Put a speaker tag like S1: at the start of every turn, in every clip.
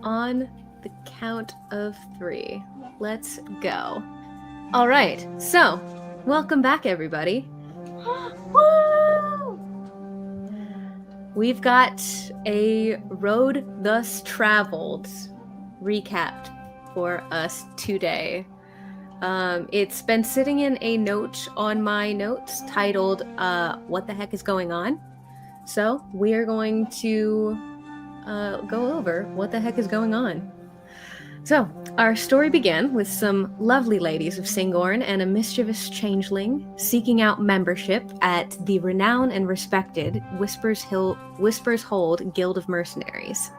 S1: on the count of 3. Let's go. All right, so welcome back, everybody. Woo! We've got a road thus traveled recapped for us today. It's been sitting in a note on my notes titled, What the Heck is Going On? So we are going to go over what the heck is going on. So, our story began with some lovely ladies of Singorn and a mischievous changeling seeking out membership at the renowned and respected Whispers Hold Guild of Mercenaries.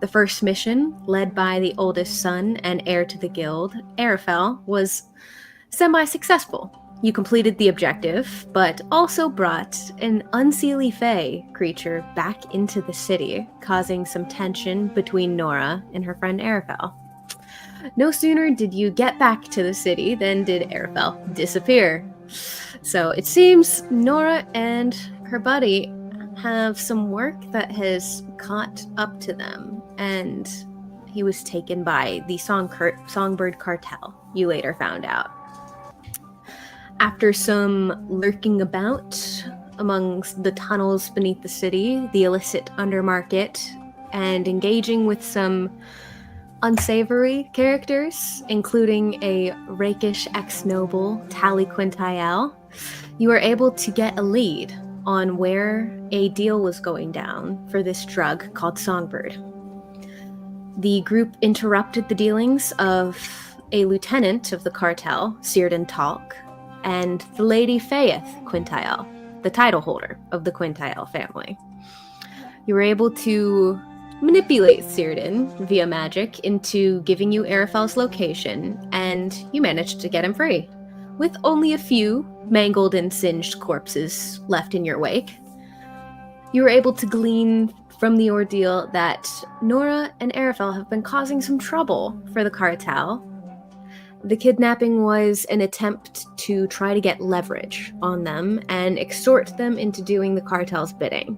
S1: The first mission, led by the oldest son and heir to the guild, Arafel, was semi-successful. You completed the objective, but also brought an unseelie fae creature back into the city, causing some tension between Nora and her friend Arafel. No sooner did you get back to the city than did Arafel disappear. So it seems Nora and her buddy have some work that has caught up to them, and he was taken by the Songbird Cartel, you later found out. After some lurking about amongst the tunnels beneath the city, the illicit undermarket, and engaging with some unsavory characters, including a rakish ex-noble, Tally Quintiel, you were able to get a lead on where a deal was going down for this drug called Songbird. The group interrupted the dealings of a lieutenant of the cartel, Círdan Talk, and the Lady Faith Quintiel, the title holder of the Quintiel family. You were able to manipulate Círdan via magic into giving you Arafel's location, and you managed to get him free, with only a few mangled and singed corpses left in your wake. You were able to glean from the ordeal that Nora and Arafel have been causing some trouble for the cartel. The kidnapping was an attempt to try to get leverage on them and extort them into doing the cartel's bidding,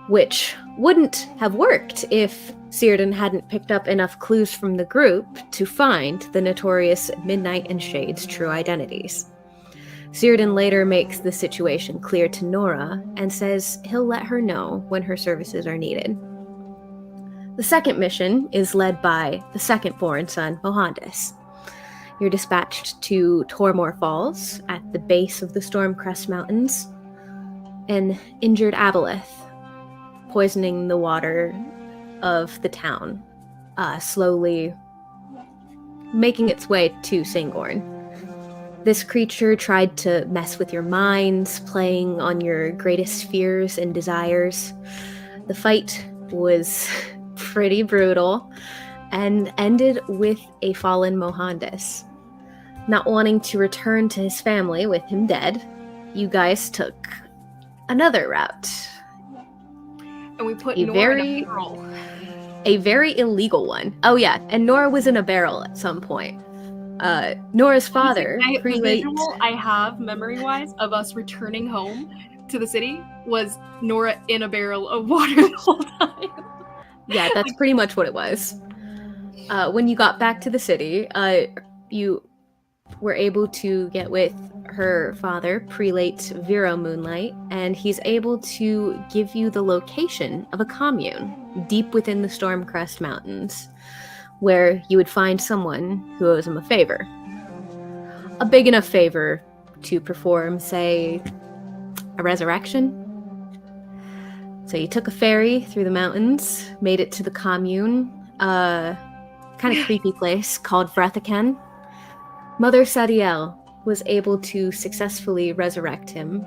S1: which wouldn't have worked if Círdan hadn't picked up enough clues from the group to find the notorious Midnight and Shade's true identities. Círdan later makes the situation clear to Nora and says he'll let her know when her services are needed. The second mission is led by the second-born son, Mohandis. You're dispatched to Tormore Falls at the base of the Stormcrest Mountains. An injured aboleth poisoning the water of the town, slowly making its way to Singorn. This creature tried to mess with your minds, playing on your greatest fears and desires. The fight was pretty brutal and ended with a fallen Mohandis. Not wanting to return to his family with him dead, you guys took another route.
S2: And we put Nora in a barrel.
S1: A very illegal one. Oh yeah, and Nora was in a barrel at some point. Nora's father,
S2: The visual I have memory-wise of us returning home to the city was Nora in a barrel of water the whole time.
S1: Yeah, that's pretty much what it was. When you got back to the city, you were able to get with her father, Prelate Vero Moonlight, and he's able to give you the location of a commune deep within the Stormcrest Mountains, where you would find someone who owes him a favor. A big enough favor to perform, say, a resurrection. So you took a ferry through the mountains, made it to the commune, kind of creepy place called Vrethaken. Mother Sadiel was able to successfully resurrect him,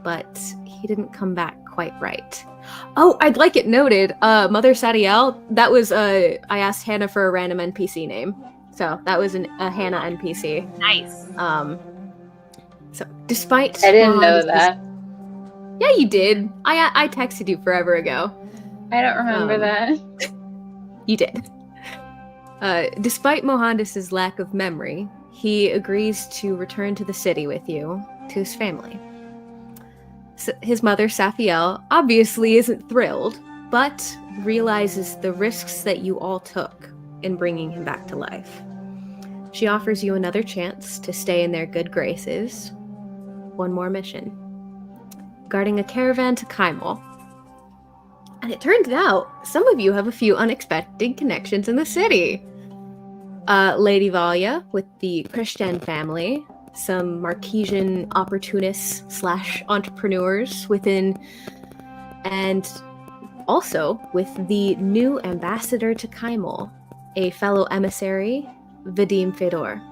S1: but he didn't come back quite right. Oh, I'd like it noted, Mother Sadiel, that was, I asked Hannah for a random NPC name. So that was a Hannah NPC.
S2: Nice.
S1: So despite...
S3: I didn't know that.
S1: Yeah, you did. I texted you forever ago.
S3: I don't remember that.
S1: You did. Despite Mohandis' lack of memory, he agrees to return to the city with you, to his family. His mother, Safiel, obviously isn't thrilled, but realizes the risks that you all took in bringing him back to life. She offers you another chance to stay in their good graces. One more mission. Guarding a caravan to Kaimel. And it turns out some of you have a few unexpected connections in the city. Lady Valia with the Christian family, some Marquesian opportunists / entrepreneurs within, and also with the new ambassador to Kaimel, a fellow emissary, Vadim Fedor.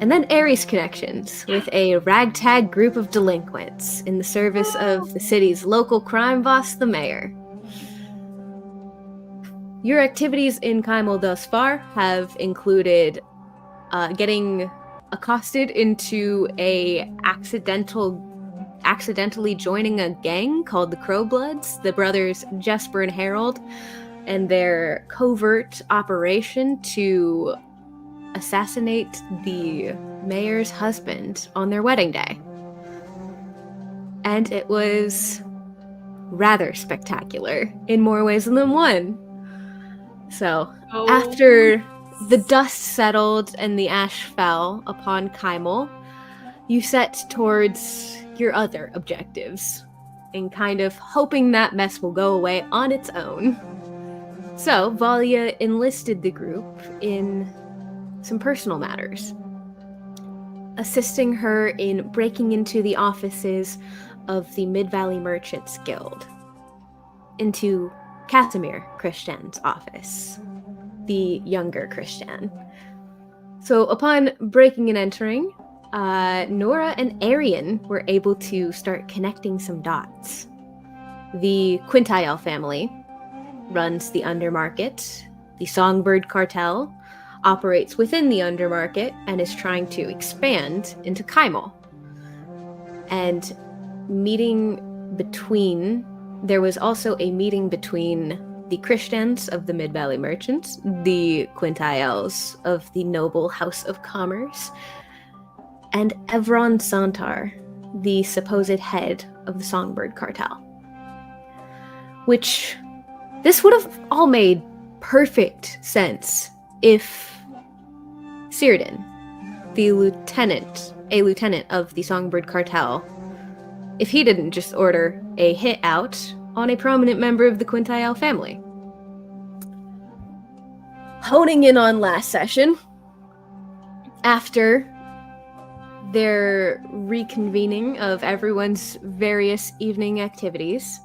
S1: And then Ares connections with a ragtag group of delinquents in the service of the city's local crime boss, the mayor. Your activities in Kaimel thus far have included getting accosted into accidentally joining a gang called the Crowbloods, the brothers Jesper and Harold, and their covert operation to assassinate the mayor's husband on their wedding day. And it was rather spectacular in more ways than one. So, after the dust settled and the ash fell upon Kaimel, you set towards your other objectives, in kind of hoping that mess will go away on its own. So, Valia enlisted the group in some personal matters, assisting her in breaking into the offices of the Mid-Valley Merchants Guild, into Casimir Christian's office, the younger Christian. So upon breaking and entering, Nora and Arian were able to start connecting some dots. The Quintiel family runs the Undermarket. The Songbird Cartel operates within the Undermarket and is trying to expand into Kaimel. And there was also a meeting between the Christians of the Mid-Valley Merchants, the Quintiels of the Noble House of Commerce, and Evron Santar, the supposed head of the Songbird Cartel. Which, this would have all made perfect sense if Círdan, a lieutenant of the Songbird Cartel, if he didn't just order a hit out on a prominent member of the Quintiel family. Honing in on last session, after their reconvening of everyone's various evening activities,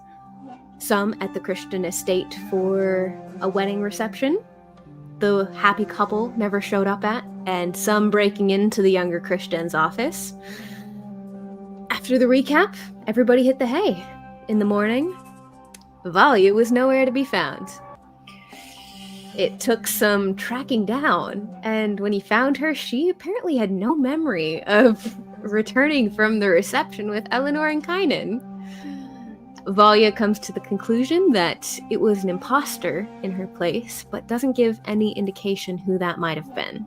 S1: some at the Christian estate for a wedding reception the happy couple never showed up at, and some breaking into the younger Christian's office. After the recap, everybody hit the hay. In the morning, Valia was nowhere to be found. It took some tracking down, and when he found her, she apparently had no memory of returning from the reception with Eleanor and Kynan. Valia comes to the conclusion that it was an imposter in her place, but doesn't give any indication who that might have been.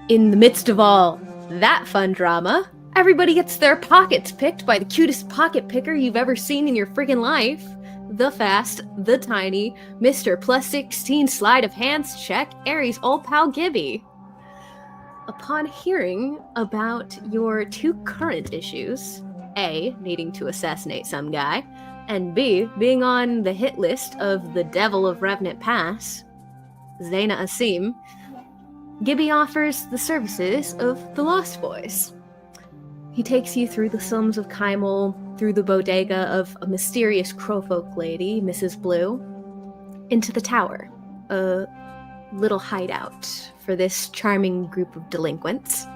S1: In the midst of all that fun drama, everybody gets their pockets picked by the cutest pocket picker you've ever seen in your friggin' life. The fast, the tiny, Mr. Plus 16 sleight of hands check, Aries' old pal Gibby. Upon hearing about your two current issues, A, needing to assassinate some guy, and B, being on the hit list of the Devil of Revenant Pass, Zaina Asim, Gibby offers the services of the Lost Boys. He takes you through the slums of Kaimel, through the bodega of a mysterious crowfolk lady, Mrs. Blue, into the tower, a little hideout for this charming group of delinquents.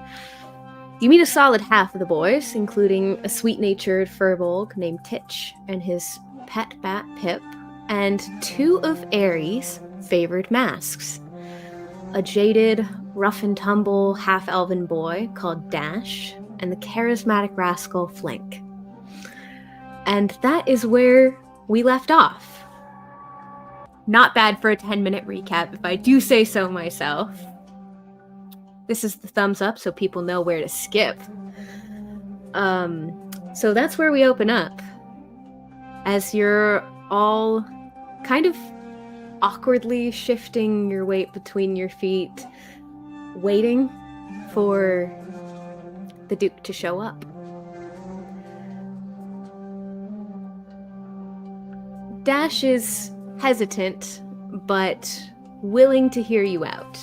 S1: You meet a solid half of the boys, including a sweet-natured furbolg named Titch and his pet bat Pip, and two of Aries' favored masks. A jaded, rough-and-tumble half-elven boy called Dash, and the charismatic rascal Flink. And that is where we left off. Not bad for a 10-minute recap, if I do say so myself. This is the thumbs up so people know where to skip. So that's where we open up. As you're all kind of awkwardly shifting your weight between your feet, waiting for the Duke to show up. Dash is hesitant, but willing to hear you out.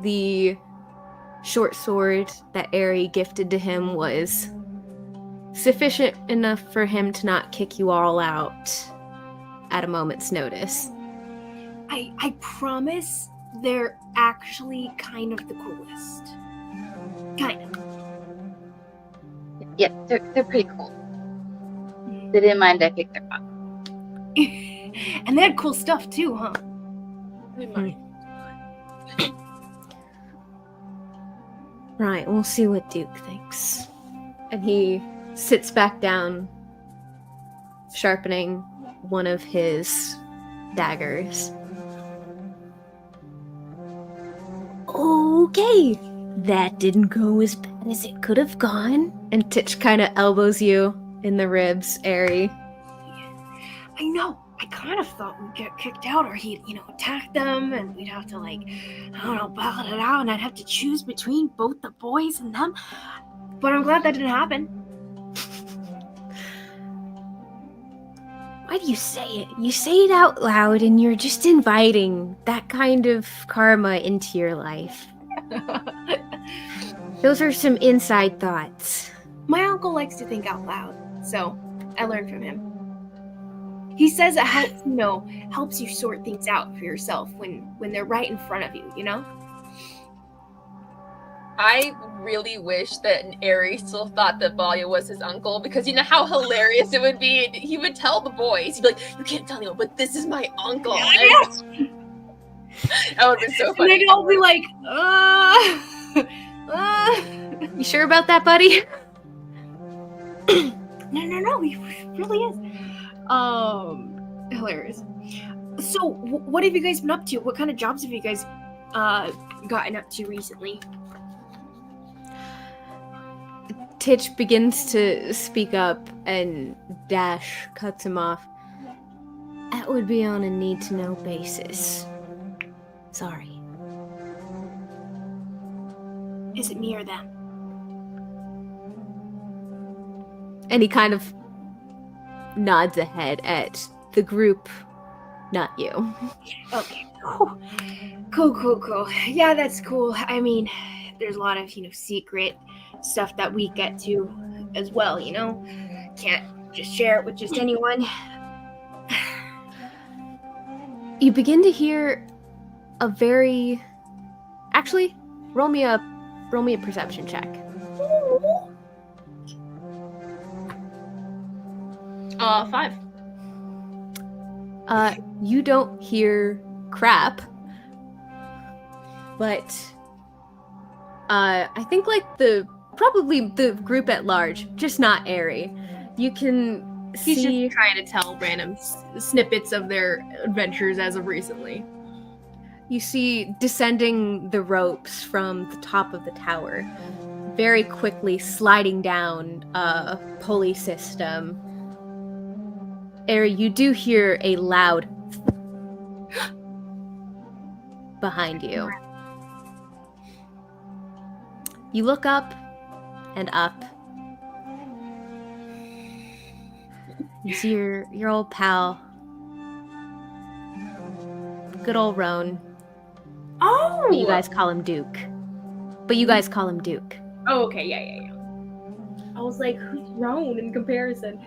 S1: The short sword that Aerie gifted to him was sufficient enough for him to not kick you all out at a moment's notice.
S2: I promise they're actually kind of the coolest. Kind of.
S3: Yeah, they're pretty cool. They didn't mind I picked their pocket.
S2: And they had cool stuff too, huh?
S1: Right, we'll see what Duke thinks. And he sits back down, sharpening one of his daggers. Okay, that didn't go as bad as it could have gone. And Titch kind of elbows you in the ribs, Aerie.
S2: I know. I kind of thought we'd get kicked out, or he'd, attack them, and we'd have to, battle it out, and I'd have to choose between both the boys and them. But I'm glad that didn't happen.
S1: Why do you say it? You say it out loud, and you're just inviting that kind of karma into your life. Those are some inside thoughts.
S2: My uncle likes to think out loud, so I learned from him. He says it helps you sort things out for yourself when they're right in front of you,
S4: I really wish that Aerie still thought that Balya was his uncle, because you know how hilarious it would be. He would tell the boys, he'd be like, "You can't tell anyone, but this is my uncle."
S2: Yes!
S4: That would have been so funny.
S2: And they'd all be like,
S1: You sure about that, buddy?
S2: No, he really is. Hilarious. So, what have you guys been up to? What kind of jobs have you guys gotten up to recently?
S1: Titch begins to speak up, and Dash cuts him off. That would be on a need-to-know basis. Sorry.
S2: Is it me or them?
S1: And he kind of nods ahead at the group, not you.
S2: Okay. Cool. Yeah, that's cool. I mean, there's a lot of, secret stuff that we get to as well, Can't just share it with just anyone.
S1: You begin to hear a very... Actually, roll me a perception check.
S2: 5.
S1: You don't hear crap, but I think probably the group at large, just not Aerie. You can
S2: He's
S1: see...
S2: just trying to tell random snippets of their adventures as of recently.
S1: You see descending the ropes from the top of the tower, very quickly sliding down a pulley system. Aerie, you do hear a loud behind you. You look up and up. You see your old pal, good old Roan.
S2: Oh!
S1: But you guys call him Duke.
S2: Oh, okay, yeah. I was like, who's Roan in comparison?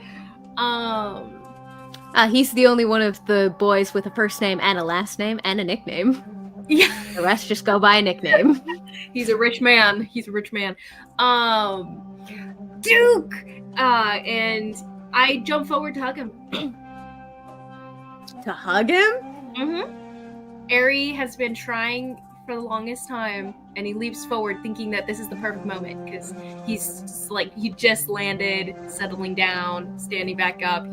S1: He's the only one of the boys with a first name and a last name and a nickname.
S2: Yeah.
S1: The rest just go by a nickname.
S2: He's a rich man. Duke! And I jump forward to hug him.
S1: To hug him?
S2: Mm-hmm. Aerie has been trying for the longest time, and he leaps forward thinking that this is the perfect moment, because he's just he just landed, settling down, standing back up.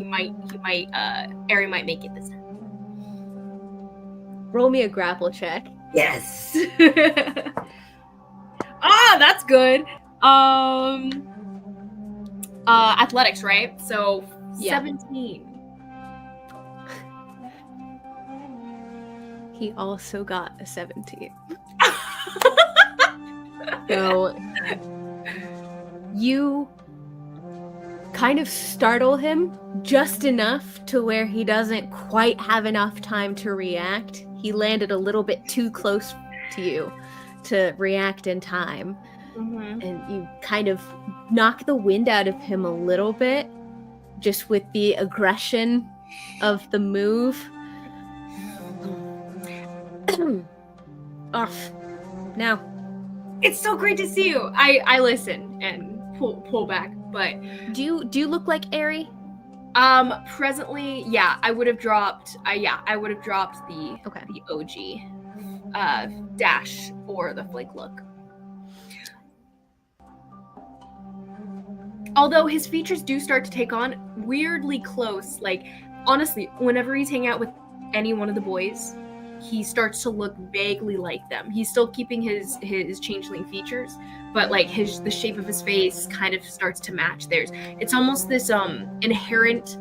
S2: Aerie might make it this time.
S1: Roll me a grapple check.
S2: Yes! That's good. Athletics, right? So,
S1: Yeah.
S2: 17.
S1: he also got a 17. So you kind of startle him just enough to where he doesn't quite have enough time to react. He landed a little bit too close to you to react in time.
S2: Mm-hmm.
S1: And you kind of knock the wind out of him a little bit, just with the aggression of the move. Off. Now.
S2: It's so great to see you. I listen and pull back, but
S1: Do you look like Aerie?
S2: presently, yeah, I would have dropped the
S1: Okay.
S2: the OG dash or the flake look. Although his features do start to take on weirdly close, like honestly, whenever he's hanging out with any one of the boys, he starts to look vaguely like them. He's still keeping his changeling features, but like the shape of his face kind of starts to match theirs. It's almost this inherent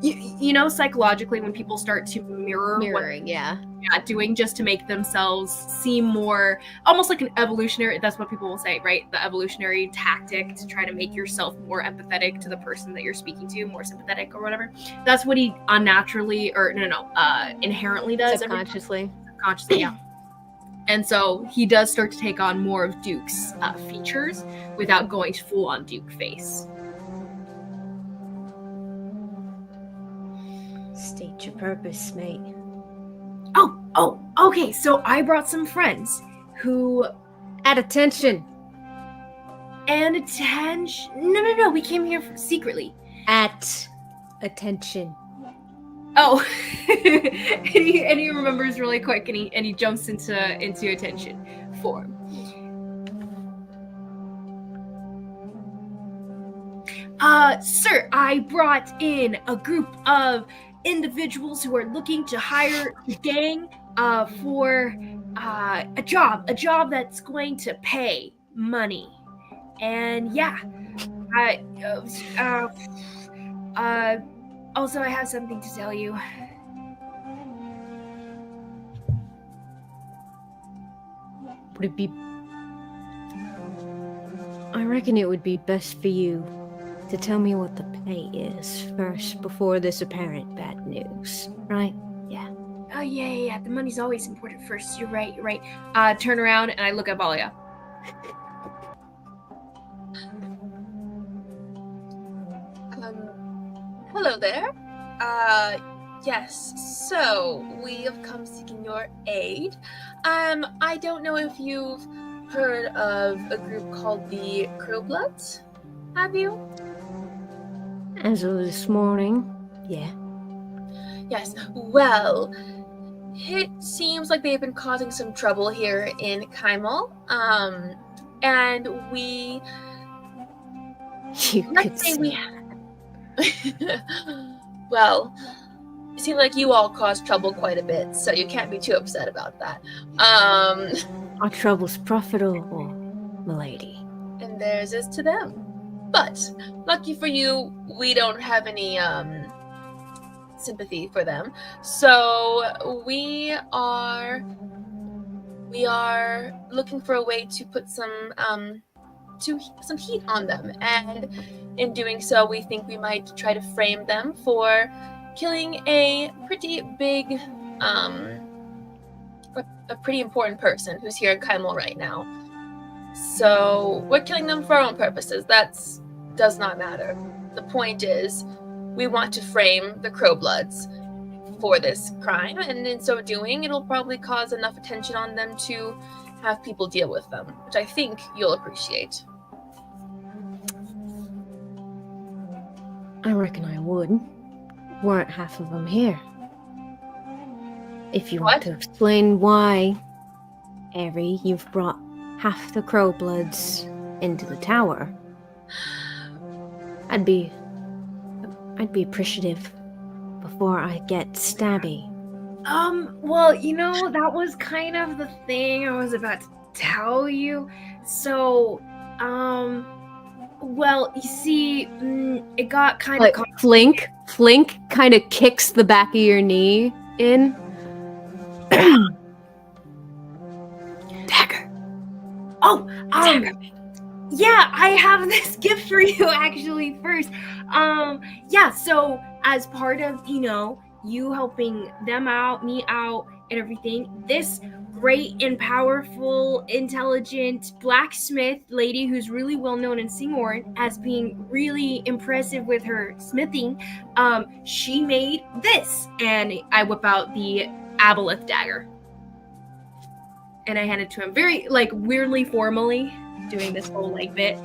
S2: you know, psychologically when people start to mirror what
S1: Mirroring, yeah.
S2: they're doing just to make themselves seem more almost like an evolutionary, that's what people will say, right? The evolutionary tactic to try to make yourself more empathetic to the person that you're speaking to, more sympathetic or whatever. That's what he unnaturally or inherently does.
S1: Subconsciously.
S2: Subconsciously, yeah. And so he does start to take on more of Duke's features without going full on Duke face.
S1: State your purpose, mate.
S2: Oh, okay. So I brought some friends who
S1: At attention.
S2: and attention. No. We came here secretly.
S1: At attention.
S2: Oh, and he remembers really quick, and he jumps into attention form. Sir, I brought in a group of individuals who are looking to hire a gang for a job that's going to pay money. And yeah, also I have something to tell you.
S1: Would it be... I reckon it would be best for you to tell me what the pay is first before this apparent bad news, right? Yeah.
S2: Oh yeah. The money's always important first. You're right. Turn around and I look at Valia.
S4: Hello there. Yes. So we have come seeking your aid. I don't know if you've heard of a group called the Crowbloods. Have you?
S1: As of this morning, yeah.
S4: Yes. Well, it seems like they've been causing some trouble here in Kaimal. And we
S1: You could
S4: let's say
S1: see.
S4: we well, it seems like you all caused trouble quite a bit, so you can't be too upset about that.
S1: Our trouble's profitable, milady.
S4: And theirs is to them. But lucky for you, we don't have any sympathy for them. So we are looking for a way to put some heat on them, and in doing so, we think we might try to frame them for killing a pretty big, a pretty important person who's here in Kaimal right now. So we're killing them for our own purposes. Does not matter. The point is, we want to frame the Crowbloods for this crime, and in so doing, it'll probably cause enough attention on them to have people deal with them, which I think you'll appreciate.
S1: I reckon I would. Weren't half of them here. If you
S4: What?
S1: want to explain why, Aerie, you've brought half the Crowbloods into the tower, I'd be appreciative before I get stabby.
S2: Well, you know, that was kind of the thing I was about to tell you. So, well, you see, it got kind of
S1: Flink kind of kicks the back of your knee in. Dagger.
S2: Oh, yeah, I have this gift for you actually first. Yeah, so as part of, you helping them out, me out, and everything, this great and powerful, intelligent blacksmith lady who's really well known in Singorn as being really impressive with her smithing, she made this. And I whip out the aboleth dagger. And I hand it to him very, weirdly formally, doing this whole, bit.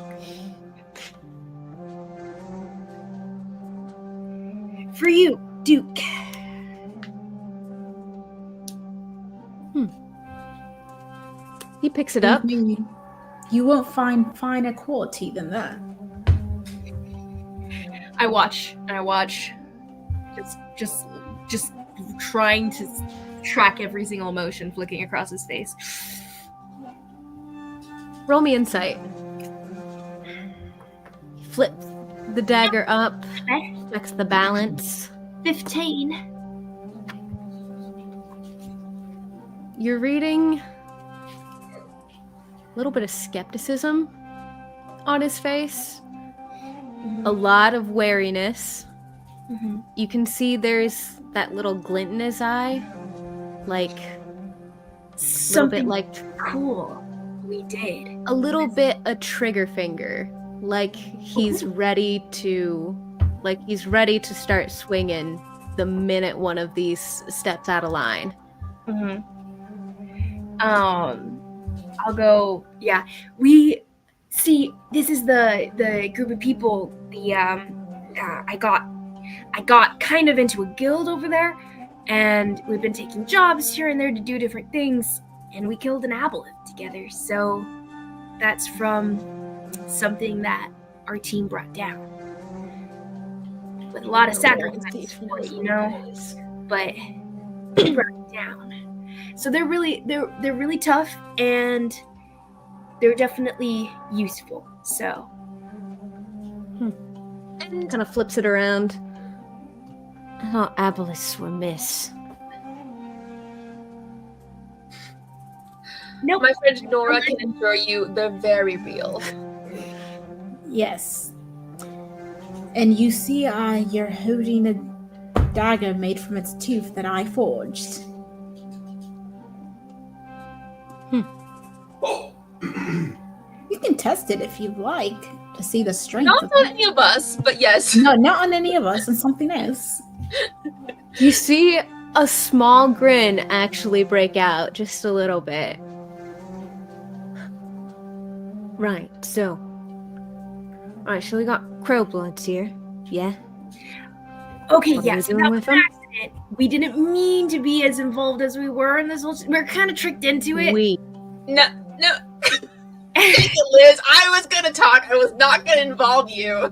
S2: For you, Duke.
S1: He picks it up.
S5: You won't find finer quality than that.
S2: I watch. Just trying to track every single emotion flicking across his face.
S1: Roll me insight. Flip the dagger up. Checks the balance.
S2: 15.
S1: You're reading a little bit of skepticism on his face. A lot of wariness.
S2: Mm-hmm.
S1: You can see there's that little glint in his eye. Like,
S2: Something
S1: little bit like
S2: cool we did.
S1: a little bit a trigger finger. Like he's ready to start swinging the minute one of these steps out of line.
S2: Mm-hmm. I'll go. Yeah, we see. This is the group of people. I got kind of into a guild over there, and we've been taking jobs here and there to do different things, and we killed an aboleth together. So that's from something that our team brought down with a lot of sacrifice for it, but we brought it down. So they're really tough, and they're definitely useful. So
S1: And kind of flips it around. I thought aboleths were miss.
S2: nope.
S4: My friend Nora can assure you they're very real.
S5: Yes. And you see you're holding a dagger made from its tooth that I forged. You can test it if you like to see the strength
S4: Not
S5: of
S4: on
S5: it.
S4: any of us, but yes.
S5: No, not on any of us, and something else.
S1: You see a small grin actually break out just a little bit. Right, so. Alright, so we got Crowbloods here. Yeah?
S2: Okay,
S1: What are
S2: yeah.
S1: we
S2: So
S1: doing
S2: that
S1: with
S2: was an
S1: them?
S2: accident. We didn't mean to be as involved as we were in this whole. We're kind of tricked into it.
S4: No. Take it, Liz. I was gonna talk. I was not gonna involve you.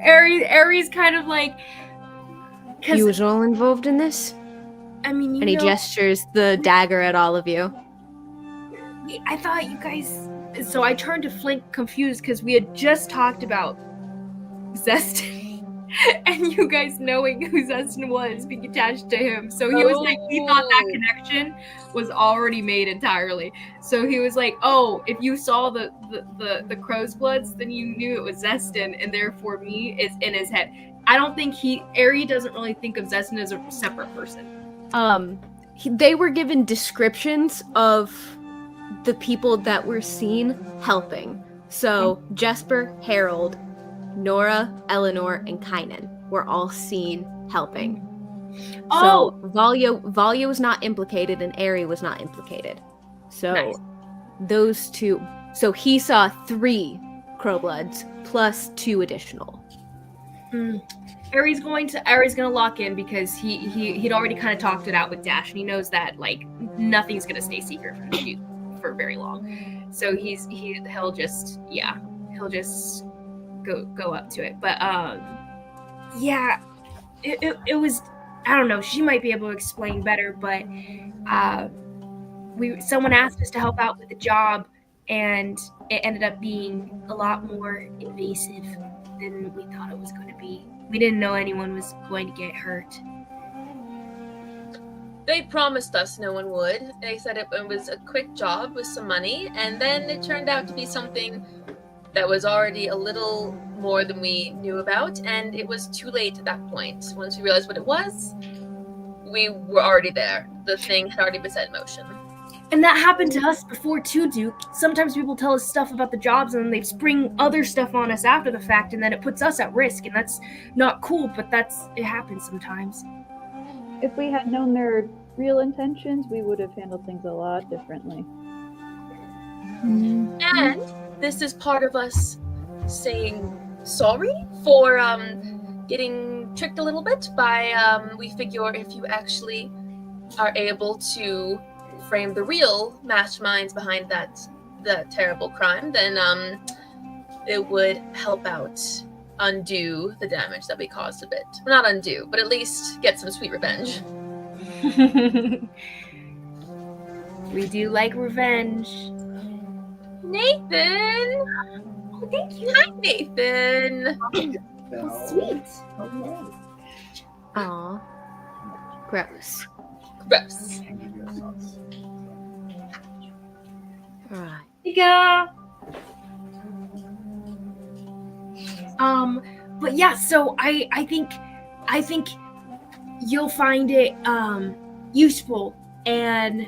S2: Aries kind of like.
S1: You
S2: Because
S1: was all involved in this?
S2: I mean,
S1: And he gestures the dagger at all of you.
S2: I thought you guys. So I turned to Flink confused because we had just talked about Zestin, and you guys knowing who Zestin was being attached to him. So he was like, he thought that connection was already made entirely. So he was like, oh, if you saw the crow's bloods, then you knew it was Zestin, and therefore me is in his head. I don't think Ari doesn't really think of Zestin as a separate person.
S1: They were given descriptions of the people that were seen helping. So Jesper, Harold, Nora, Eleanor, and Kynan were all seen helping.
S2: Oh!
S1: So Valya was not implicated and Ari was not implicated. So
S2: Nice.
S1: Those two. So he saw 3 Crowbloods plus 2 additional.
S2: Ari's gonna lock in because he'd already kind of talked it out with Dash, and he knows that like nothing's gonna stay secret from you for very long. So he'll just go up to it. But yeah, it was, I don't know, she might be able to explain better, but someone asked us to help out with the job, and it ended up being a lot more invasive than we thought it was going to be. We didn't know anyone was going to get hurt.
S4: They promised us no one would. They said it was a quick job with some money, and then it turned out to be something that was already a little more than we knew about, and it was too late at that point. Once we realized what it was, we were already there. The thing had already been set in motion.
S2: And that happened to us before too, Duke. Sometimes people tell us stuff about the jobs and then they spring other stuff on us after the fact, and then it puts us at risk, and that's not cool, but it happens sometimes.
S6: If we had known their real intentions, we would have handled things a lot differently.
S4: And this is part of us saying sorry for getting tricked a little bit by we figure if you actually are able to frame the real masterminds behind that terrible crime, then it would help out undo the damage that we caused a bit. Well, not undo, but at least get some sweet revenge.
S2: We do like revenge.
S4: Nathan!
S2: Oh, thank you.
S4: Hi, Nathan!
S2: Sweet.
S1: Aw. Gross.
S4: Gross.
S1: Alright.
S2: Yeah. But yeah, so I think you'll find it useful and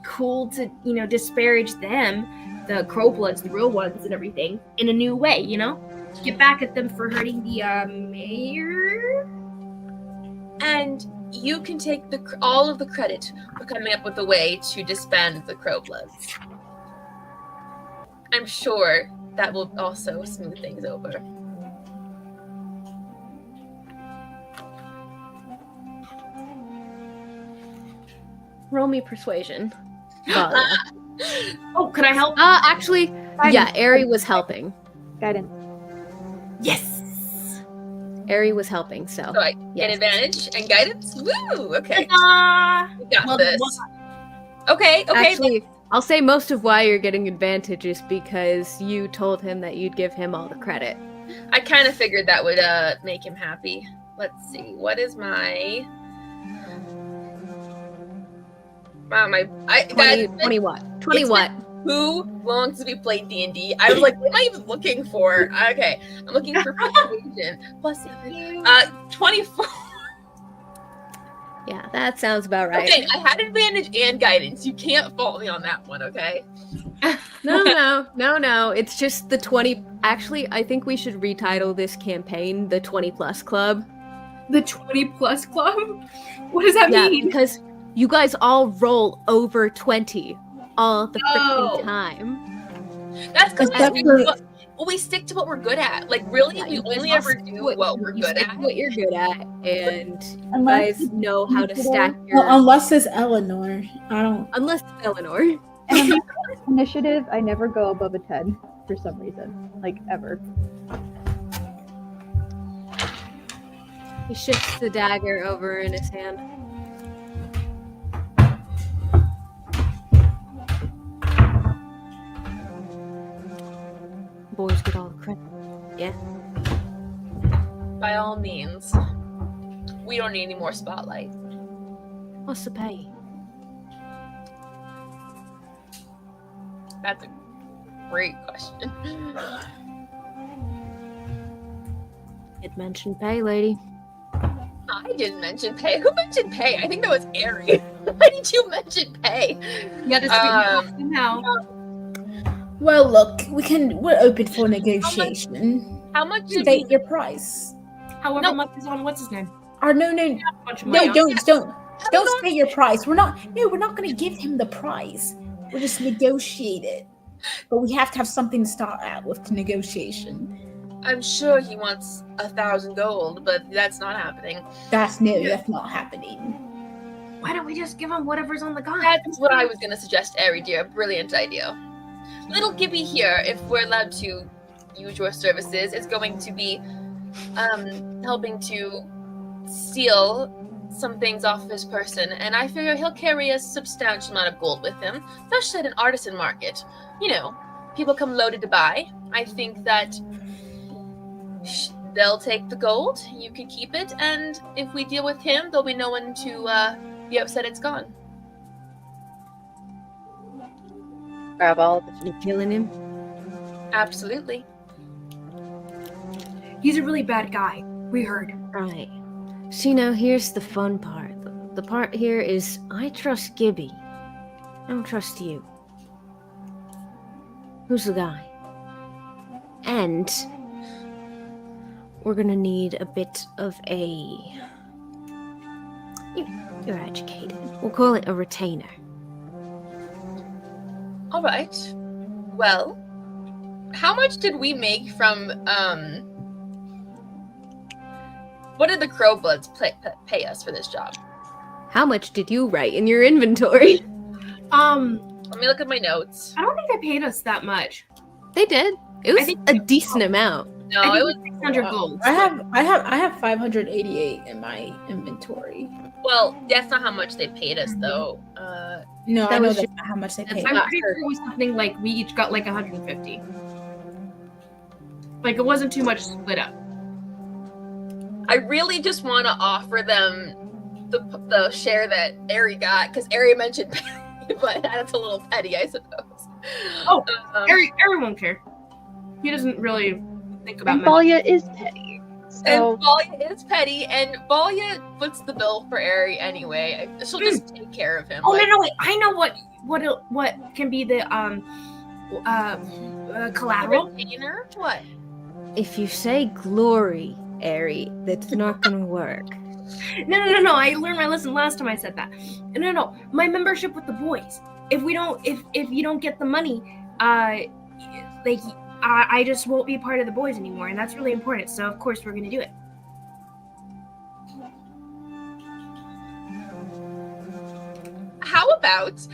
S2: cool to, disparage them, the Crowbloods, the real ones and everything, in a new way, Get back at them for hurting the mayor.
S4: And you can take all of the credit for coming up with a way to disband the Crowbloods. I'm sure that will also smooth things over.
S1: Roll me persuasion. Valia.
S2: Oh, can I help?
S1: Actually, yeah, Ari was helping.
S6: Guidance.
S2: Yes.
S1: Ari was helping, so.
S4: So I get advantage and guidance? Woo! Okay.
S2: Ta-da!
S4: We got
S2: Well,
S4: this. Okay.
S1: Actually, I'll say most of why you're getting advantage is because you told him that you'd give him all the credit.
S4: I kind of figured that would make him happy. Let's see. What is my...
S1: 20 what? 20 what?
S4: Who longs to be played D&D? I was like, what am I even looking for? Okay, I'm looking for persuasion. Plus 7. 24.
S1: Yeah, that sounds about right.
S4: Okay, I had advantage and guidance. You can't fault me on that one, okay?
S1: No. It's just the 20. Actually, I think we should retitle this campaign the 20 Plus Club.
S2: The 20 Plus Club? What does that mean?
S1: Because you guys all roll over 20 all the freaking time.
S4: That's because
S5: Except
S4: we stick to what we're good at. Like, really,
S1: Yeah,
S4: we
S1: you guys
S4: only
S1: all
S4: ever
S1: stick
S4: do
S1: to
S4: what we're good
S1: stick
S4: at.
S1: to what you're good at, and you
S6: Unless
S1: guys know how to stack
S5: Well,
S1: your...
S5: unless it's Eleanor. I don't.
S1: Unless it's Eleanor.
S6: And initiative, I never go above a 10 for some reason. Like, ever.
S1: He shifts the dagger over in his hand. Boys get all the credit. Yeah.
S4: By all means. We don't need any more spotlight.
S1: What's the pay?
S4: That's a great question.
S1: It mentioned pay, lady.
S4: I didn't mention pay. Who mentioned pay? I think that was Ari. Why did you mention pay?
S2: You gotta speak somehow.
S5: Well, look, we're open for negotiation.
S4: How much did
S5: State your price.
S2: However much is on what's his name?
S5: Or no,
S2: A bunch of money
S5: no,
S2: on-
S5: don't state your price. We're not going to give him the price. We'll just negotiate it. But we have to have something to start out with the negotiation.
S4: I'm sure he wants 1,000 gold, but that's not happening.
S5: That's not happening.
S2: Why don't we just give him whatever's on the gun?
S4: That's what I was going to suggest, Ari, dear. Brilliant idea. Little Gibby here, if we're allowed to use your services, is going to be helping to steal some things off of his person, and I figure he'll carry a substantial amount of gold with him, especially at an artisan market. You know, people come loaded to buy. I think that they'll take the gold, you can keep it, and if we deal with him, there'll be no one to be upset it's gone.
S3: Grab all of it.
S1: You killing him?
S4: Absolutely.
S2: He's a really bad guy. We heard.
S1: Right. See, now here's the fun part. The part here is I trust Gibby. I don't trust you. Who's the guy? And we're gonna need a bit of a... You're educated. We'll call it a retainer.
S4: All right. Well, how much did we make from what did the Crowbloods pay us for this job?
S1: How much did you write in your inventory?
S4: Let me look at my notes.
S2: I don't think they paid us that much.
S1: They did. It was
S2: think
S1: a decent amount.
S4: No,
S2: I think
S4: it was
S2: 600 gold.
S5: I have 588 in my inventory.
S4: well. That's not how much they paid us, though.
S5: No,
S1: That
S5: I know
S1: was
S5: that's not how much they paid.
S2: I'm
S1: not
S2: pretty sure it was something like we each got like 150. Like it wasn't too much split up.
S4: I really just want to offer them the share that Ari got because Ari mentioned, but that's a little petty, I suppose.
S2: Oh, Ari won't care. He doesn't really think about
S3: And
S2: money.
S3: Balya is petty. So
S4: And Balya is petty, and Balya puts the bill for Ari anyway. She'll just take care of him.
S2: Oh
S4: like-
S2: no, wait! I know what can be the collateral.
S4: Retainer? What?
S1: If you say glory, Ari, that's not gonna work.
S2: No! I learned my lesson last time I said that. No! My membership with the boys. If you don't get the money, I just won't be part of the boys anymore, and that's really important. So of course we're gonna do it.
S4: How about?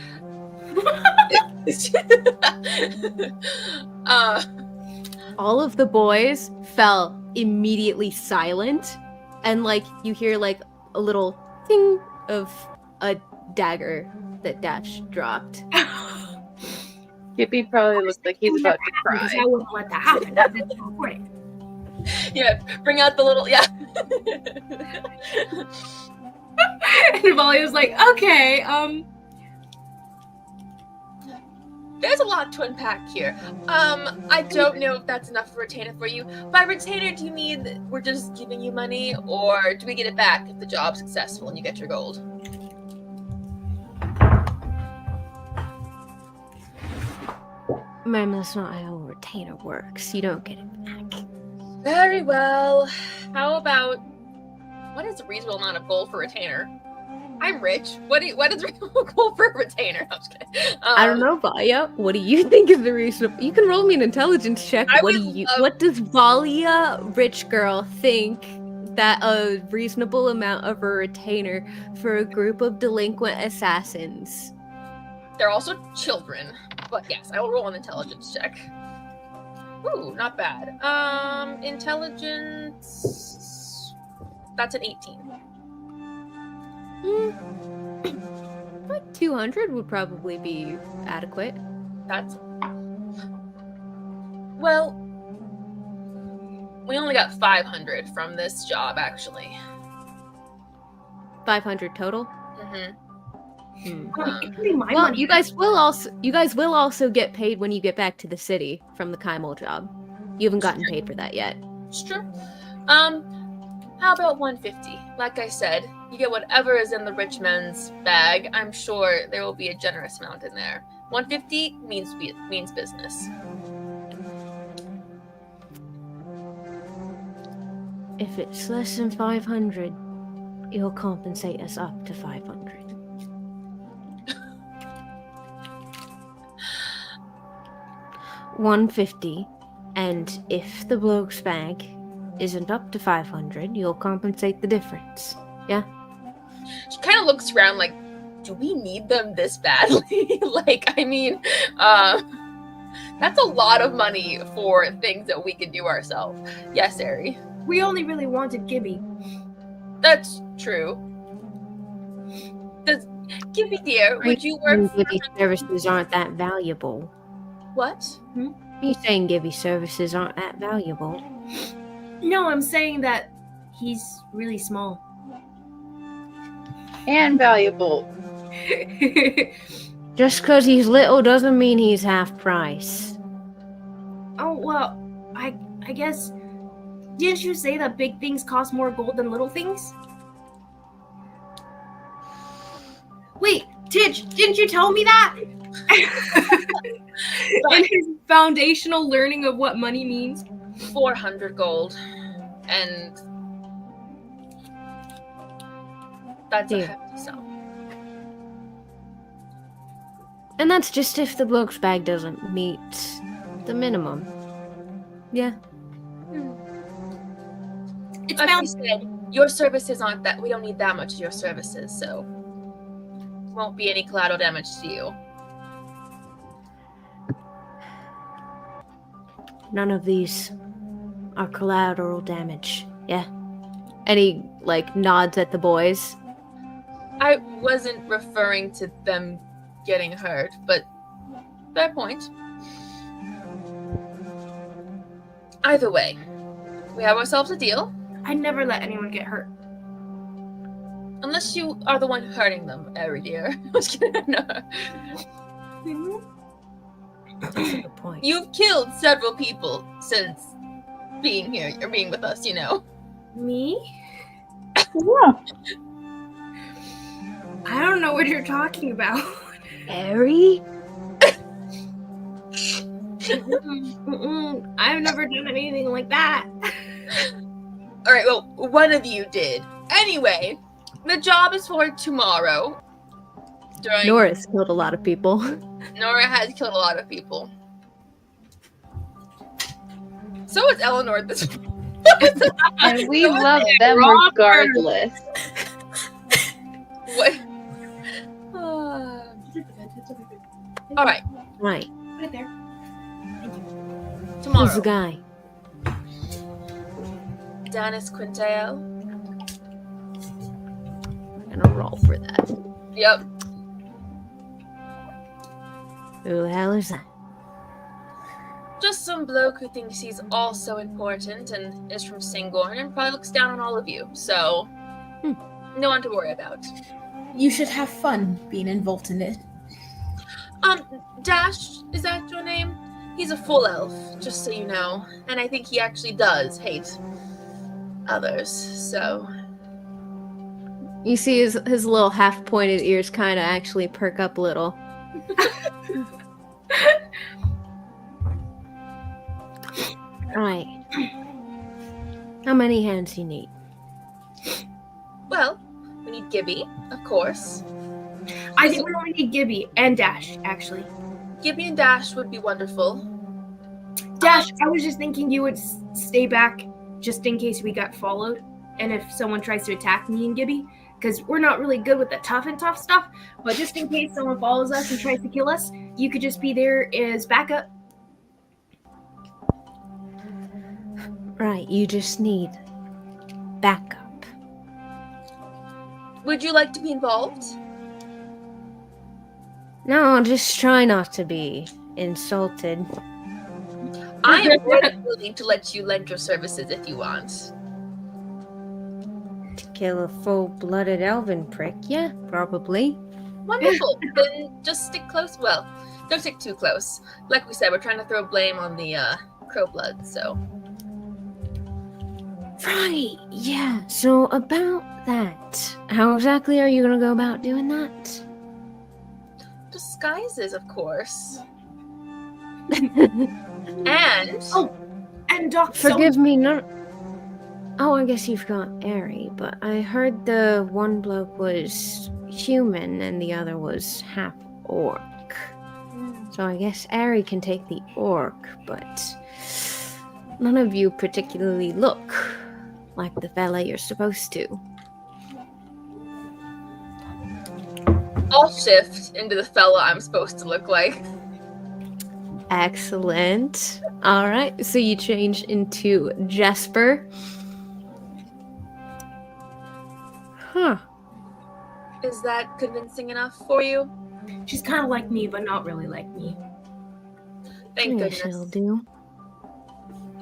S1: All of the boys fell immediately silent, and like you hear like a little thing of a dagger that Dash dropped.
S3: Gibby probably looks like he's about to
S2: Because
S3: cry.
S2: I wouldn't let that happen. That's important.
S4: Yeah, bring out the little
S2: And Molly was like, okay,
S4: There's a lot to unpack here. I don't know if that's enough of a retainer for you. By retainer, do you mean that we're just giving you money, or do we get it back if the job's successful and you get your gold?
S1: Ma'am, that's not how a retainer works. You don't get it back.
S4: Very well. How about what is a reasonable amount of gold for retainer? I'm rich. What is reasonable gold for a retainer? I'm just kidding.
S1: I don't know, Valia. What do you think is the reasonable? You can roll me an intelligence check.
S4: I
S1: What
S4: would
S1: do you?
S4: love-
S1: What does Valia, rich girl, think that a reasonable amount of a retainer for a group of delinquent assassins?
S4: They're also children. But yes, I will roll an intelligence check. Ooh, not bad. Intelligence. That's an 18.
S1: Like 200 would probably be adequate.
S4: That's. Well, we only got 500 from this job, actually.
S1: 500 total.
S4: Mm-hmm.
S2: it can be my
S1: Well,
S2: money.
S1: you guys will also get paid when you get back to the city from the Kaimol job. You haven't gotten paid for that yet.
S4: It's true. How about 150? Like I said, you get whatever is in the rich man's bag. I'm sure there will be a generous amount in there. 150 means business.
S1: If it's less than 500, you'll compensate us up to 500. $150, and if the bloke's bag isn't up to 500, you'll compensate the difference. Yeah?
S4: She kind of looks around like, do we need them this badly? Like, I mean, that's a lot of money for things that we could do ourselves. Yes, Ari.
S2: We only really wanted Gibby.
S4: That's true. Gibby dear, would you work for...
S1: Gibby services aren't that valuable.
S4: What?
S1: You saying Gibby services aren't that valuable?
S2: No, I'm saying that he's really small.
S3: And valuable.
S1: Just because he's little doesn't mean he's half price.
S2: Oh, well, I guess. Didn't you say that big things cost more gold than little things? Wait, Titch, didn't you tell me that? In his foundational learning of what money means.
S4: 400 gold. And that's a
S1: Here.
S4: hefty sum.
S1: And that's just if the bloke's bag doesn't meet the minimum. Yeah.
S2: It's
S4: Like we
S2: found.
S4: said, your services aren't that. We don't need that much of your services, so won't be any collateral damage to you.
S1: None of these are collateral damage. Yeah. And he, nods at the boys.
S4: I wasn't referring to them getting hurt, but fair point. Either way, we have ourselves a deal.
S2: I never let anyone get hurt.
S4: Unless you are the one hurting them, Eri dear. Just kidding. No.
S1: That's a good point.
S4: You've killed several people since being here or being with us, you know.
S2: Me?
S5: Yeah.
S2: I don't know what you're talking about.
S1: Eri?
S2: I've never done anything like that.
S4: All right, well, one of you did. Anyway, the job is for tomorrow.
S1: Nora's killed a lot of people.
S4: Nora has killed a lot of people. So is Eleanor at this point.
S3: And we love them
S2: Wrong
S3: regardless.
S4: What? All right,
S1: Right.
S2: Put it there. Thank you.
S4: tomorrow.
S1: Who's the guy?
S4: Dennis Quinteo.
S1: I'm gonna roll for that.
S4: Yep.
S1: Who the hell is that?
S4: Just some bloke who thinks he's also important and is from Singorn and probably looks down on all of you. So, no one to worry about.
S5: You should have fun being involved in it.
S4: Dash, is that your name? He's a full elf, just so you know. And I think he actually does hate others, so...
S1: You see his little half-pointed ears kind of actually perk up a little. Right. How many hands do you need?
S4: Well, we need Gibby, of course.
S2: I think we only need Gibby and Dash, actually.
S4: Gibby and Dash would be wonderful.
S2: Dash, I was just thinking you would stay back just in case we got followed. And if someone tries to attack me and Gibby, because we're not really good with the tough stuff, but just in case someone follows us and tries to kill us, you could just be there as backup.
S1: Right, you just need backup.
S4: Would you like to be involved?
S1: No, just try not to be insulted.
S4: I am more than willing to let you lend your services if you want.
S1: To kill a full-blooded elven prick, yeah, probably.
S4: Wonderful. Then just stick close. Well, don't stick too close. Like we said, we're trying to throw blame on the crow blood, so...
S1: Right, yeah, so about that. How exactly are you gonna go about doing that?
S4: Disguises, of course. And...
S2: Oh, and Doc,
S1: Forgive me, no... Oh, I guess you've got Eri, but I heard the one bloke was human and the other was half orc. So I guess Eri can take the orc, but none of you particularly look like the fella you're supposed to.
S4: I'll shift into the fella I'm supposed to look like.
S1: Excellent. Alright, so you change into Jesper. Huh.
S4: Is that convincing enough for you?
S2: she's kind of like me, but not really like me.
S4: Thank
S1: I guess it'll
S4: goodness.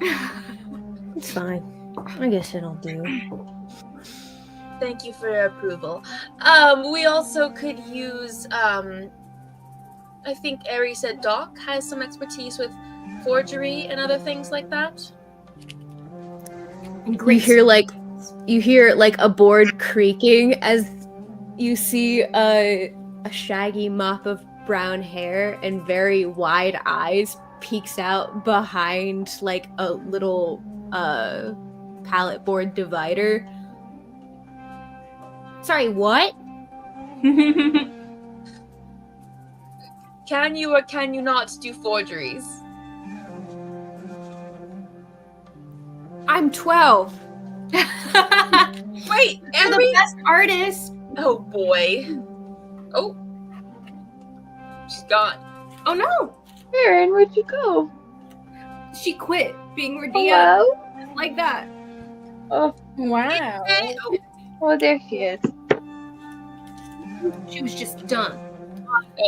S1: do. It's fine. I guess it'll do.
S4: Thank you for your approval. We also could use, I think Ari said Doc has some expertise with forgery and other things like that.
S2: And
S1: You
S2: great
S1: hear like a board creaking as you see a shaggy mop of brown hair and very wide eyes peeks out behind like a little pallet board divider. Sorry, what?
S4: Can you or can you not do forgeries?
S1: I'm 12.
S4: Wait,
S2: You're the
S4: Ari!
S2: best artist.
S4: Oh boy. Oh. She's gone.
S2: Oh no,
S3: Aaron, where'd you go?
S2: she quit being Radia
S3: Hello?
S2: like that.
S3: Oh,
S5: Wow.
S4: Hey, oh,
S3: oh, there she is.
S2: She was just done.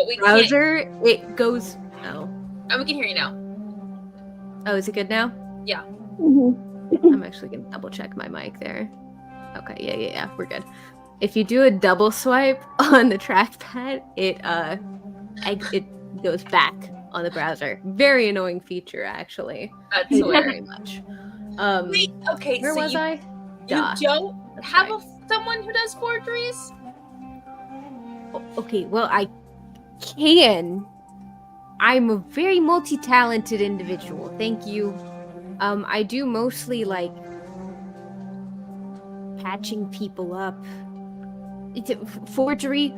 S4: we can't.
S1: Browser, it goes. Oh,
S4: Oh, we can hear you now.
S1: oh, is it good now?
S6: Mhm.
S1: I'm actually gonna double check my mic there. Okay, yeah, we're good. If you do a double swipe on the trackpad, it goes back on the browser. Very annoying feature, actually.
S4: That's
S1: Hate it
S4: weird.
S1: very much.
S4: Wait, okay,
S1: Where
S4: so
S1: was I?
S4: you
S1: Duh.
S4: don't
S1: That's
S4: have
S1: right.
S4: someone who does forgeries?
S1: Okay, well, I can. I'm a very multi-talented individual. Thank you. I do mostly like patching people up. Forgery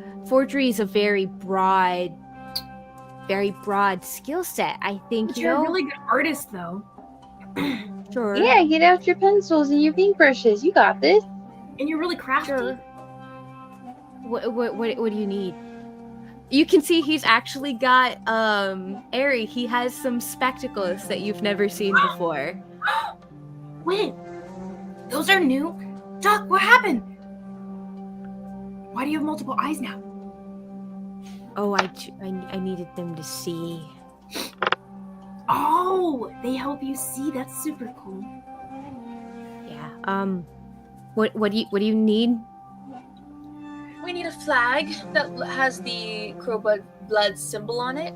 S1: is a very broad skill set. I think
S2: But
S1: you
S2: you're
S1: know.
S2: a really good artist, though,
S1: Sure.
S3: Yeah, get out your pencils and your paintbrushes. You got this.
S2: and you're really crafty.
S1: Sure. What do you need? You can see he's actually got Ari, he has some spectacles that you've never seen before.
S2: Wait, those are new? Doc, what happened? Why do you have multiple eyes now?
S1: Oh, I needed them to see.
S2: Oh, they help you see. That's super cool.
S1: Yeah. What do you need?
S4: We need a flag that has the crowblood blood symbol on it.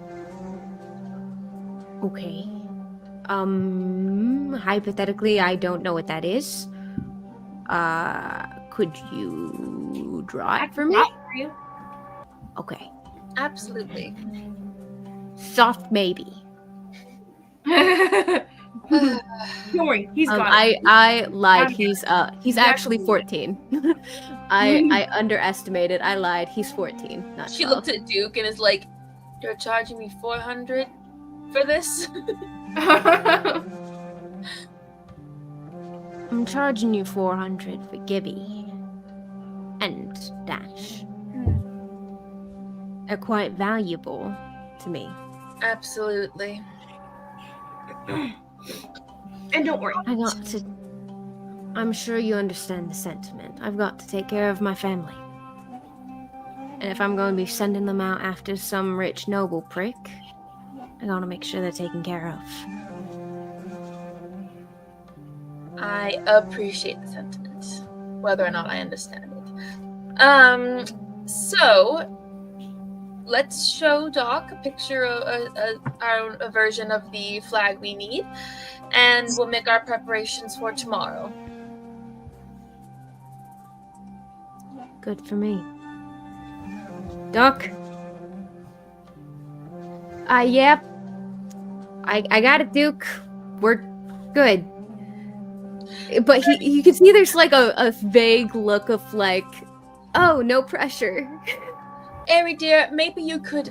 S1: Okay. Hypothetically, I don't know what that is. Could you draw it for me?
S2: For you.
S1: Okay.
S4: Absolutely.
S1: Soft maybe.
S2: Don't worry, he's got it.
S1: I lied.
S2: I'm
S1: He's
S2: He's
S1: actually
S2: actually
S1: 14. I underestimated. I lied. He's 14, not 12.
S4: She looked at Duke and is like, "You're charging me 400 for this?"
S1: I'm charging you 400 for Gibby and Dash. They're quite valuable to me.
S4: Absolutely.
S2: And don't worry.
S1: I'm sure you understand the sentiment. I've got to take care of my family. And if I'm going to be sending them out after some rich noble prick, I gotta make sure they're taken care of.
S4: I appreciate the sentiment, whether or not I understand it. So let's show Doc a picture of a version of the flag we need, and we'll make our preparations for tomorrow.
S1: Good for me. Doc? Yep. I got it, Duke. We're good. But you can see there's like a vague look of like, oh, no pressure.
S4: Ari dear, maybe you could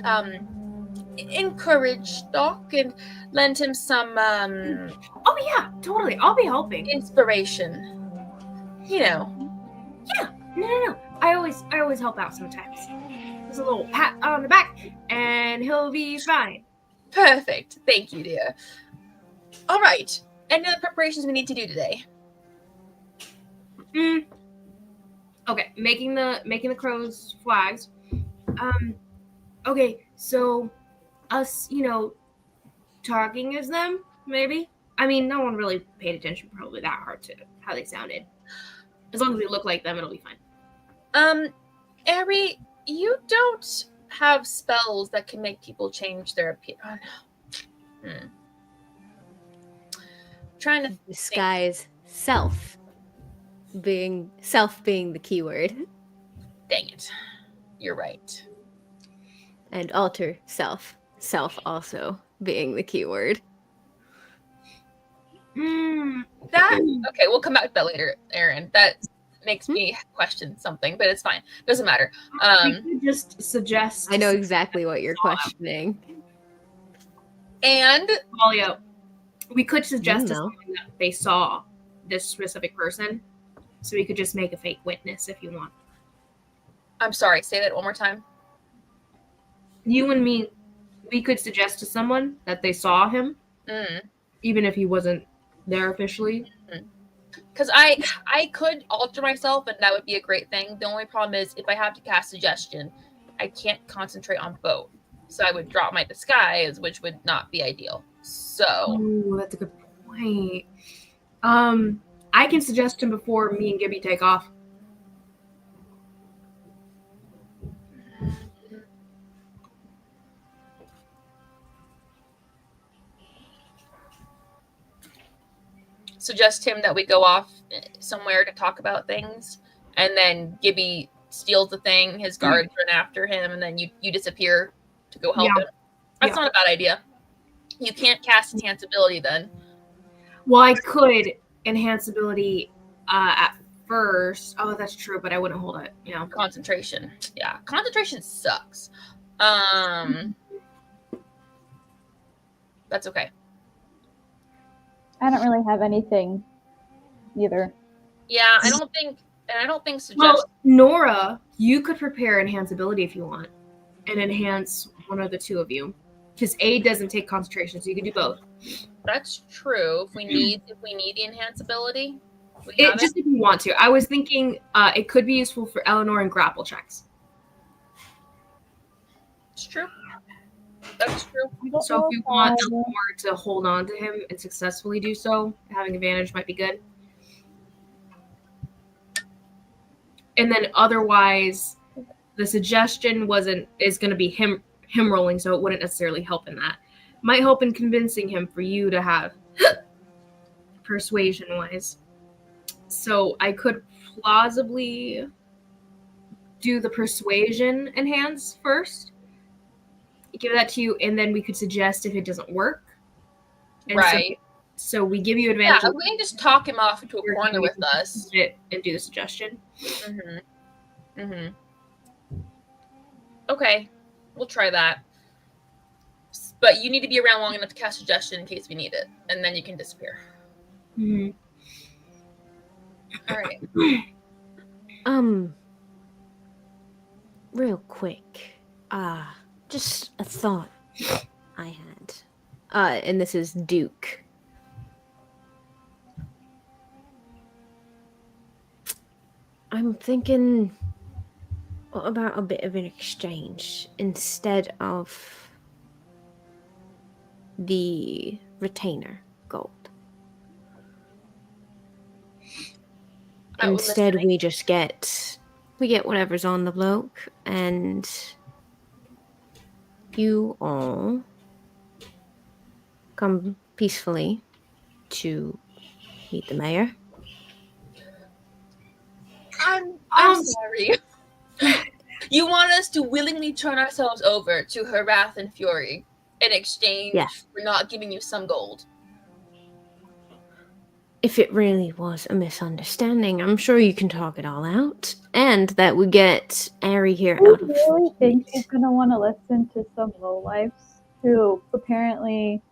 S4: encourage Doc and lend him some
S2: Oh yeah, totally. I'll be helping.
S4: inspiration. You know.
S2: No. I always help out sometimes. There's a little pat on the back, and he'll be fine.
S4: Perfect. Thank you, dear. All right. Any other preparations we need to do today?
S2: Okay, making the crows flags. Okay, so us, talking as them, maybe. I mean, no one really paid attention probably that hard to how they sounded. As long as we look like them, it'll be fine.
S4: Ari, you don't have spells that can make people change their appearance. Oh, no. Trying to
S1: Disguise self being the keyword.
S4: Dang it. You're right.
S1: And alter self also being the keyword.
S4: That okay, we'll come back to that later, Aaron. That makes me question something, but it's fine. Doesn't matter.
S2: We could just suggest.
S1: I know exactly what you're questioning.
S4: And
S2: Talia, we could suggest to
S1: No.
S2: someone that they saw this specific person, so we could just make a fake witness if you want.
S4: I'm sorry, say that one more time.
S2: You and me, we could suggest to someone that they saw him, even if he wasn't there officially.
S4: Because I could alter myself, and that would be a great thing. The only problem is if I have to cast suggestion, I can't concentrate on both. So I would drop my disguise, which would not be ideal. So
S2: Oh, that's a good point. I can suggest him before me and Gibby take off.
S4: suggest him that we go off somewhere to talk about things, and then Gibby steals the thing, his guards run after him, and then you disappear to go help him. That's not a bad idea. You can't cast enhance ability then.
S2: Well, I could enhance ability at first. Oh, that's true, but I wouldn't hold it. You know,
S4: Concentration. Yeah, concentration sucks. That's okay.
S6: I don't really have anything either.
S4: Yeah, I don't think suggest.
S2: well, Nora, you could prepare enhance ability if you want, and enhance one of the two of you, because A doesn't take concentration, so you can do both.
S4: That's true. If we need the enhance ability,
S2: Just if you want to. I was thinking it could be useful for Eleanor and grapple checks.
S4: It's true. That's true.
S2: So if you want Eleanor to hold on to him and successfully do so, having advantage might be good. And then otherwise, the suggestion is going to be him rolling, so it wouldn't necessarily help in that. Might help in convincing him for you to have persuasion-wise. So I could plausibly do the persuasion enhance first. Give that to you, and then we could suggest if it doesn't work. And
S4: right.
S2: So we give you advantage.
S4: Yeah, we can just talk him off into a corner with us.
S2: And do the suggestion.
S4: Okay, we'll try that. But you need to be around long enough to cast suggestion in case we need it, and then you can disappear. All right.
S1: Real quick. Just a thought I had. And this is Duke. I'm thinking about a bit of an exchange instead of the retainer gold. Instead, we just get whatever's on the bloke, and you all come peacefully to meet the mayor.
S4: I'm sorry. You want us to willingly turn ourselves over to her wrath and fury in exchange for not giving you some gold?
S1: If it really was a misunderstanding, I'm sure you can talk it all out, and that would get Ari here out of.
S6: I really think she's gonna want to listen to some lowlifes who apparently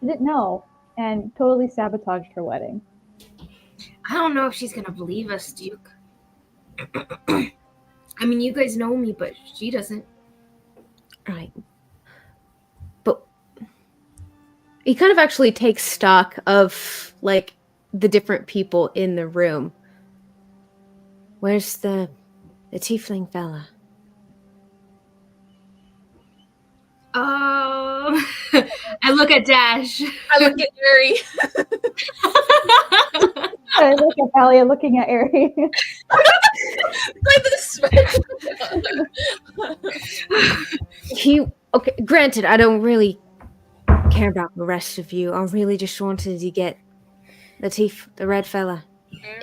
S6: didn't know and totally sabotaged her wedding.
S2: I don't know if she's gonna believe us, Duke. I mean, you guys know me, but she doesn't.
S1: Right. But he kind of actually takes stock of, like, the different people in the room. Where's the tiefling fella?
S2: I look at Dash.
S4: I look at Yuri.
S6: I look at Talia, looking at Ari.
S1: Okay, granted, I don't really care about the rest of you. I really just wanted to get the red fella,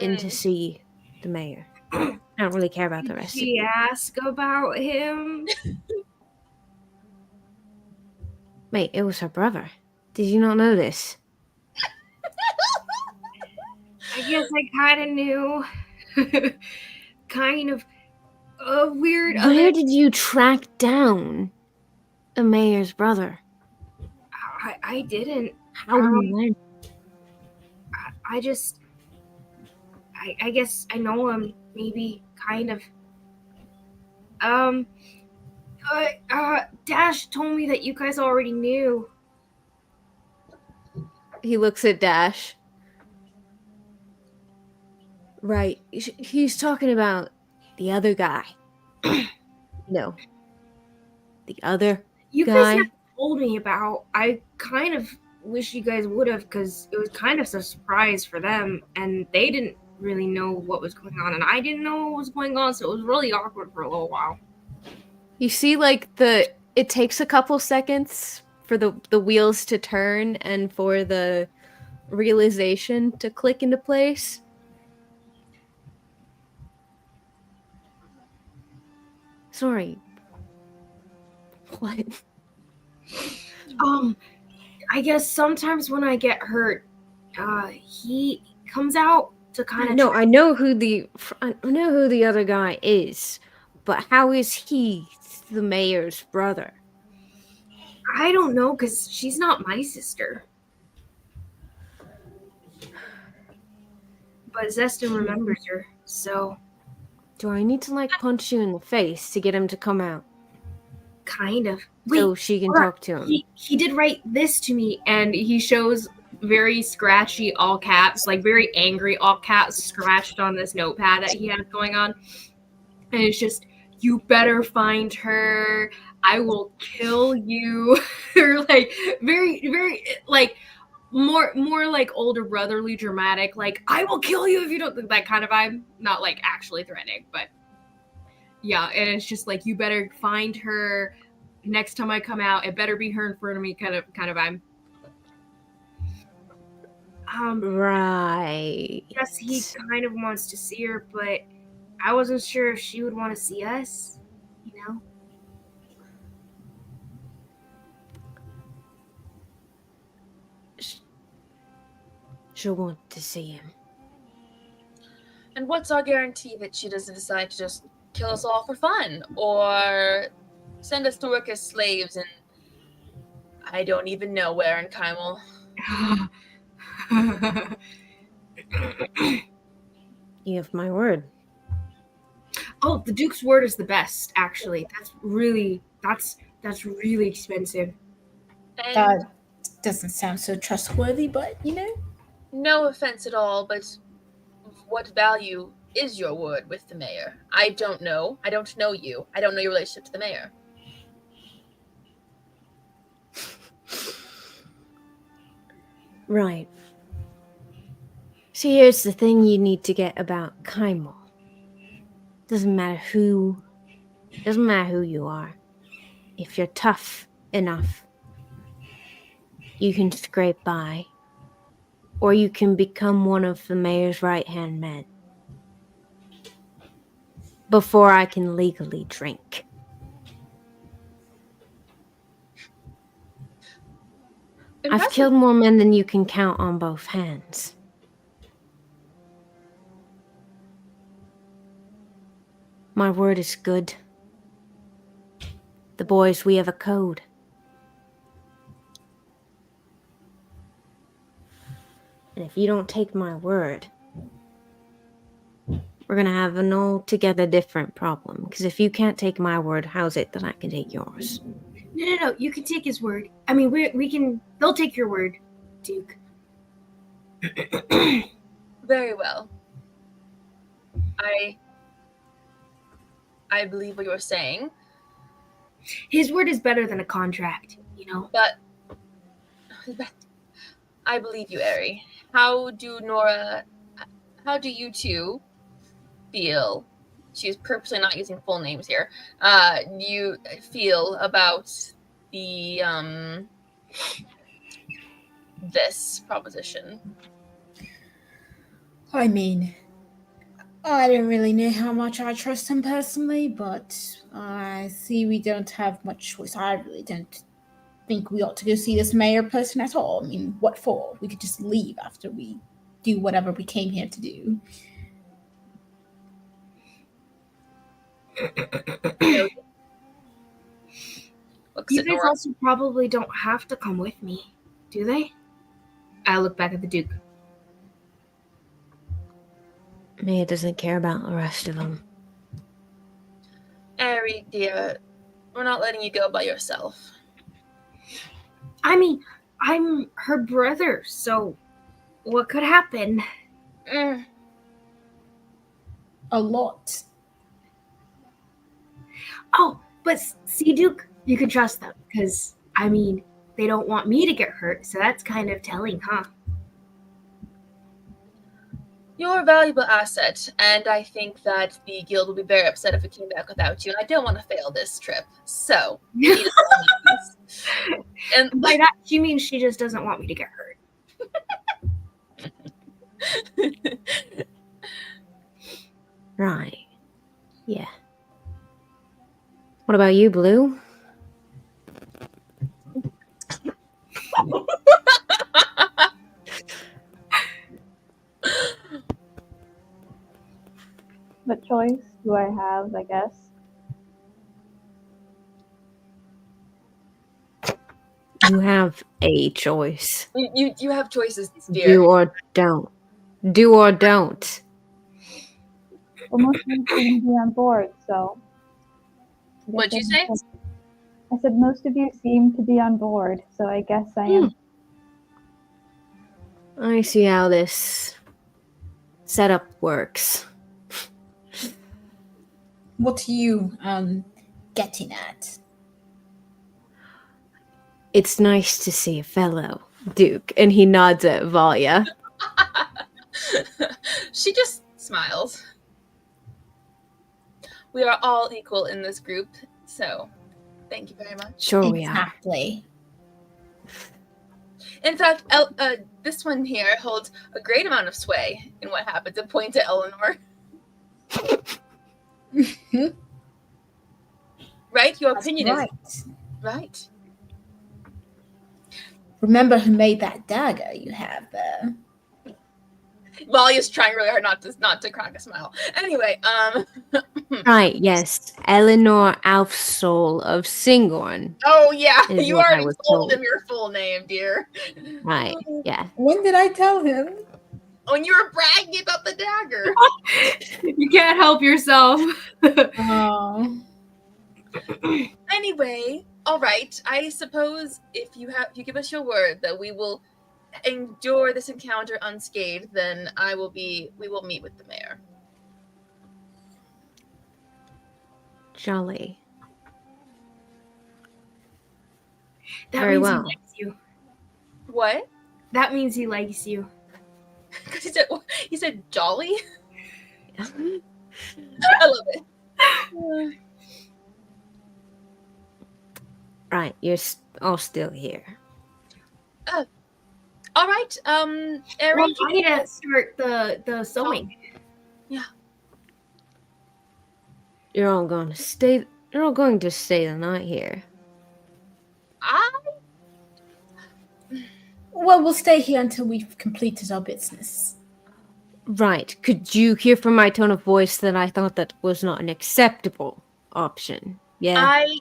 S1: in to see the mayor. I don't really care about the
S2: Did
S1: rest of
S2: she
S1: you.
S2: ask about him?
S1: Mate, it was her brother. Did you not know this?
S2: I guess I kind of knew. Kind of weird.
S1: Where did you track down the mayor's brother?
S2: I didn't.
S1: How and when?
S2: I just. I guess I know him. Maybe. Kind of. Dash told me that you guys already knew.
S1: He looks at Dash. Right. He's talking about the other guy. No. The other
S2: You
S1: guy.
S2: guys never told me about. I kind of wish you guys would have, because it was kind of a surprise for them, and they didn't really know what was going on, and I didn't know what was going on, so it was really awkward for a little while.
S1: You see, like, it takes a couple seconds for the wheels to turn and for the realization to click into place. Sorry. What?
S2: I guess sometimes when I get hurt, he comes out to kind of.
S1: No, I know who the other guy is, but how is he the mayor's brother?
S2: I don't know, because she's not my sister. But Zeston remembers her, so.
S1: Do I need to, like, punch you in the face to get him to come out?
S2: Kind of.
S1: So she can talk to him.
S2: He did write this to me, and he shows very scratchy all caps, like very angry all caps scratched on this notepad that he has going on. And it's just, you better find her. I will kill you. Or like very, very like more like older brotherly dramatic, like I will kill you if you don't, that kind of vibe. Not like actually threatening, but yeah, and it's just like, you better find her next time I come out. It better be her in front of me, kind of vibe.
S1: Right.
S2: Yes, he kind of wants to see her, but I wasn't sure if she would want to see us, you know?
S1: She'll want to see him.
S4: And what's our guarantee that she doesn't decide to just kill us all for fun, or send us to work as slaves in I don't even know where in Kymel?
S1: You have my word.
S2: Oh, the Duke's word is the best, actually. That's really expensive.
S4: And
S5: That doesn't sound so trustworthy, but you know.
S4: no offense at all, but what value is your word with the mayor? I don't know. I don't know you. I don't know your relationship to the mayor.
S1: Right. See, here's the thing you need to get about Kymel. Doesn't matter who you are. If you're tough enough, you can scrape by. Or you can become one of the mayor's right-hand men. Before I can legally drink.
S4: Impressive.
S1: I've killed more men than you can count on both hands. My word is good. The boys, we have a code. And if you don't take my word, we're going to have an altogether different problem. Because if you can't take my word, how's it that I can take yours?
S2: No. You can take his word. I mean, we can. They'll take your word, Duke.
S4: Very well. I believe what you're saying.
S2: His word is better than a contract, you know?
S4: But I believe you, Ari. How do Nora how do you two feel? She's purposely not using full names here. You feel about the this proposition?
S5: I mean, I don't really know how much I trust him personally, but I see we don't have much choice. I really don't think we ought to go see this mayor person at all. I mean, what for? We could just leave after we do whatever we came here to do.
S2: You guys also probably don't have to come with me, do they? I look back at the Duke.
S1: Maya doesn't care about the rest of them.
S4: Ari, dear, we're not letting you go by yourself.
S2: I mean, I'm her brother, so what could happen?
S5: A lot.
S2: Oh, but see, Duke, you can trust them, because, I mean, they don't want me to get hurt, so that's kind of telling, huh?
S4: You're a valuable asset, and I think that the guild will be very upset if we came back without you, and I don't want to fail this trip. So, you need to and
S2: by that, she means she just doesn't want me to get hurt.
S1: Right. Yeah. What about you, Blue?
S6: What choice do I have, I guess?
S1: You have a choice.
S4: You have choices, dear.
S1: Do or don't. Do or don't.
S6: Well, most of you seem to be on board, so.
S4: What'd you say?
S6: I said most of you seem to be on board, so I guess I am.
S1: I see how this setup works.
S5: What are you getting at?
S1: It's nice to see a fellow Duke, and he nods at Valia.
S4: She just smiles. We are all equal in this group, so thank you very much.
S1: Sure we are.
S5: Exactly.
S4: In fact, this one here holds a great amount of sway in what happens. And point to Eleanor. Right? Your opinion is right.
S5: Remember who made that dagger you have there?
S4: Valia's trying really hard not to crack a smile. Anyway,
S1: Right, yes. Eleanor Alfsol of Singorn.
S4: Oh yeah,
S1: is
S4: you
S1: what I
S4: already
S1: was
S4: told
S1: told.
S4: him your full name, dear.
S1: Right, yeah.
S5: When did I tell him?
S4: When you were bragging about the dagger.
S2: You can't help yourself.
S5: Oh.
S4: Anyway, all right. I suppose if you give us your word that we will endure this encounter unscathed, then we will meet with the mayor.
S1: Jolly.
S2: That
S1: Very
S2: means
S1: well.
S2: he likes you.
S4: What?
S2: That means he likes you.
S4: Because he said jolly. I love it.
S1: Right, you're all still here.
S4: All right. Erin,
S2: Well, I need to start the sewing.
S4: Yeah.
S1: You're all going to stay the night here.
S5: Well, we'll stay here until we've completed our business.
S1: Right. Could you hear from my tone of voice that I thought that was not an acceptable option? Yeah.
S4: I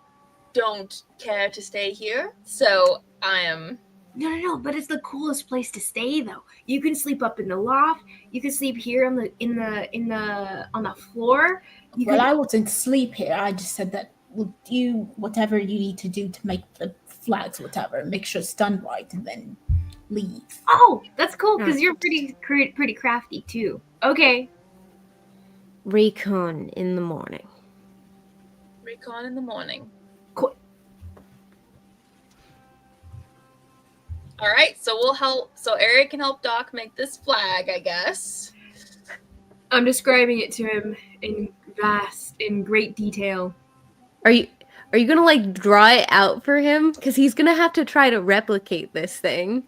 S4: don't care to stay here, so I am.
S2: No, but it's the coolest place to stay though. You can sleep up in the loft. You can sleep here on the floor.
S5: I wouldn't sleep here. I just said that we'll do whatever you need to do to make the flags, whatever, make sure it's done right, and then leave.
S2: Oh, that's cool because you're pretty crafty too. Okay.
S1: Recon in the morning.
S4: Recon in the morning.
S2: Cool.
S4: All right, so we'll help. So Eric can help Doc make this flag, I guess.
S2: I'm describing it to him in great detail.
S1: Are you gonna like draw it out for him? Because he's gonna have to try to replicate this thing.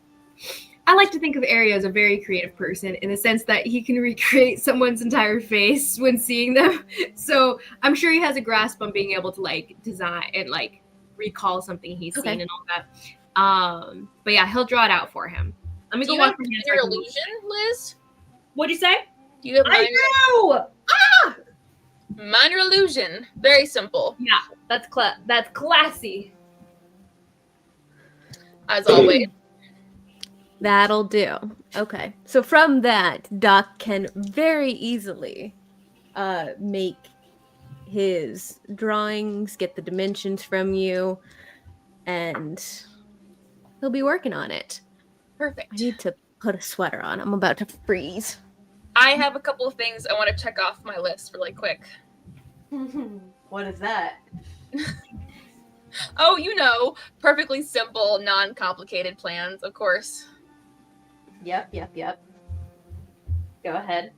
S2: I like to think of Ari as a very creative person in the sense that he can recreate someone's entire face when seeing them. So I'm sure he has a grasp on being able to like design and like recall something he's
S1: Okay.
S2: seen and all that. But yeah, he'll draw it out for him. Let me
S4: Do
S2: go
S4: you
S2: walk
S4: have
S2: for him.
S4: minor illusion, Liz?
S2: What'd you say?
S4: Do you have minor,
S2: I do.
S4: minor illusion? Very simple,
S2: Yeah, that's classy.
S4: as always.
S1: That'll do. Okay. So from that, Doc can very easily make his drawings, get the dimensions from you, and he'll be working on it.
S4: Perfect.
S1: I need to put a sweater on. I'm about to freeze.
S4: I have a couple of things I want to check off my list really quick.
S1: What is that?
S4: Oh, you know, perfectly simple, non-complicated plans, of course.
S1: Yep. Go ahead.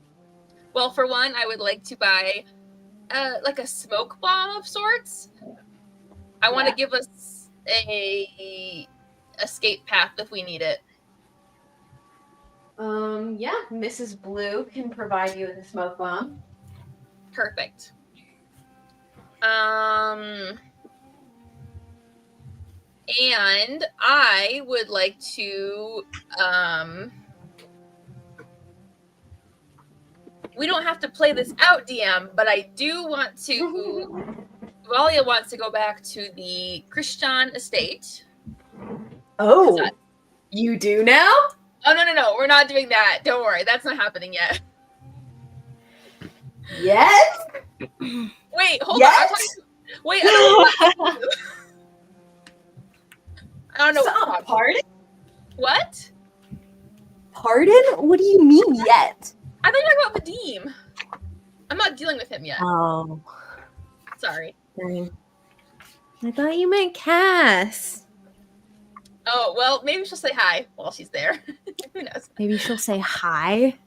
S4: Well, for one, I would like to buy like a smoke bomb of sorts. I want to give us a escape path if we need it.
S1: Yeah, Mrs. Blue can provide you with a smoke bomb.
S4: Perfect. And I would like to we don't have to play this out, DM, but I do want to Valia wants to go back to the Christian estate.
S1: Oh, you do now?
S4: Oh, no, we're not doing that. Don't worry, that's not happening yet.
S1: Yes?
S4: Wait, hold
S1: Yes?
S4: on. Wait, I don't know.
S1: Pardon?
S4: What?
S1: Pardon? What do you mean yet?
S4: I thought you were talking about Vadim. I'm not dealing with him yet.
S1: Oh,
S4: Sorry.
S1: dang. I thought you meant Cass.
S4: Oh, well, maybe she'll say hi while she's there. Who knows?
S1: Maybe she'll say hi.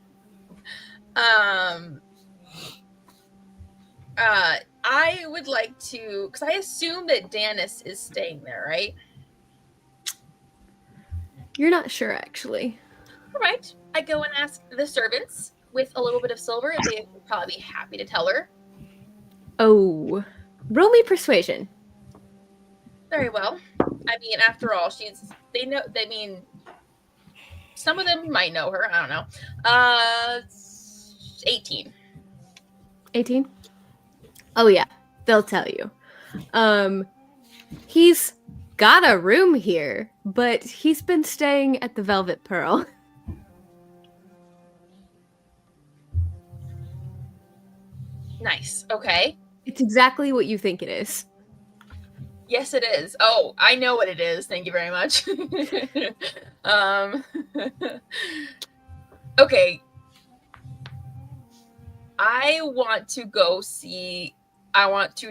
S4: I would like to, because I assume that Danis is staying there, right?
S1: You're not sure, actually.
S4: All right. I go and ask the servants with a little bit of silver. They would probably be happy to tell her.
S1: Oh, roll me persuasion.
S4: Very well. I mean, after all, some of them might know her. I don't know. 18.
S1: 18? Oh yeah, they'll tell you. He's got a room here, but he's been staying at the Velvet Pearl.
S4: Nice. Okay.
S1: It's exactly what you think it is.
S4: Yes, it is. Oh, I know what it is. Thank you very much. Okay. I want to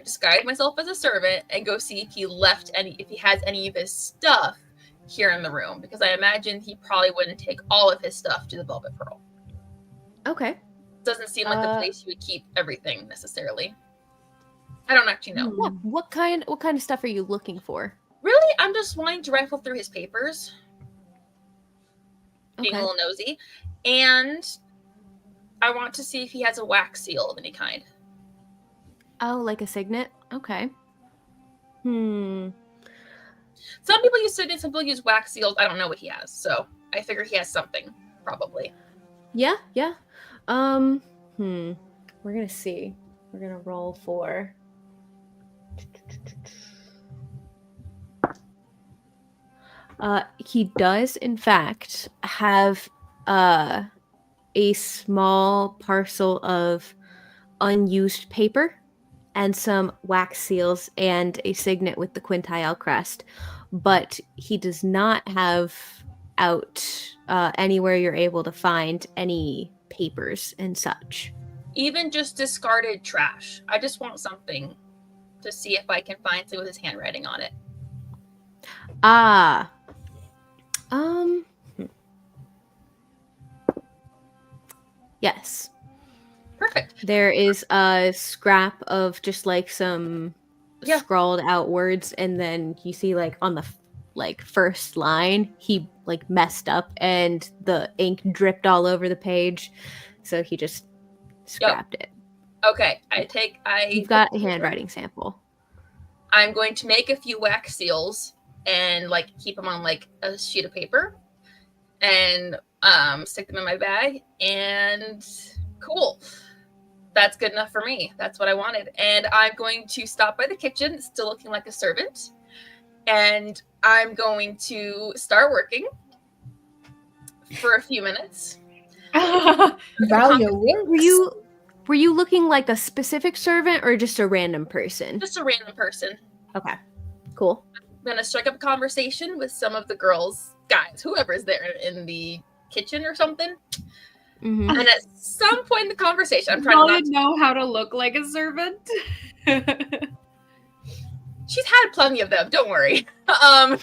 S4: disguise myself as a servant and go see if he has any of his stuff here in the room, because I imagine he probably wouldn't take all of his stuff to the Velvet Pearl.
S1: Okay.
S4: Doesn't seem like the place you would keep everything necessarily. I don't actually know.
S1: Yeah. What kind of stuff are you looking for?
S4: Really, I'm just wanting to rifle through his papers. Being a
S1: Okay.
S4: little nosy. And I want to see if he has a wax seal of any kind.
S1: Oh, like a signet? Okay.
S4: Some people use signets, some people use wax seals. I don't know what he has, so I figure he has something, probably.
S1: Yeah. We're gonna see. We're gonna roll for. He does, in fact, have a small parcel of unused paper and some wax seals and a signet with the quintile crest, but he does not have out anywhere you're able to find any papers and such.
S4: Even just discarded trash. I just want something to see if I can find something with his handwriting on it.
S1: Yes.
S4: Perfect.
S1: There is a scrap of just like some
S4: Yeah.
S1: scrawled out words, and then you see like on the first line, he like messed up and the ink dripped all over the page, so he just scrapped it.
S4: Okay.
S1: You've got a handwriting sample.
S4: I'm going to make a few wax seals and like keep them on like a sheet of paper and stick them in my bag, and cool. That's good enough for me. That's what I wanted. And I'm going to stop by the kitchen, still looking like a servant, and I'm going to start working for a few minutes.
S5: Valia works.
S1: Were you looking like a specific servant or just a random person?
S4: Just a random person.
S1: Okay, cool.
S4: I'm gonna strike up a conversation with some of the girls, guys, whoever's there in the kitchen or something.
S1: Mm-hmm.
S4: And at some point in the conversation, I'm trying
S2: Y'all
S4: to
S2: didn't know how to look like a servant.
S4: She's had plenty of them. Don't worry.
S2: I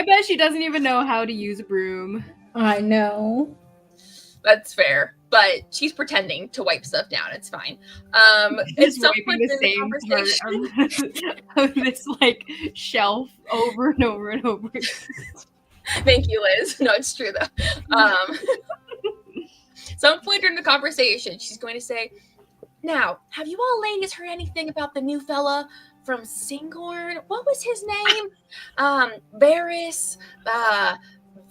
S2: bet she doesn't even know how to use a broom.
S5: I know.
S4: That's fair, but she's pretending to wipe stuff down. It's fine. At
S2: Just
S4: some
S2: wiping
S4: point
S2: the
S4: in the
S2: same
S4: conversation,
S2: part of this like shelf over and over and over.
S4: thank you, Liz. No, it's true though. Some point during the conversation, she's going to say, "Now, have you all ladies heard anything about the new fella from Singhorn? What was his name? Varys,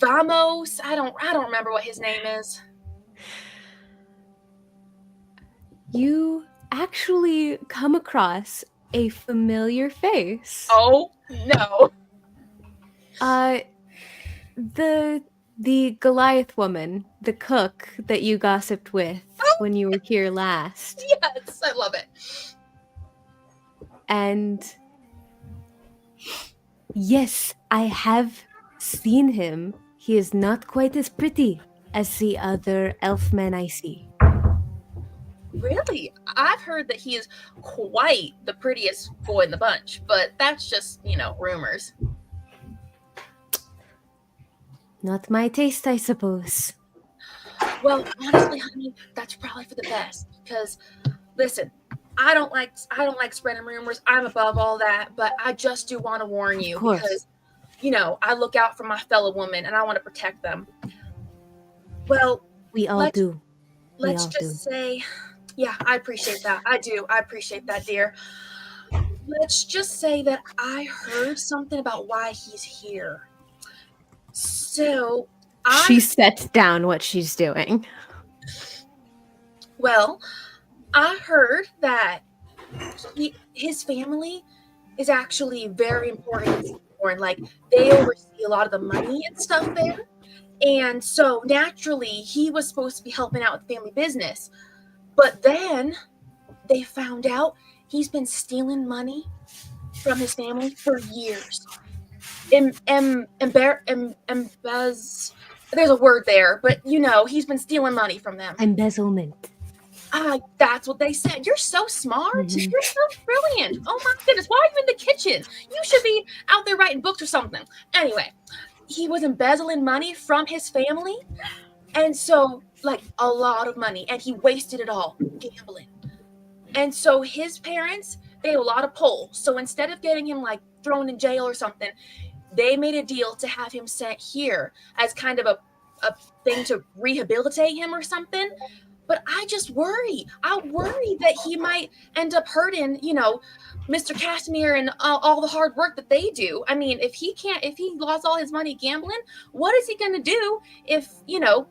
S4: Vamos. I don't remember what his name is."
S1: You actually come across a familiar face.
S4: Oh no!
S1: The Goliath woman, the cook that you gossiped with when you were here last.
S4: Yes, I love it.
S1: And yes, I have seen him. He is not quite as pretty as the other elf men I see.
S4: Really? I've heard that he is quite the prettiest boy in the bunch, but that's just, rumors.
S1: Not my taste, I suppose.
S4: Well, honestly, honey, that's probably for the best because listen, I don't like spreading rumors. I'm above all that, but I just do want to warn you because I look out for my fellow women and I want to protect them. Well,
S1: we all do.
S4: Let's just say, yeah, I appreciate that. I do. I appreciate that, dear. Let's just say that I heard something about why he's here. So
S1: she sets down what she's doing.
S4: Well, I heard that his family is actually very important. Like they oversee a lot of the money and stuff there. And so naturally, he was supposed to be helping out with the family business. But then they found out he's been stealing money from his family for years. There's a word there, but he's been stealing money from them.
S1: Embezzlement.
S4: That's what they said. You're so smart. Mm-hmm. You're so brilliant. Oh my goodness. Why are you in the kitchen? You should be out there writing books or something. Anyway, he was embezzling money from his family. And so, like, a lot of money. And he wasted it all gambling. And so his parents, they have a lot of pull. So instead of getting him, like, thrown in jail or something, they made a deal to have him sent here as kind of a thing to rehabilitate him or something. But I just worry. I worry that he might end up hurting, Mr. Casimir and all the hard work that they do. I mean, if he lost all his money gambling, what is he going to do if,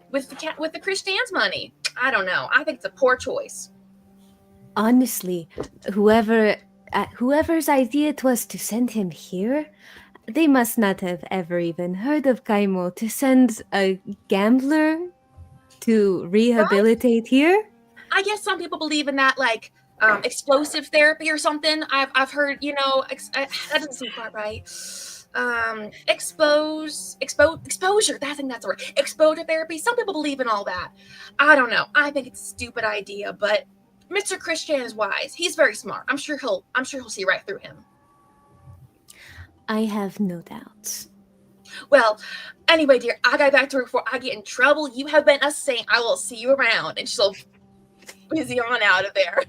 S4: with the Christian's money? I don't know. I think it's a poor choice.
S1: Honestly, whoever's idea it was to send him here, they must not have ever even heard of Kaimo to send a gambler to rehabilitate here.
S4: I guess some people believe in that, like explosive therapy or something. I've heard, that doesn't seem quite right. Exposure. I think that's the word. Exposure therapy. Some people believe in all that. I don't know. I think it's a stupid idea, but Mr. Christian is wise. He's very smart. I'm sure he'll see right through him.
S1: I have no doubts.
S4: Well, anyway, dear, I got back to work before I get in trouble. You have been a saint. I will see you around. And she'll squeezy on out of there.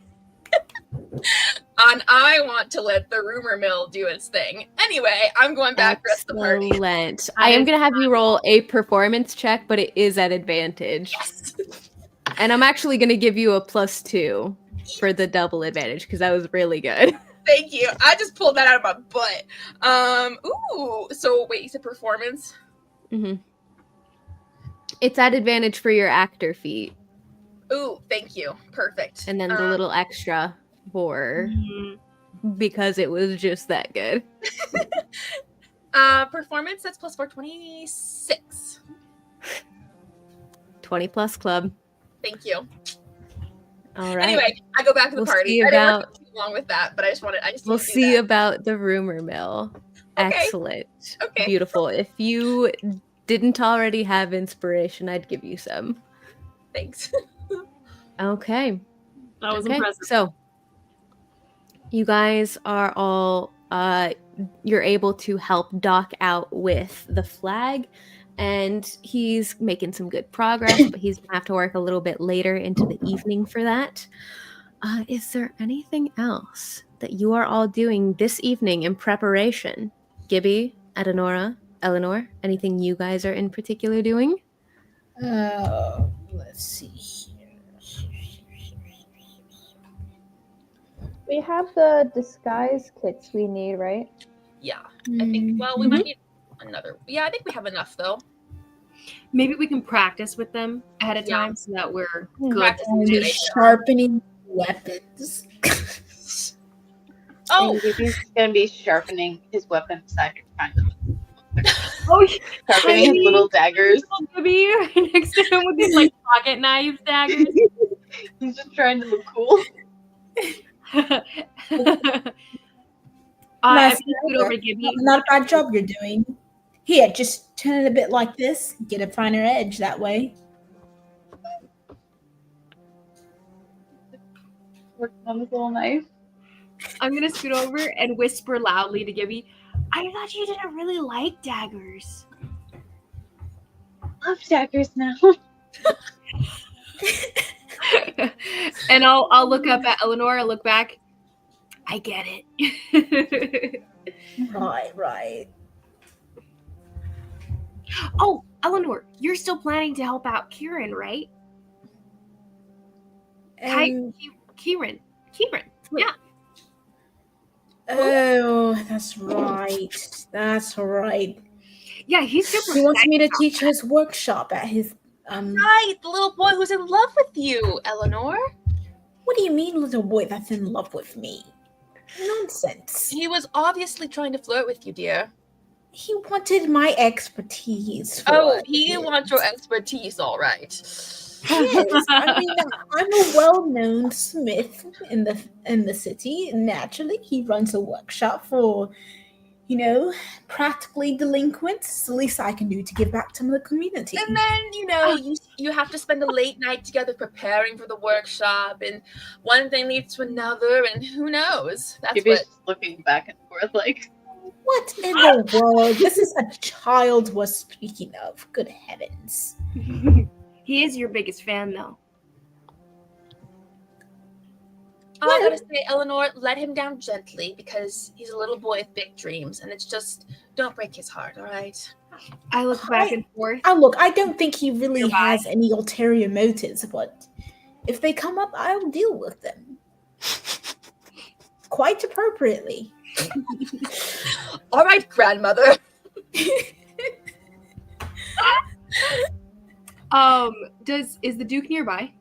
S4: And I want to let the rumor mill do its thing. Anyway, I'm going back for the party.
S1: Excellent. I am going to have you roll a performance check, but it is at advantage.
S4: Yes.
S1: And I'm actually going to give you a +2 for the double advantage because that was really good.
S4: Thank you. I just pulled that out of my butt. Ooh. So wait, you said performance?
S1: Mm-hmm. It's at advantage for your actor feat.
S4: Ooh, thank you. Perfect.
S1: And then the little extra for because it was just that good.
S4: Performance, that's +4, 26.
S1: 20+ club.
S4: Thank you.
S1: All right.
S4: Anyway, I go back to the party.
S1: See
S4: I didn't
S1: about,
S4: work too long with that, but I just
S1: we'll
S4: to
S1: see
S4: that.
S1: about the rumor mill.
S4: Okay.
S1: Excellent.
S4: Okay.
S1: Beautiful. If you didn't already have inspiration, I'd give you some.
S4: Thanks.
S1: Okay.
S2: That was impressive.
S1: So you guys are all you're able to help Doc out with the flag, and he's making some good progress, but he's gonna have to work a little bit later into the evening for that. Is there anything else that you are all doing this evening in preparation? Gibby, Adenora, Eleanor, anything you guys are in particular doing?
S5: Let's see here.
S6: We have the disguise kits we need, right?
S4: Yeah. I think, well, we might need another. Yeah, I think we have enough, though.
S2: Maybe we can practice with them ahead of time so that we're good.
S4: Practice
S5: And
S4: with
S5: the
S4: it.
S5: sharpening weapons.
S4: Oh,
S3: And Gibby's gonna be sharpening his weapon beside her, kind of
S2: Oh,
S3: sharpening his little daggers.
S2: Gibby next to him with these like pocket knives, daggers.
S3: He's just trying to look cool.
S2: I
S5: Nice.
S2: scoot over to Gibby.
S5: Not a bad job you're doing. Here, just turn it a bit like this. Get a finer edge that way.
S3: Working on this little knife.
S2: I'm gonna scoot over and whisper loudly to Gibby, I thought you didn't really like daggers.
S3: Love daggers now.
S2: And I'll look up at Eleanor and look back. I get it.
S5: Right.
S2: Oh, Eleanor, you're still planning to help out Kieran, right? Kieran. Yeah.
S5: Oh, that's right.
S2: Yeah, he's super
S5: He wants
S2: excited
S5: me to
S2: about
S5: teach
S2: that.
S5: his workshop at his
S4: right. The little boy who's in love with you, Eleanor.
S5: What do you mean, little boy that's in love with me? Nonsense.
S4: He was obviously trying to flirt with you, dear.
S5: He wanted my expertise.
S4: Oh, he wants your expertise, all right.
S5: Yes, I mean, I'm a well-known smith in the city. Naturally, he runs a workshop for, practically delinquents. It's the least I can do to give back to the community.
S4: And then, you have to spend a late night together preparing for the workshop, and one thing leads to another, and who knows? That's
S3: Gibby's just looking back and forth like,
S5: what in the world? This is a child we're speaking of. Good heavens.
S2: He is your biggest fan, though.
S4: All I gotta say, Eleanor, let him down gently because he's a little boy with big dreams, and it's just don't break his heart, all right?
S2: I look back and forth.
S5: Look, I don't think he really
S2: Goodbye.
S5: has any ulterior motives, but if they come up, I'll deal with them. Quite appropriately.
S4: All right, grandmother.
S2: Is the Duke nearby?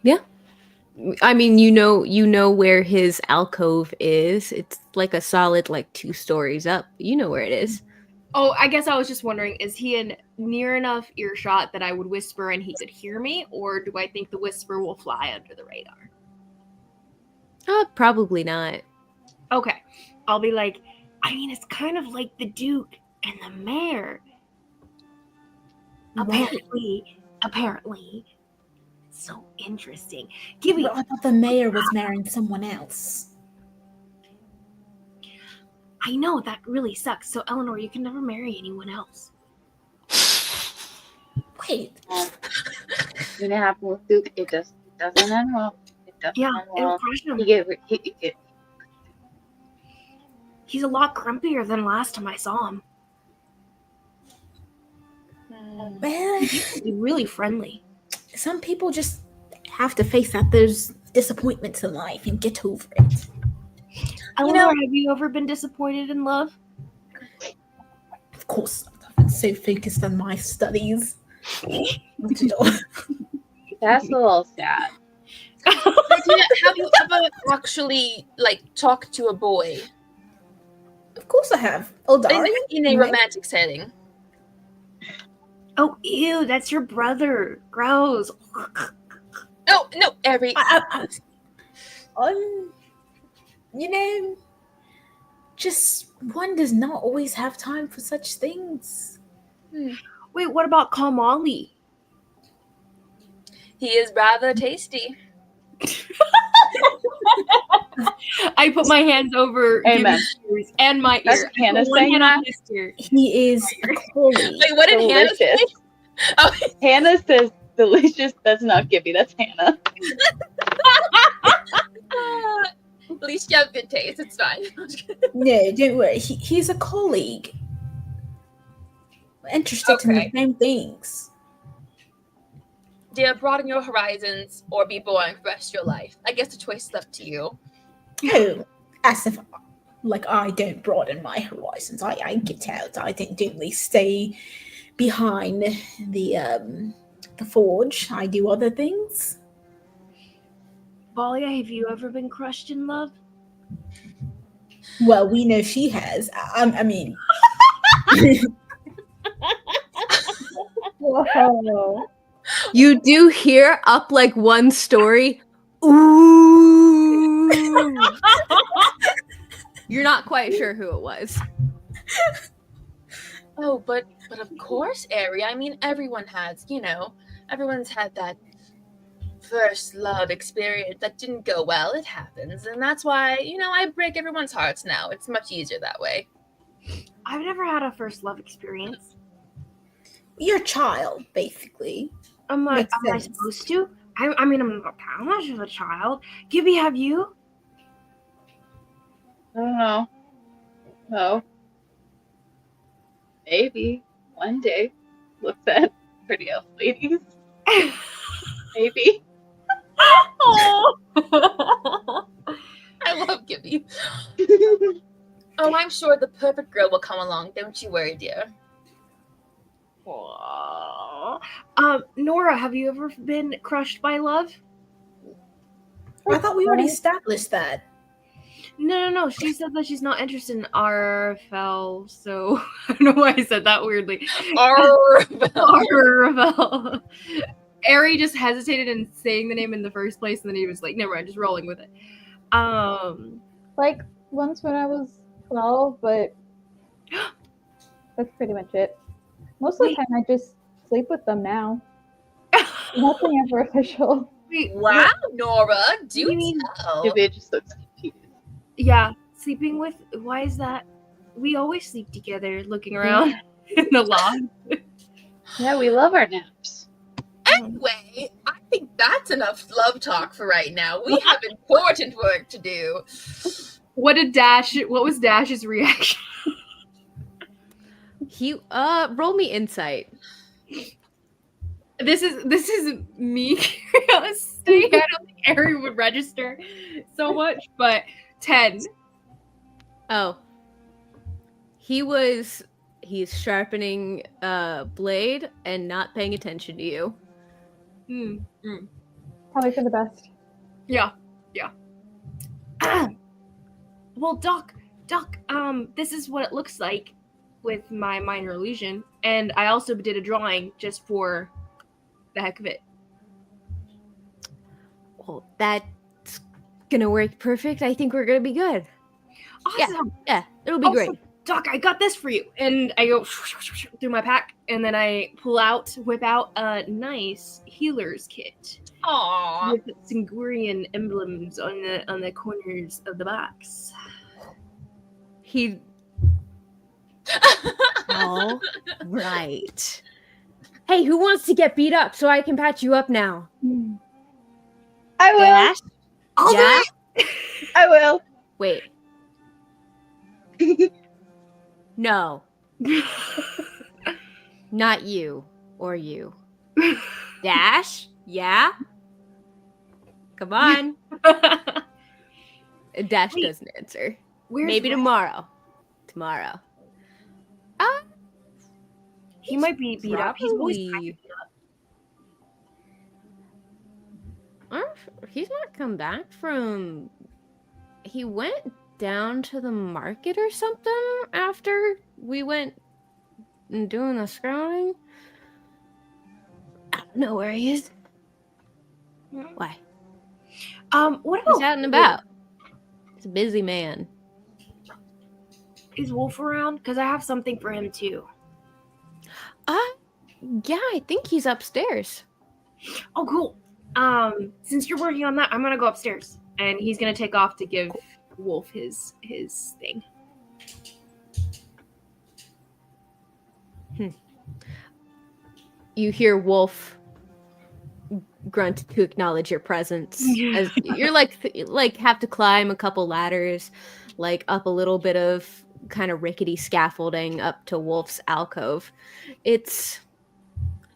S1: Yeah. I mean, you know where his alcove is. It's like a solid 2 stories up. You know where it is.
S2: Oh, I guess I was just wondering, is he in near enough earshot that I would whisper and he could hear me, or do I think the whisper will fly under the radar?
S1: Probably not.
S2: Okay. I'll be like, I mean, it's kind of like the Duke and the mayor. Apparently. So interesting. Gibby,
S5: But I thought the mayor was marrying someone else.
S2: I know that really sucks. So Eleanor, you can never marry anyone else.
S5: Wait.
S3: when it happened with Duke, it just Doesn't end well. It doesn't
S2: Yeah,
S3: end
S2: it'll
S3: well.
S2: crush him.
S3: He
S2: He's a lot grumpier than last time I saw him.
S5: Well,
S2: He's really friendly.
S5: some people just have to face that there's disappointments in life and get over it.
S2: Eleanor, have you ever been disappointed in love?
S5: Of course, I've been so focused on my studies.
S3: That's a little sad.
S4: Have you ever actually talked to a boy
S5: Of course I have. Eldari?
S4: in a romantic setting?
S2: Oh, ew, that's your brother. Gross.
S4: No, every.
S5: You know, just one does not always have time for such things.
S2: Wait, what about Kamali?
S4: He is rather tasty.
S2: I put my hands over
S3: Amen.
S2: Gibby's ears and my
S3: That's
S2: ear.
S3: Hannah
S2: I put one
S3: saying
S2: hand on
S3: that?
S2: his ear.
S5: He is a colleague.
S4: Wait, what did Hannah say?
S3: Delicious.
S4: Oh,
S3: Hannah says delicious. That's not Gibby. That's Hannah.
S4: at least you have good taste. It's fine.
S5: No, don't worry. He's a colleague. We're interested in the
S4: Okay.
S5: same things.
S4: Dear, broaden your horizons or be boring for the rest of your life. I guess the choice is up to you.
S5: Oh, as if I don't broaden my horizons. I get out. I don't only stay behind the forge. I do other things.
S2: Valia, have you ever been crushed in love?
S5: Well, we know she has. I mean,
S6: Whoa.
S1: You do hear up like one story. Ooh. You're not quite sure who it was.
S4: Oh, but of course, Ari. I mean, everyone has, everyone's had that first love experience that didn't go well. It happens. And that's why, I break everyone's hearts now. It's much easier that way.
S2: I've never had a first love experience.
S5: you're a child, basically.
S2: Am I
S5: Makes sense.
S2: supposed to? I mean, I'm not that much of a child. Gibby, have you?
S3: I don't know. No. Maybe one day. Look at pretty elf ladies. Maybe.
S2: Oh.
S4: I love Gibby. Oh, I'm sure the perfect girl will come along. Don't you worry, dear.
S2: Aw. Nora, have you ever been crushed by love?
S5: I thought we already established that.
S2: No. She said that she's not interested in RFL, so I don't know why I said that weirdly. RFL. Ari just hesitated in saying the name in the first place, and then he was like, never mind, just rolling with it.
S6: Like once when I was 12, but that's pretty much it. Most of the time, I just sleep with them now. Nothing ever official.
S2: Wait,
S4: Wow, Nora, do
S2: you mean-
S4: tell.
S3: Maybe it just looks confused.
S2: yeah, sleeping with. Why is that? We always sleep together, looking around in the loft.
S3: Yeah, we love our naps.
S4: Anyway, I think that's enough love talk for right now. We have important work to do.
S2: What was Dash's reaction?
S1: He roll me insight.
S2: This is me curiosity. I don't think Ari would register so much, but 10.
S1: Oh. He's sharpening blade and not paying attention to you.
S6: Probably for the best.
S2: Yeah. Well, Doc, this is what it looks like with my minor illusion, and I also did a drawing just for the heck of it.
S1: Well, that's gonna work perfect. I think we're gonna be good.
S2: Awesome.
S1: Yeah, it'll be great.
S2: Doc, I got this for you. And I go through my pack, and then I whip out a nice healer's kit
S4: Aww.
S2: with Singurian emblems on the corners of the box.
S1: He. All right. Hey, who wants to get beat up so I can patch you up now?
S6: I will.
S1: Dash?
S2: I'll
S1: Yeah?
S2: do it.
S6: I will.
S1: Wait. No. Not you. Or you. Dash? Yeah? Come on. Dash
S2: Wait,
S1: doesn't answer.
S2: Where's
S1: Maybe
S2: Red?
S1: tomorrow. Tomorrow.
S2: He might be beat up. He's always kind
S1: Probably.
S2: of beat up.
S1: He's not come back from. He went down to the market or something after we went and doing the scouting. I don't know where he is. Why?
S2: What
S1: He's
S2: about
S1: out and
S2: Wolf?
S1: about. He's a busy man.
S2: Is Wolf around? Because I have something for him too.
S1: Yeah, I think he's upstairs.
S2: Oh, cool. Since you're working on that, I'm gonna go upstairs, and he's gonna take off to give Wolf his thing.
S1: You hear Wolf grunt to acknowledge your presence. As you're like have to climb a couple ladders, like up a little bit of kind of rickety scaffolding up to Wolf's alcove. It's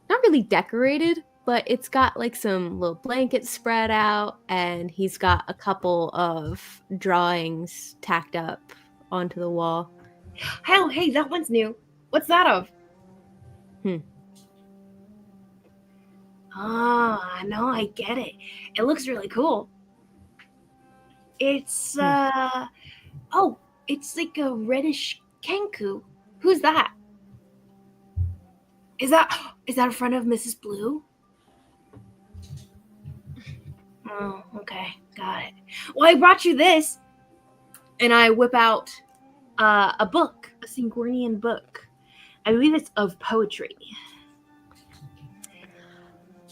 S1: not really decorated, but it's got like some little blankets spread out, and he's got a couple of drawings tacked up onto the wall.
S2: Hell, hey, that one's new. What's that of? Ah, no, I get it. It looks really cool. It's oh, it's like a reddish Kenku. Who's that? Is that a friend of Mrs. Blue? Oh, okay, got it. Well, I brought you this, and I whip out a book, a Singornian book. I believe it's of poetry.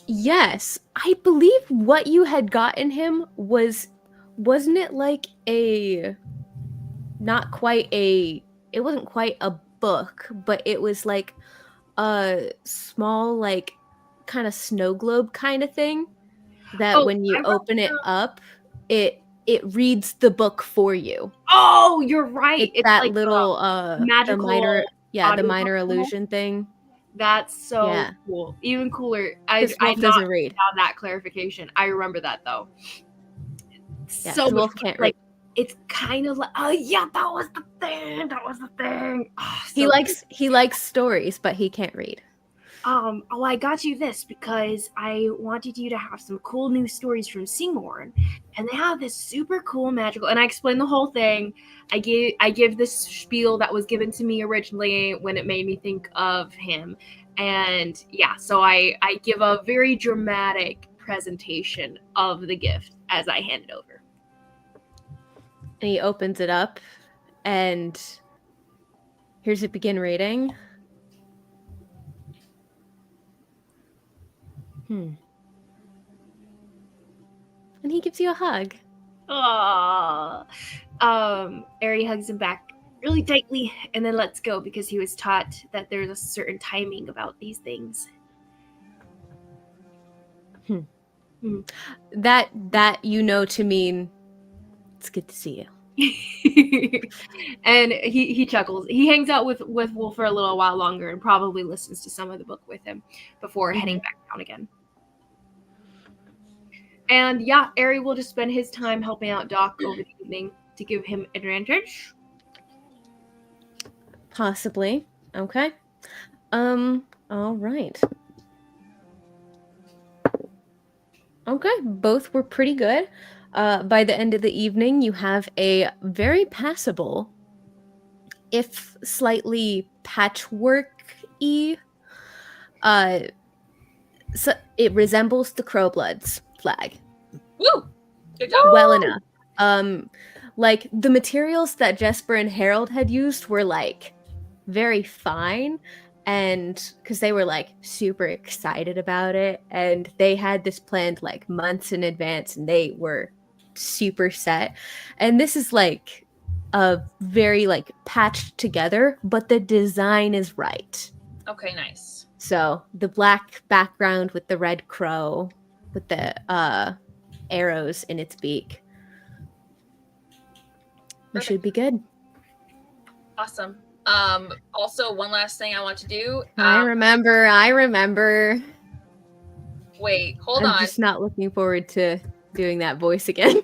S1: Yes, I believe what you had gotten him wasn't it like a not quite a it wasn't quite a book, but it was like a small like kind of snow globe kind of thing that
S2: Oh,
S1: when you
S2: I wrote
S1: open it up, it reads the book for you.
S2: Oh, you're right.
S1: It's that
S2: like
S1: little
S2: magical
S1: the minor the minor
S2: audiobook.
S1: illusion thing.
S2: That's so
S1: Yeah.
S2: cool. Even cooler. I
S1: Because Wolf doesn't read.
S2: found that clarification. I remember that though.
S1: Yeah,
S2: So
S1: 'cause
S2: much
S1: Wolf
S2: fun.
S1: can't
S2: Like it's kind of like, oh yeah, that was the thing. That was the thing. Oh,
S1: He
S2: so
S1: he likes stories, but he can't read.
S2: Oh, I got you this because I wanted you to have some cool new stories from Seymour, and they have this super cool magical. And I explained the whole thing. I give this spiel that was given to me originally when it made me think of him, and yeah, so I give a very dramatic presentation of the gift as I hand it over.
S1: And he opens it up, and here's it begin reading. And he gives you a hug.
S2: Aww. Ari hugs him back really tightly and then lets go because he was taught that there's a certain timing about these things.
S1: That you know to mean it's good to see you.
S2: And he chuckles. He hangs out with Wolf for a little while longer and probably listens to some of the book with him before heading back down again. And yeah, Ari will just spend his time helping out Doc over the evening to give him advantage.
S1: Possibly. Okay. All right. Okay, both were pretty good. By the end of the evening, you have a very passable, if slightly patchwork-y, so it resembles the Crowbloods flag.
S4: Woo! Good job.
S1: Well enough. Like the materials that Jesper and Harold had used were like very fine, and because they were like super excited about it, and they had this planned like months in advance, and they were super set. And this is like a very like patched together, but the design is right.
S4: Okay, nice.
S1: So the black background with the red crow, with the arrows in its beak. We
S4: Perfect.
S1: should be good.
S4: Awesome. Also, one last thing I want to do.
S1: I remember.
S4: Wait, hold
S1: I'm
S4: on.
S1: just not looking forward to doing that voice again.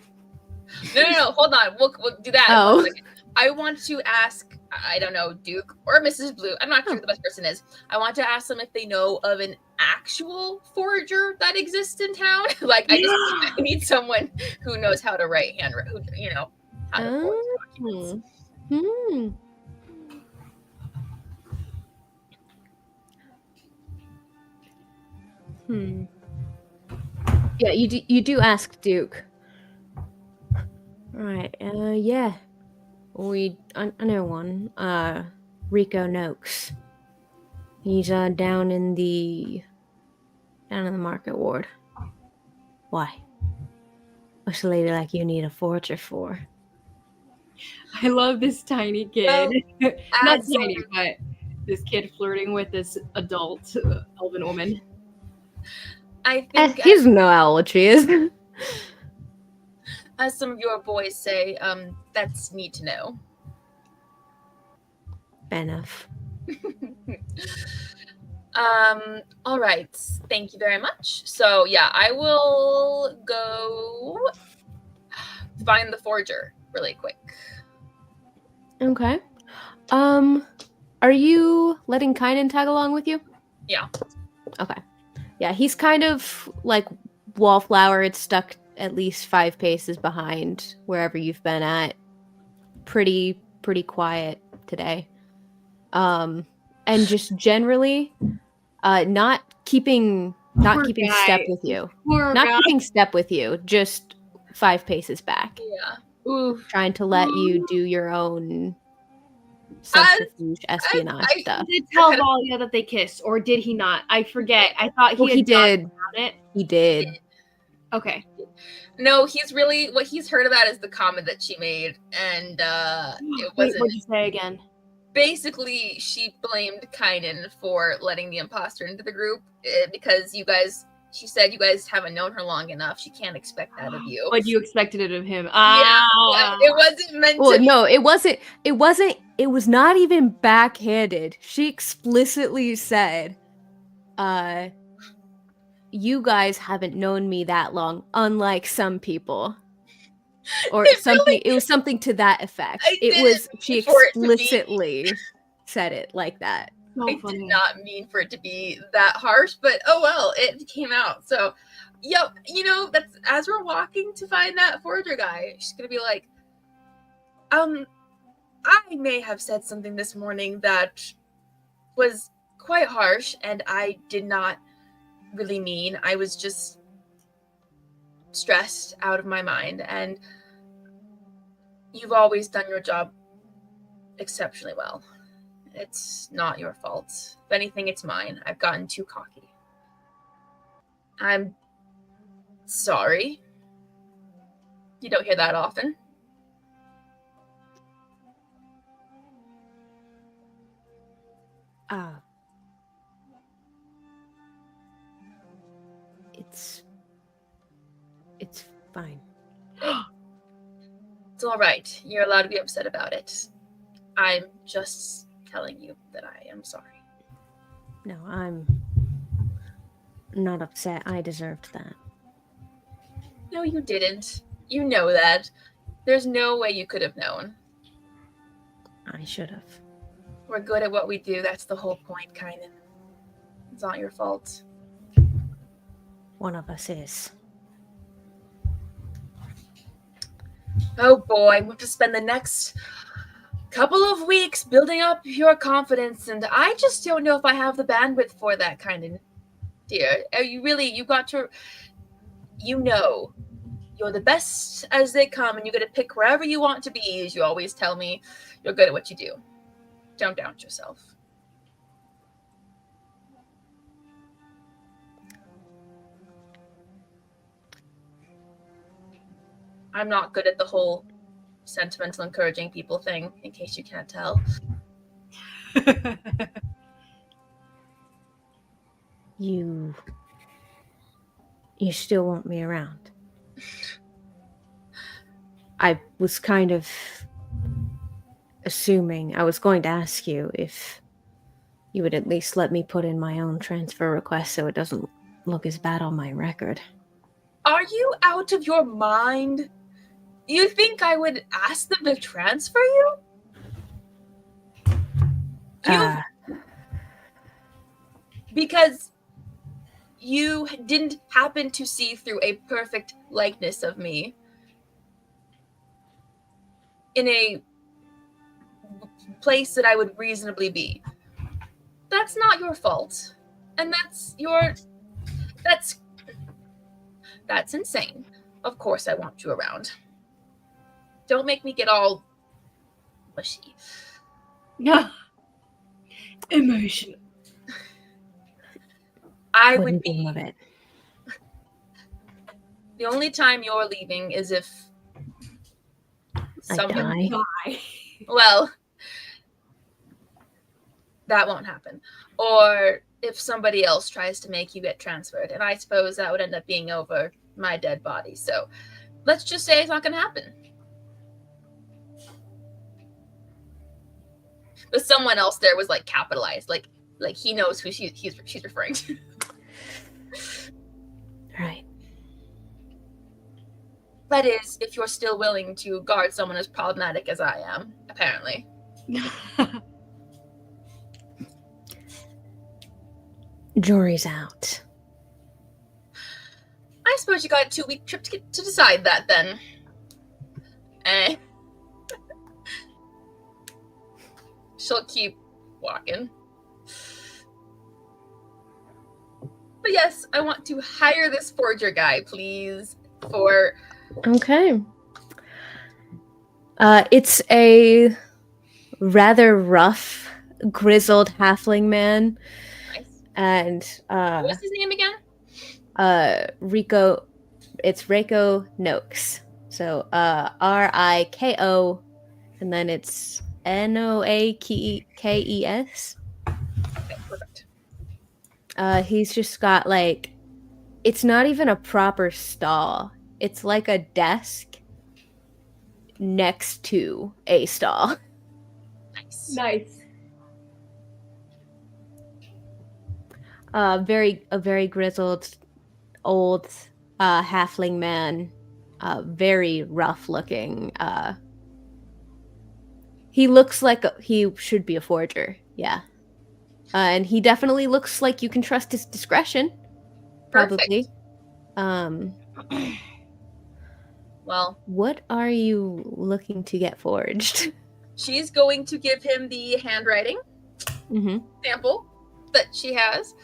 S4: No. Hold on. We'll do that.
S1: Oh.
S4: In 1 second. I want to ask, I don't know, Duke or Mrs. Blue. I'm not sure who the best person is. I want to ask them if they know of an actual forager that exists in town. Like, I need someone who knows how to write handwriting, how to forge documents.
S1: Yeah, you do ask Duke. Right. Yeah. I know one. Rico Noakes. He's down in the market ward. Why? What's a lady like you need a forger for?
S2: I love this tiny kid.
S4: Well,
S2: Not
S4: as
S2: tiny, but this kid flirting with this adult elven woman.
S4: I think,
S1: He doesn't know how old she is.
S4: as some of your boys say, that's neat to know.
S1: Fair enough.
S4: All right. Thank you very much. So yeah, I will go find the forger really quick.
S1: Okay. Are you letting Kynan tag along with you?
S4: Yeah.
S1: Okay. Yeah, he's kind of like wallflower. It's stuck at least 5 paces behind wherever you've been at. Pretty quiet today. And just generally, not keeping step with you. Keeping step with you. Just 5 paces back.
S4: Yeah.
S2: Ooh.
S1: Trying to let you do your own subterfuge espionage stuff.
S2: Did tell Valia that they kissed, or did he not? I forget. I thought he
S1: did.
S2: It.
S1: He did.
S2: Okay.
S4: No, what he's heard about is the comment that she made, and it
S2: Wait,
S4: wasn't.
S2: what'd you say again?
S4: Basically, she blamed Kynan for letting the imposter into the group because she said you guys haven't known her long enough. She can't expect that of you.
S2: But you expected it of him.
S4: Yeah, it wasn't meant to.
S1: No, it wasn't. It was not even backhanded. She explicitly said, you guys haven't known me that long, unlike some people. Or something. It was something to that effect. She explicitly said it like that.
S4: I did not mean for it to be that harsh, but oh well, it came out. So, that's as we're walking to find that forger guy, she's gonna be like, I may have said something this morning that was quite harsh, and I did not really mean. I was just stressed out of my mind, and you've always done your job exceptionally well. It's not your fault. If anything, it's mine. I've gotten too cocky. I'm sorry. You don't hear that often.
S1: It's fine.
S4: It's all right. You're allowed to be upset about it. I'm just telling you that I am sorry.
S1: No, I'm not upset. I deserved that.
S4: No, you didn't. You know that. There's no way you could have known.
S1: I should have.
S4: We're good at what we do. That's the whole point, Kynan. It's not your fault.
S1: One of us is.
S4: Oh boy, we'll have to spend the next couple of weeks building up your confidence, and I just don't know if I have the bandwidth for that, Kynan. Dear, you got to, you're the best as they come, and you get to pick wherever you want to be, as you always tell me. You're good at what you do. Don't doubt yourself. I'm not good at the whole sentimental encouraging people thing, in case you can't tell.
S1: You still want me around? I was kind of assuming, I was going to ask you if you would at least let me put in my own transfer request so it doesn't look as bad on my record.
S4: Are you out of your mind? You think I would ask them to transfer you? Because you didn't happen to see through a perfect likeness of me in a place that I would reasonably be. That's not your fault. And that's insane. Of course I want you around. Don't make me get all mushy.
S2: Yeah. Emotional.
S4: I
S1: Wouldn't
S4: would be
S1: dream of it.
S4: the only time you're leaving is if someone
S1: die.
S4: Well, that won't happen. Or if somebody else tries to make you get transferred, and I suppose that would end up being over my dead body. So let's just say it's not going to happen. But someone else there was like capitalized, like he knows who she's referring to.
S1: Right.
S4: That is, if you're still willing to guard someone as problematic as I am, apparently.
S1: Jury's out.
S4: I suppose you got a 2-week trip to decide that then. She'll keep walking. But yes, I want to hire this forger guy, please, for...
S1: Okay. It's a rather rough, grizzled halfling man.
S4: Nice.
S1: And
S4: What's his name again?
S1: Rico. It's Reiko Noakes. So Riko, and then it's Noakes.
S4: Okay, perfect.
S1: He's just got like, it's not even a proper stall. It's like a desk next to a stall.
S2: Nice.
S1: A very grizzled, old halfling man. Very rough looking. He looks like he should be a forger. Yeah. And he definitely looks like you can trust his discretion. Probably.
S4: Perfect. Well,
S1: what are you looking to get forged?
S4: She's going to give him the handwriting sample that she has.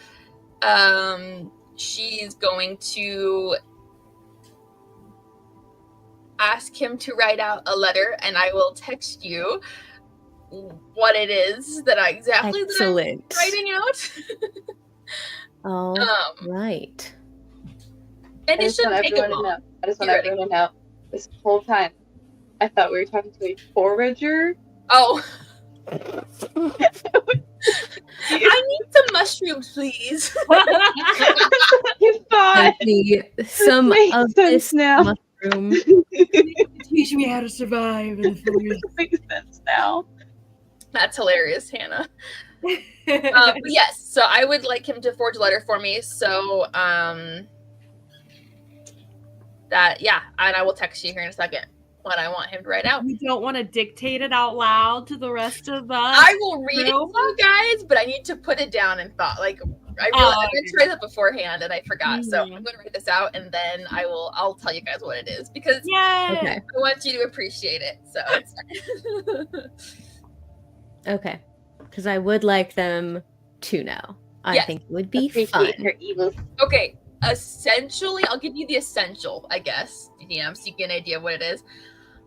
S4: She's going to ask him to write out a letter, and I will text you what it is that I'm writing out.
S1: Right.
S4: And it shouldn't take a long.
S3: I just want everyone to know. This whole time, I thought we were talking to a forager.
S4: Oh. I need some mushrooms, please.
S3: You thought
S1: some of this
S3: now.
S1: mushroom.
S2: Teach me how to survive in the forest.
S3: Makes sense now.
S4: That's hilarious, Hannah. But yes, so I would like him to forge a letter for me. So and I will text you here in a second what I want him to write out.
S2: You don't want to dictate it out loud to the rest of us?
S4: I will read it to you guys, but I need to put it down in thought. Like I meant to write it beforehand and I forgot. So I'm going to write this out and then I'll tell you guys what it is because I want you to appreciate it. So it's
S1: okay. Because I would like them to know. I think it would be fun.
S3: Your evil.
S4: Okay. Essentially, I'll give you the essential, I guess. DM, so you get an idea of what it is.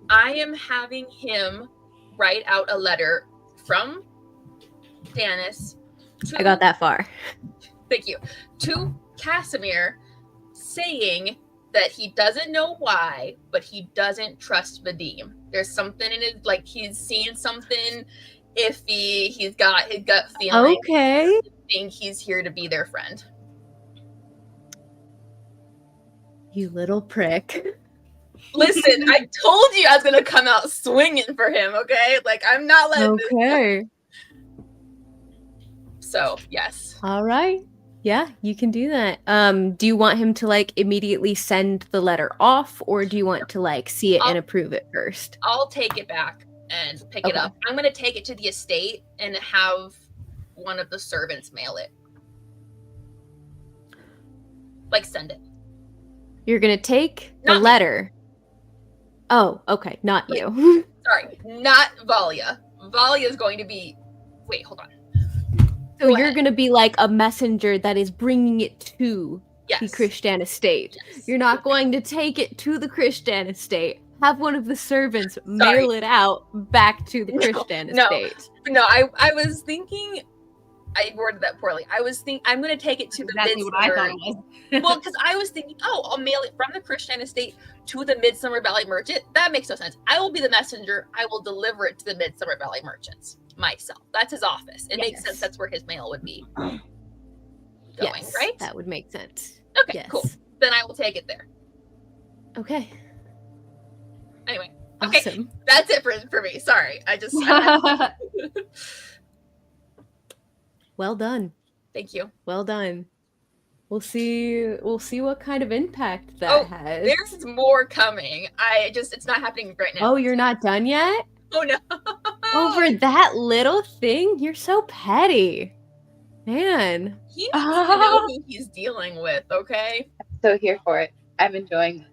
S4: I am having him write out a letter from Danis.
S1: I got that far.
S4: Thank you. To Casimir, saying that he doesn't know why, but he doesn't trust Vadim. There's something in it, like he's seen something iffy. He's got his gut feeling.
S1: Okay.
S4: I think he's here to be their friend.
S1: You little prick.
S4: Listen, I told you I was gonna come out swinging for him. Okay, like I'm not letting this.
S1: Okay.
S4: So yes.
S1: All right. Yeah, you can do that. Do you want him to like immediately send the letter off, or do you want to like see it and approve it first?
S4: I'll take it back and pick it
S1: Okay.
S4: up. I'm gonna take it to the estate and have one of the servants mail it. Like send it.
S1: You're gonna take the
S4: Not me.
S1: letter. Oh, okay, not you.
S4: Sorry, not Valia. Valia is going to be. Wait, hold on.
S1: So
S4: Go
S1: you're
S4: ahead.
S1: gonna be like a messenger that is bringing it to
S4: Yes.
S1: the Christian estate.
S4: Yes.
S1: You're not going to take it to the Christian estate. Have one of the servants mail it out back to the Christian estate.
S4: No, I was thinking. I worded that poorly. I'm going to take it to the
S2: Exactly what I
S4: Midsummer.
S2: thought it was.
S4: Well, because I was thinking, I'll mail it from the Christian estate to the Midsummer Valley merchant. That makes no sense. I will be the messenger. I will deliver it to the Midsummer Valley merchants myself. That's his office. It makes sense. That's where his mail would be going,
S1: Yes,
S4: right?
S1: that would make sense.
S4: Okay,
S1: Yes.
S4: cool. Then I will take it there.
S1: Okay.
S4: Anyway, okay,
S1: Awesome.
S4: that's it for me. Sorry,
S1: Well done.
S4: Thank you.
S1: Well done. We'll see what kind of impact that has.
S4: There's more coming. It's not happening right now.
S1: Oh, you're not done yet?
S4: Oh no.
S1: Over that little thing? You're so petty. Man.
S4: He needs to know who he's dealing with, okay?
S3: I'm so here for it. I'm enjoying it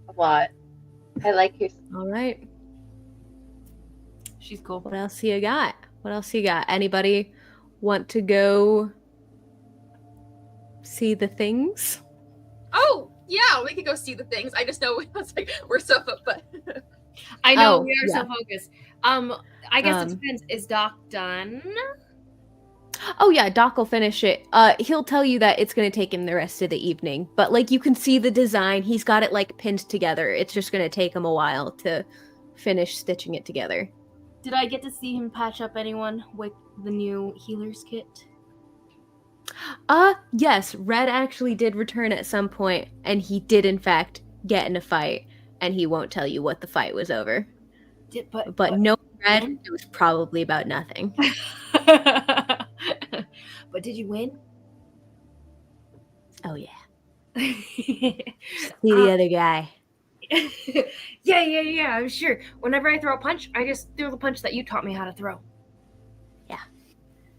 S3: a lot. I like his.
S1: All right.
S2: She's cool.
S1: What else you got? Anybody want to go see the things?
S4: Oh, yeah, we could go see the things. I just know we're so but
S2: I know
S1: Oh,
S2: we are
S1: yeah.
S2: so focused. I guess it depends. Is Doc done?
S1: Oh yeah, Doc will finish it. He'll tell you that it's gonna take him the rest of the evening, but like you can see the design. He's got it like pinned together. It's just gonna take him a while to finish stitching it together.
S2: Did I get to see him patch up anyone with the new healer's kit?
S1: Yes, Red actually did return at some point, and he did in fact get in a fight, and he won't tell you what the fight was over. But no, Red, it was probably about nothing.
S2: But did you win?
S1: Oh yeah. See the other guy.
S2: Yeah, I'm sure. Whenever I throw a punch, I just throw the punch that you taught me how to throw.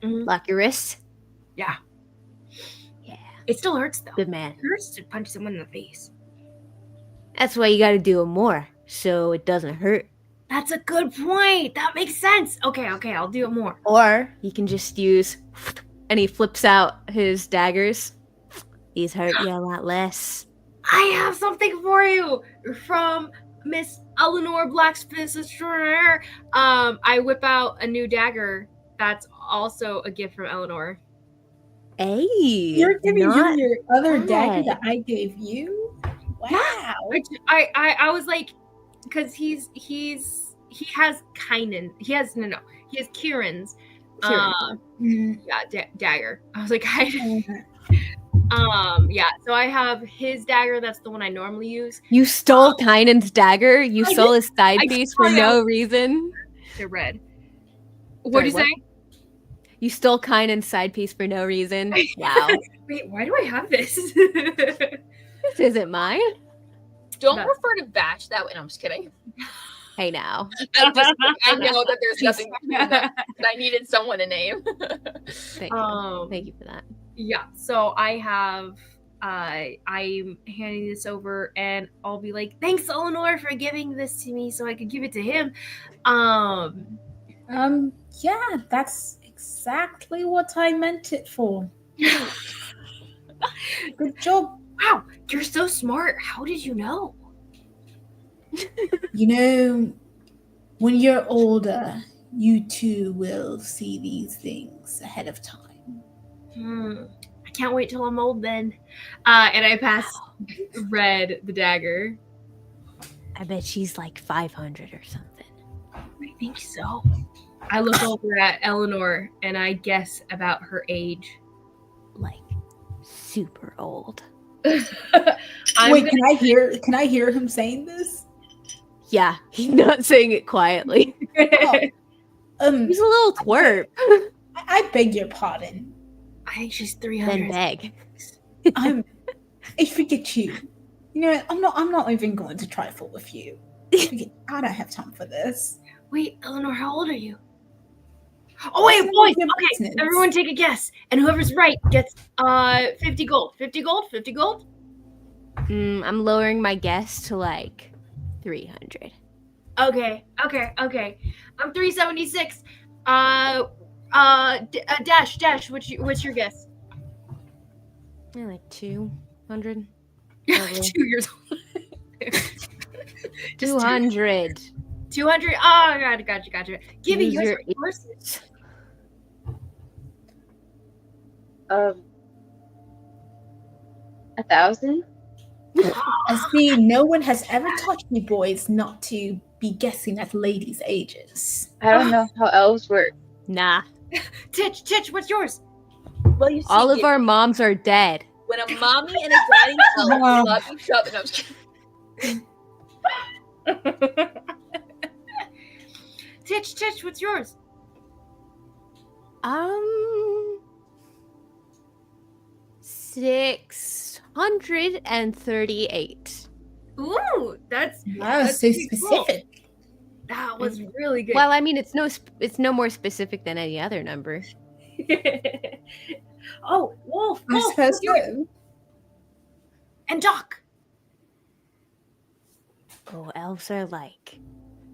S1: Lock your wrists.
S2: Yeah.
S1: Yeah.
S2: It still hurts though.
S1: Good man.
S2: It hurts to punch someone in the face.
S1: That's why you gotta do it more, so it doesn't hurt.
S2: That's a good point. That makes sense. Okay, I'll do it more.
S1: Or you can just use, and he flips out his daggers. These hurt you a lot less.
S2: I have something for you from Miss Eleanor Blacksmith extraordinaire. I whip out a new dagger. That's also a gift from Eleanor.
S1: Hey,
S5: You're giving
S1: not
S5: him your other dagger
S1: bad.
S5: that I gave you? Wow.
S2: I was like, because he has Kynan. He has Kieran's dagger. I was like, yeah. So I have his dagger. That's the one I normally use.
S1: You stole Kynan's dagger? You
S2: I
S1: stole his side
S2: I
S1: piece
S2: stole
S1: for
S2: it.
S1: no reason?
S2: They're red. What do you
S1: Sorry,
S2: say?
S1: You stole Kynan's side piece for no reason? Wow.
S2: Wait, why do I have this?
S1: This isn't mine.
S4: don't
S2: No.
S4: refer to Bash that way. No, I'm just kidding.
S1: Hey now.
S4: I know that there's nothing between that, but I needed someone to name.
S1: Thank you. Thank you for that.
S2: Yeah, so I have I'm handing this over and I'll be like, thanks Eleanor for giving this to me so I could give it to him.
S5: Yeah, that's exactly what I meant it for. Good job.
S2: Wow, you're so smart. How did you know?
S5: You know, when you're older, you too will see these things ahead of time.
S2: I can't wait till I'm old then. And I pass Red the dagger.
S1: I bet she's like 500 or something.
S2: I think so. I look over at Eleanor and I guess about her age.
S1: Like super old.
S5: Wait, can I hear him saying this?
S1: Yeah, he's not saying it quietly.
S5: Oh,
S1: He's a little twerp.
S5: I beg your pardon.
S2: I think she's
S1: Then
S2: 300.
S1: beg.
S5: I forget you. You know what? I'm not even going to trifle with you. I don't have time for this.
S2: Wait, Eleanor, how old are you? Oh wait, boys! Okay, everyone take a guess, and whoever's right gets 50 gold. 50 gold. 50 gold.
S1: I'm lowering my guess to like 300.
S2: Okay. I'm 376. Dash. What's your guess?
S1: Like 200.
S2: 2 years old.
S1: 200.
S2: 200. Oh, gotcha. Gibby,
S1: Use your
S2: horses.
S3: 1,000.
S5: I see no one has ever taught you boys not to be guessing at ladies' ages.
S3: I don't know how elves work.
S1: Nah.
S2: Titch, what's yours?
S4: Well, you see,
S1: All of our moms are dead.
S4: when a mommy and a daddy love each other. No, I'm just kidding.
S2: Titch, what's yours?
S1: 638.
S2: Ooh, that's
S5: Wow, so
S2: pretty cool.
S5: specific.
S2: That was really good.
S1: Well, I mean, it's no more specific than any other number.
S2: Oh, Wolf,
S5: I suppose
S2: what's yours?
S5: so.
S2: And Doc.
S1: Oh, elves are like.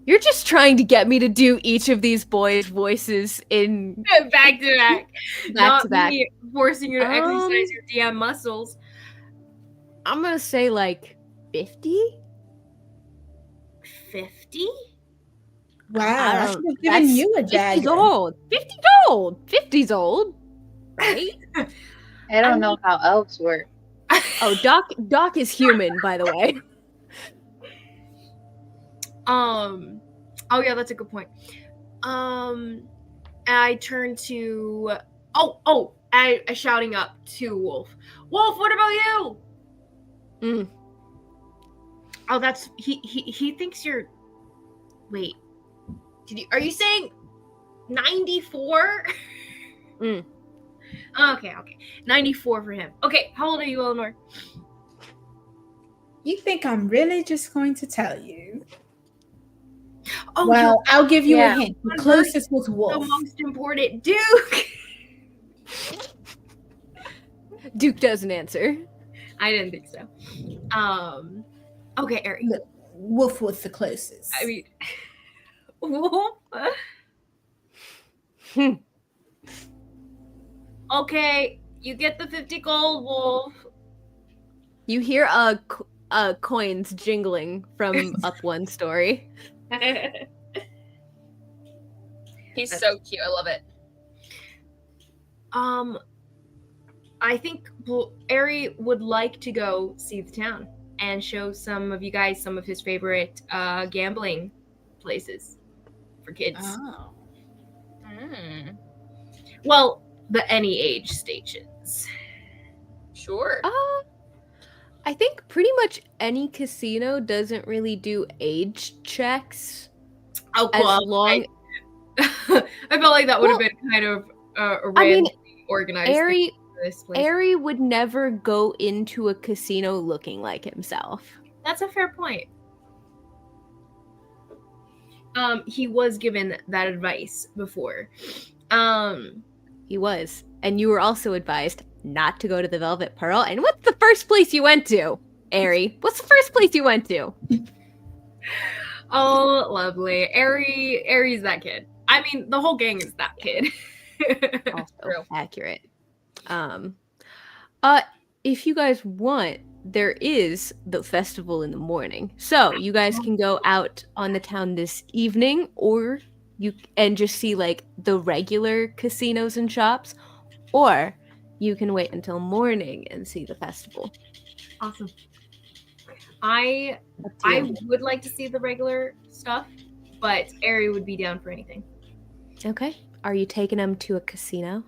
S1: You're just trying to get me to do each of these boys' voices in
S2: Back to back.
S1: back to back.
S2: Me forcing you to exercise your DM muscles.
S1: I'm gonna say like 50.
S2: 50?
S5: Wow,
S1: I
S5: I
S1: don't-
S5: should have given
S1: that's
S5: you a
S1: 50's
S5: dagger.
S1: old. 50's old. 50's old. Right?
S3: I don't know how elves work.
S1: Oh, Doc is human, by the way.
S2: Oh yeah, that's a good point. I turn to I shouting up to Wolf. Wolf, what about you?
S1: Mm.
S2: Oh, that's he thinks you're. Wait, are you saying 94?
S1: Mm.
S2: Okay, 94 for him. Okay, how old are you, Eleanor?
S5: You think I'm really just going to tell you?
S2: Oh,
S5: Well, I'll give you
S3: Yeah.
S5: a hint. The closest was
S2: the
S5: Wolf.
S2: most important Duke.
S1: Duke doesn't answer.
S2: I didn't think so. Okay, Ari.
S5: Look, Wolf was the closest.
S2: I mean, Wolf. Okay, you get the 50 gold, Wolf.
S1: You hear coins jingling from up one story.
S4: He's so cute. I love it.
S2: I think Ari would like to go see the town and show some of you guys some of his favorite gambling places for kids.
S5: Oh.
S4: Mm,
S2: Well, the any age stations.
S4: sure.
S1: I think pretty much any casino doesn't really do age checks.
S2: Oh,
S1: As
S2: cool.
S1: long
S2: I felt like that would have been kind of a random organized thing for this place.
S1: Ari would never go into a casino looking like himself.
S2: That's a fair point. He was given that advice before.
S1: He was. And you were also advised not to go to the Velvet Pearl. And what's the first place you went to, Ari? What's the first place you went to?
S2: Oh, lovely. Ari's that kid. I mean, the whole gang is that kid.
S1: Also accurate. If you guys want, there is the festival in the morning. So you guys can go out on the town this evening, or you and just see like the regular casinos and shops, or you can wait until morning and see the festival.
S2: Awesome. I would like to see the regular stuff, but Ari would be down for anything.
S1: Okay. Are you taking them to a casino?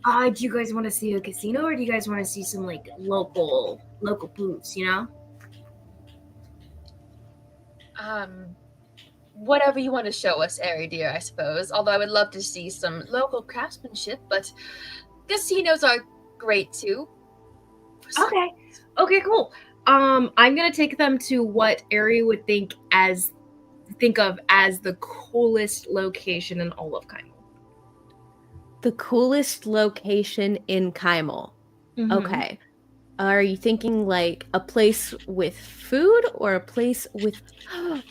S2: Do you guys want to see a casino, or do you guys want to see some like local booths? You know.
S4: Whatever you want to show us, Airy dear, I suppose. Although I would love to see some local craftsmanship, but casinos are great too.
S2: Okay, cool. I'm gonna take them to what Airy would think of as the coolest location in all of Kymel.
S1: The coolest location in Kymel.
S2: Mhm.
S1: Okay. Are you thinking like a place with food or a place with...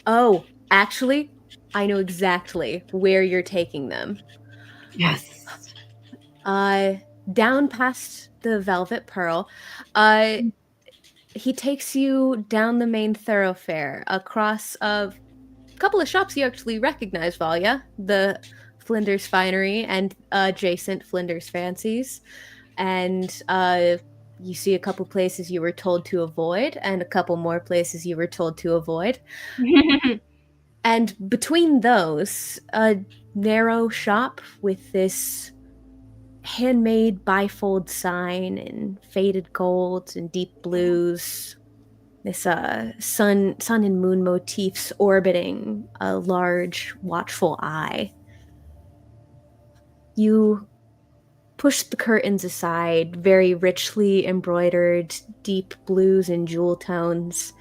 S1: Oh, actually, I know exactly where you're taking them.
S2: Yes.
S1: Down past the Velvet Pearl, he takes you down the main thoroughfare, across a couple of shops you actually recognize, Valia. The Flinders Finery and adjacent Flinders Fancies. And you see a couple places you were told to avoid, and a couple more places you were told to avoid. And between those, a narrow shop with this handmade bifold sign in faded golds and deep blues. This sun and moon motifs orbiting a large, watchful eye. You push the curtains aside, very richly embroidered, deep blues and jewel tones,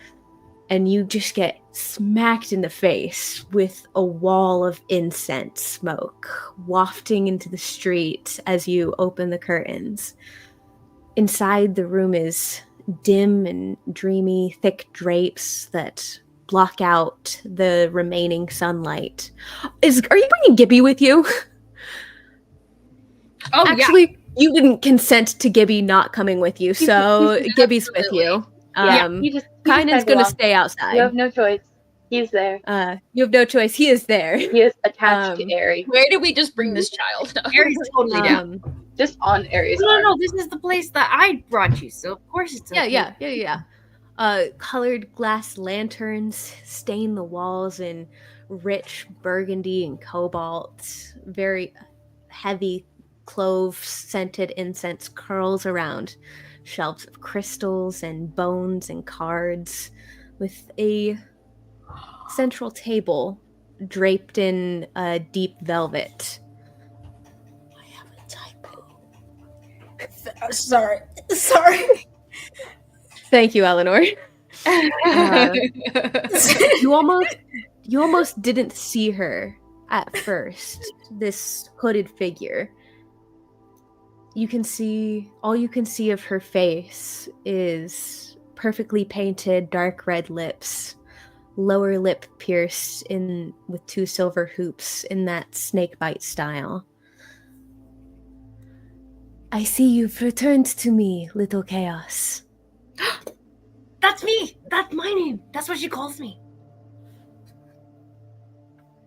S1: and you just get smacked in the face with a wall of incense smoke wafting into the street as you open the curtains. Inside, the room is dim and dreamy, thick drapes that block out the remaining sunlight. Are you bringing Gibby with you?
S2: Oh,
S1: actually, you didn't consent to Gibby not coming with you, so Gibby's with you. Kynan's gonna stay outside.
S3: You have no choice. He's there.
S1: You have no choice. He is there.
S3: He is attached to Airy.
S4: Where did we just bring this child?
S2: Airy's totally down.
S3: Just on Airy's
S2: No, this is the place that I brought you, so of course it's okay.
S1: Yeah. Colored glass lanterns stain the walls in rich burgundy and cobalt. Very heavy clove-scented incense curls around shelves of crystals and bones and cards, with a central table draped in deep velvet.
S5: I have a typo. Sorry.
S1: Thank you, Eleanor. You almost didn't see her at first. This hooded figure. All you can see of her face is perfectly painted dark red lips, lower lip pierced in with 2 silver hoops in that snakebite style. I see you've returned to me, little chaos.
S2: That's me! That's my name! That's what she calls me.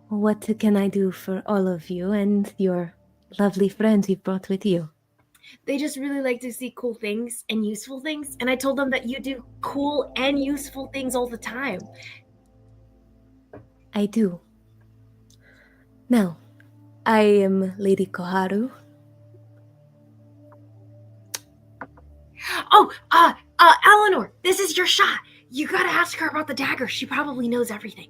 S1: What can I do for all of you and your lovely friends you've brought with you?
S2: They just really like to see cool things and useful things, and I told them that you do cool and useful things all the time.
S1: I do. Now, I am Lady Koharu.
S2: Oh, Eleanor, this is your shot. You gotta ask her about the dagger. She probably knows everything.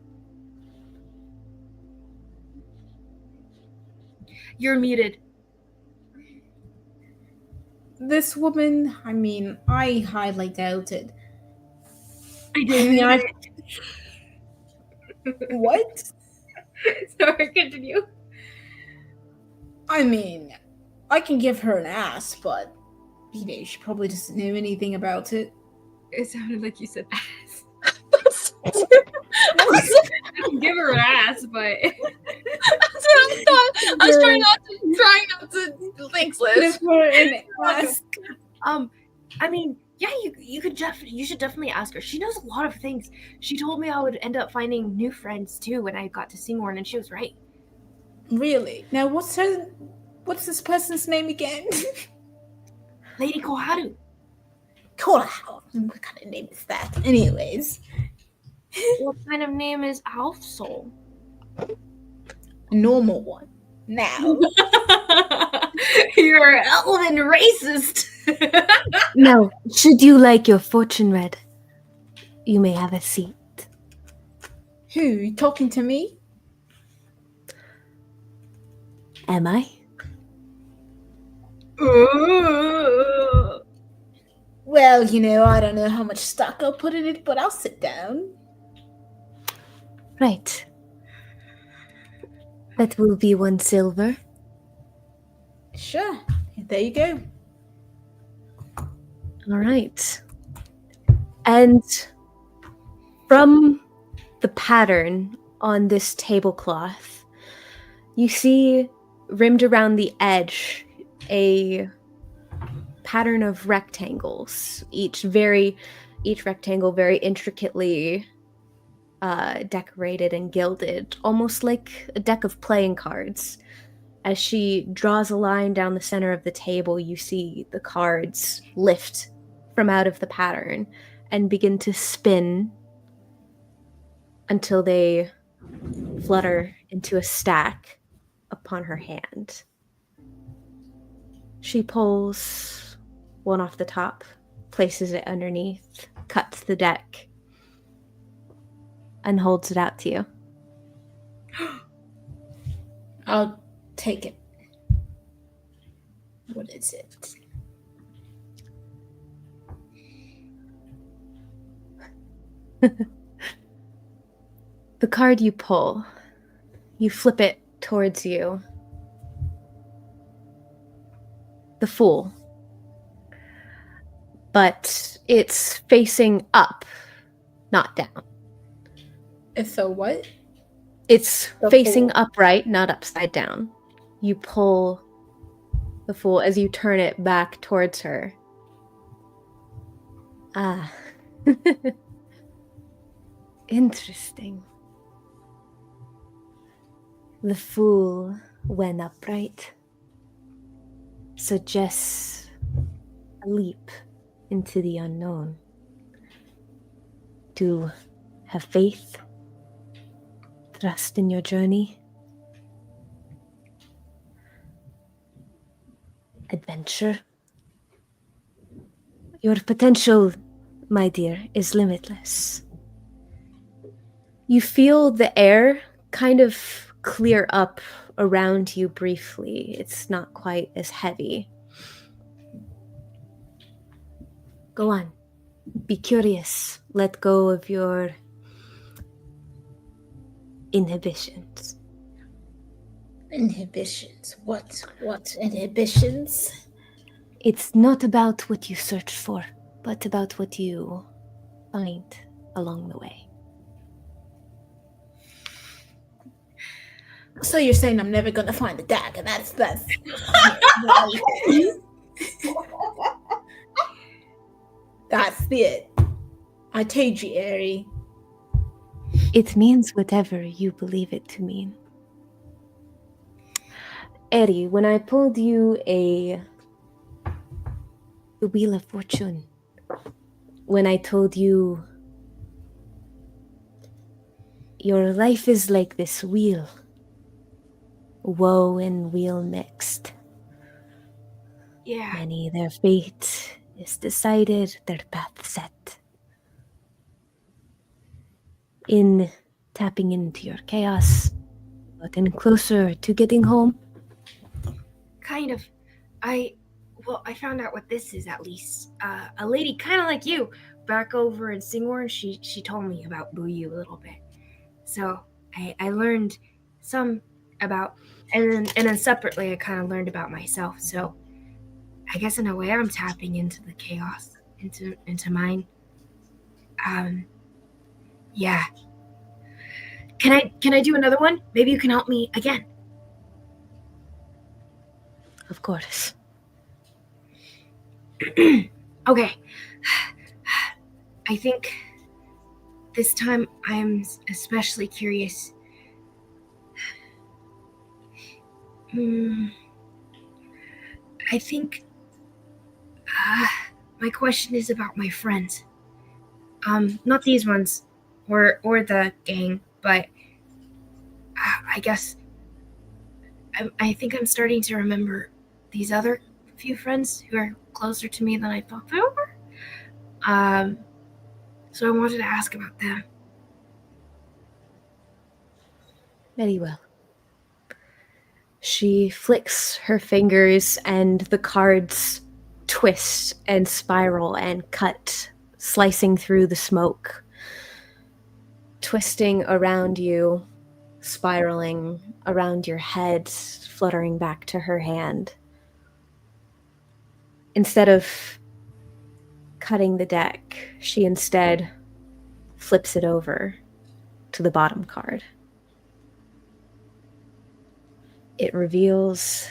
S2: You're muted.
S5: This woman, I highly doubt it. What?
S2: Sorry, continue.
S5: I can give her an ass, but she probably doesn't know anything about it.
S2: It sounded like you said ass. I can give her an ass, but
S4: That's what I thought. I was trying not to thanks, Liz.
S2: Yeah, you should definitely ask her. She knows a lot of things. She told me I would end up finding new friends too when I got to Seymour, and she was right.
S5: Really? Now, what's this person's name again?
S2: Lady Koharu.
S5: Koharu. What kind of name is that? Anyways.
S2: What kind of name is Alf Soul?
S5: A normal one. Now.
S2: You're an elven racist.
S1: Now, should you like your fortune read, you may have a seat.
S5: Who? You talking to me?
S1: Am I?
S2: Ooh.
S5: Well, I don't know how much stock I'll put in it, but I'll sit down.
S1: Right. That will be 1 silver.
S5: Sure. There you go.
S1: All right. And from the pattern on this tablecloth, you see rimmed around the edge a pattern of rectangles, each rectangle very intricately decorated and gilded, almost like a deck of playing cards. As she draws a line down the center of the table, you see the cards lift from out of the pattern and begin to spin until they flutter into a stack upon her hand. She pulls one off the top, places it underneath, cuts the deck, and holds it out to you.
S5: I'll take it. What is it?
S1: The card you pull, you flip it towards you. The Fool. But it's facing up, not down.
S5: So what?
S1: It's
S6: The
S1: facing
S6: Fool.
S1: upright, not upside down. You pull the Fool as you turn it back towards her. Ah. Interesting. The Fool, when upright, suggests a leap into the unknown. To have faith, trust in your journey, adventure. Your potential, my dear, is limitless. You feel the air kind of clear up around you briefly. It's not quite as heavy. Go on. Be curious. Let go of your inhibitions.
S5: Inhibitions. What inhibitions?
S1: It's not about what you search for, but about what you find along the way.
S5: So you're saying I'm never gonna find the dagger? That's that's it. I told you, Ari.
S1: It means whatever you believe it to mean. Eri, when I pulled you the Wheel of Fortune, when I told you your life is like this wheel, woe and weal mixed.
S2: Yeah.
S1: Many, their fate is decided, their path set. In tapping into your chaos, getting closer to getting home.
S2: Kind of. I found out what this is, at least. A lady kind of like you back over in Singorn, she told me about Buyu a little bit. So I learned some about, and then separately I kind of learned about myself. So I guess in a way I'm tapping into the chaos, into mine. Yeah. Can I do another one? Maybe you can help me again.
S1: Of course.
S2: Okay. I think this time I'm especially curious. I think my question is about my friends. Not these ones, or the gang, but I guess I think I'm starting to remember these other few friends who are closer to me than I thought they were. So I wanted to ask about them.
S1: Very well. She flicks her fingers and the cards twist and spiral and cut, slicing through the smoke, twisting around you, spiraling around your head, fluttering back to her hand. Instead of cutting the deck, she instead flips it over to the bottom card. It reveals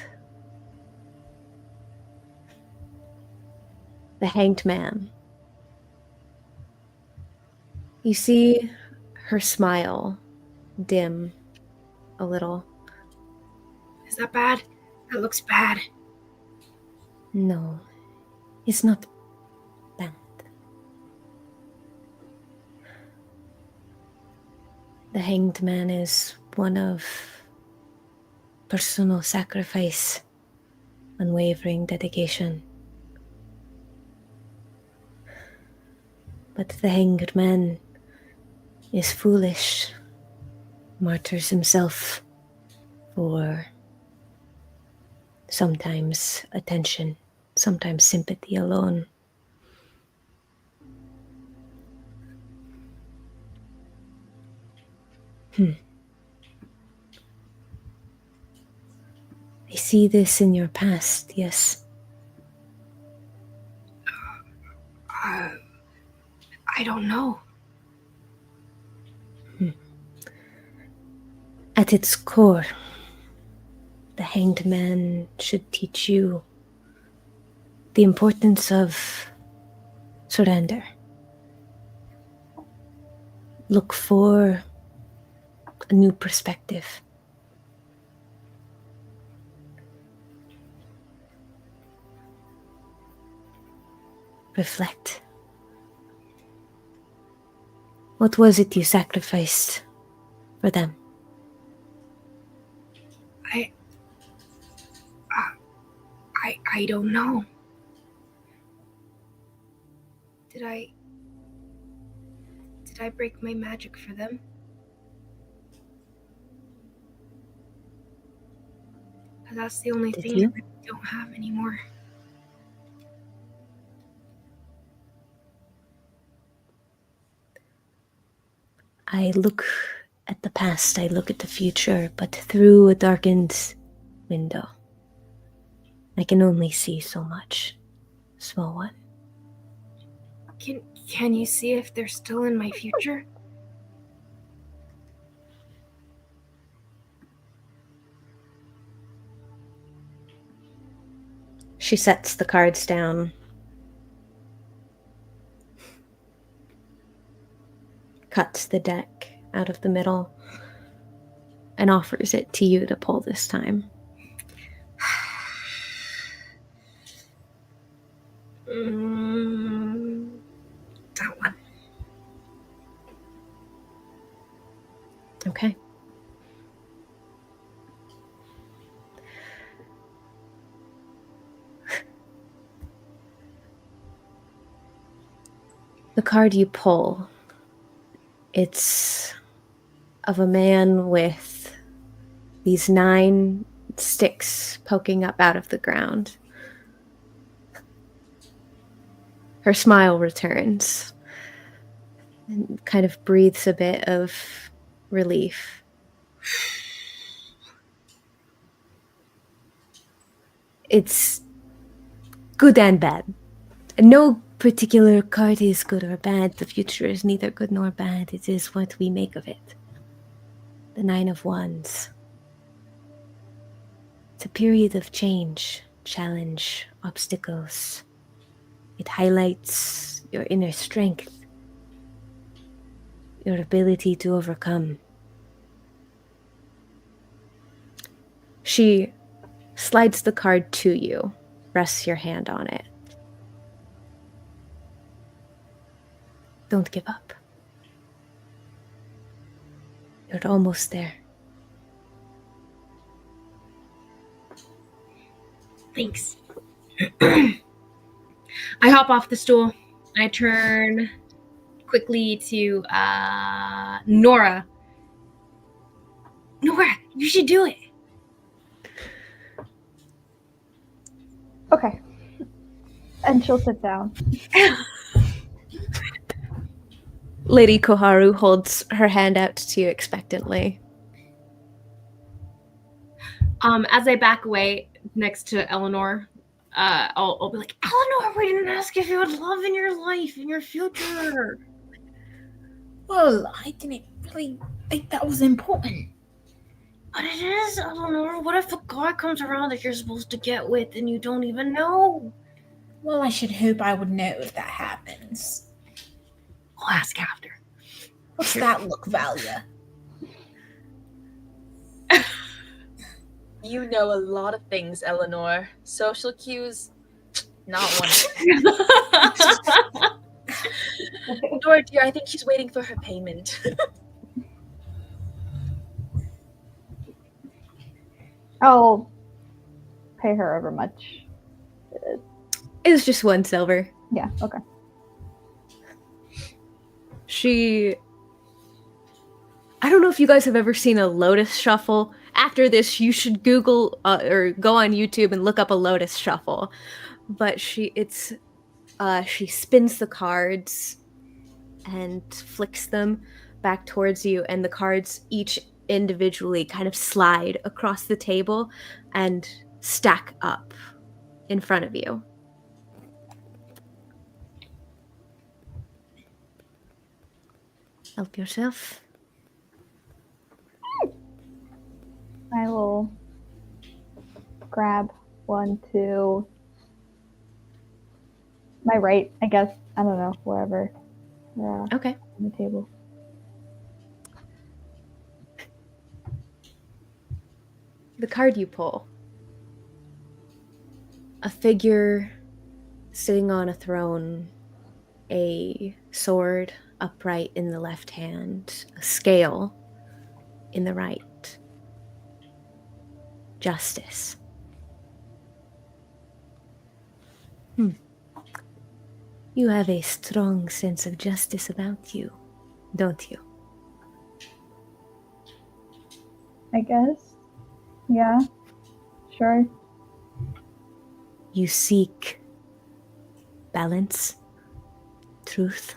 S1: the Hanged Man. You see her smile dim a little.
S2: Is that bad? That looks bad.
S1: No, it's not bad. The Hanged Man is one of personal sacrifice, unwavering dedication. But the Hanged Man is foolish, martyrs himself for sometimes attention, sometimes sympathy alone. I see this in your past, yes.
S2: I don't know.
S1: At its core, the Hanged Man should teach you the importance of surrender. Look for a new perspective. Reflect. What was it you sacrificed for them?
S2: I don't know. Did I break my magic for them? Because that's the only
S1: Did
S2: thing
S1: you?
S2: I really don't have anymore.
S1: I look at the past, I look at the future, but through a darkened window. I can only see so much, small one.
S2: Can you see if they're still in my future?
S1: She sets the cards down. Cuts the deck out of the middle and offers it to you to pull this time.
S2: That one.
S1: Okay. The card you pull, it's of a man with these 9 sticks poking up out of the ground. Her smile returns and kind of breathes a bit of relief. It's good and bad. No particular card is good or bad. The future is neither good nor bad. It is what we make of it. The 9 of Wands. It's a period of change, challenge, obstacles. It highlights your inner strength, your ability to overcome. She slides the card to you, rests your hand on it. Don't give up. You're almost there.
S2: Thanks. I hop off the stool. I turn quickly to Nora. Nora, you should do it.
S6: Okay. And she'll sit down.
S1: Lady Koharu holds her hand out to you expectantly.
S2: As I back away next to Eleanor, I'll be like, Eleanor, we didn't ask if you had love in your life, in your future.
S5: Well, I didn't really think that was important.
S2: But it is, Eleanor. What if a guy comes around that you're supposed to get with and you don't even know?
S5: Well, I should hope I would know if that happens.
S2: I'll ask after.
S5: What's that look, Valia?
S4: You know a lot of things, Eleanor. Social cues, not one. Nora, dear, I think she's waiting for her payment.
S6: I'll pay her however much it is.
S1: It was just 1 silver.
S6: Yeah, okay.
S1: I don't know if you guys have ever seen a lotus shuffle. After this, you should Google or go on YouTube and look up a lotus shuffle. But she spins the cards and flicks them back towards you, and the cards each individually kind of slide across the table and stack up in front of you. Help yourself.
S6: I will grab one to my right, I guess. I don't know, wherever. Yeah,
S1: Okay.
S6: on the table.
S1: The card you pull. A figure sitting on a throne, a sword upright in the left hand, a scale in the right. Justice. You have a strong sense of justice about you, don't you?
S6: I guess. Yeah. Sure.
S1: You seek balance, truth.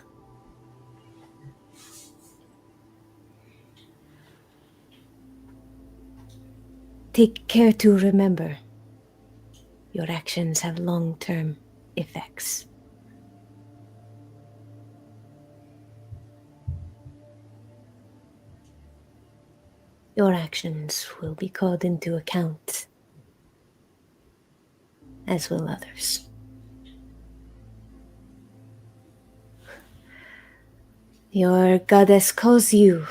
S1: Take care to remember your actions have long-term effects. Your actions will be called into account, as will others. Your goddess calls you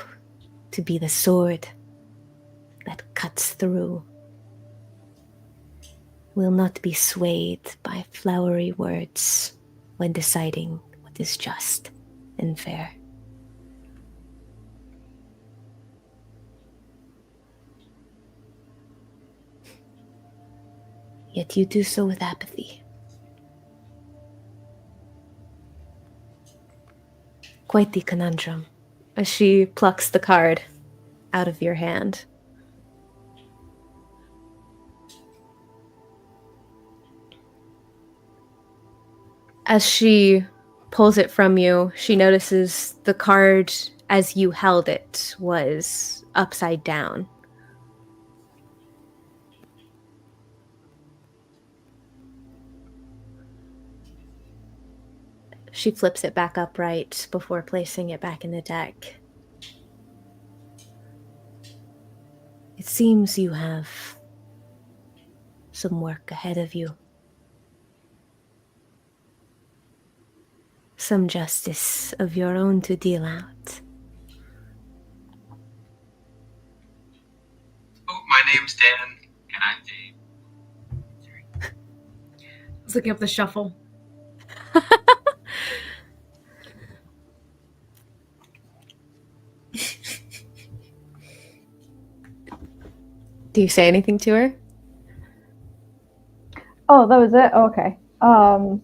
S1: to be the sword that cuts through, will not be swayed by flowery words when deciding what is just and fair. Yet you do so with apathy. Quite the conundrum, as she plucks the card out of your hand. As she pulls it from you, she notices the card as you held it was upside down. She flips it back upright before placing it back in the deck. It seems you have some work ahead of you. Some justice of your own to deal out.
S7: Oh, my name's Dan, and I'm Dave.
S2: I was looking up the shuffle.
S1: Do you say anything to her?
S6: Oh, that was it? Okay. Well,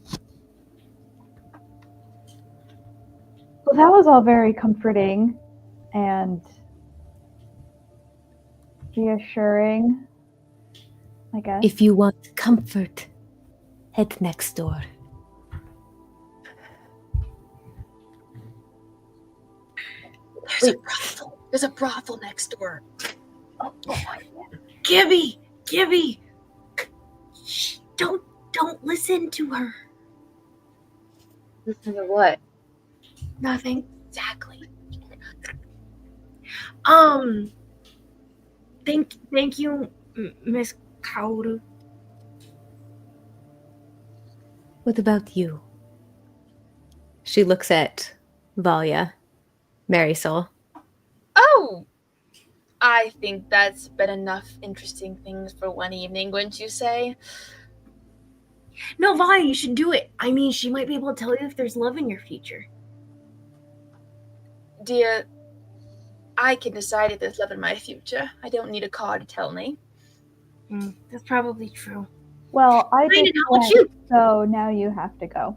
S6: that was all very comforting and reassuring, I guess.
S1: If you want comfort, head next door.
S4: There's a brothel next door.
S6: Oh,
S2: Gibby! Shh, don't listen to her.
S3: Listen to what?
S2: Nothing.
S4: Exactly.
S2: Thank you, Miss Kaoru.
S1: What about you? She looks at Valia, Marisol.
S4: Oh, I think that's been enough interesting things for one evening, wouldn't you say?
S2: No, Vi, you should do it. I mean, she might be able to tell you if there's love in your future.
S4: Dear, I can decide if there's love in my future. I don't need a card to tell me.
S2: That's probably true.
S6: well, I
S2: Brandon,
S6: just
S2: how about
S6: went,
S2: you?
S6: so now you have to go.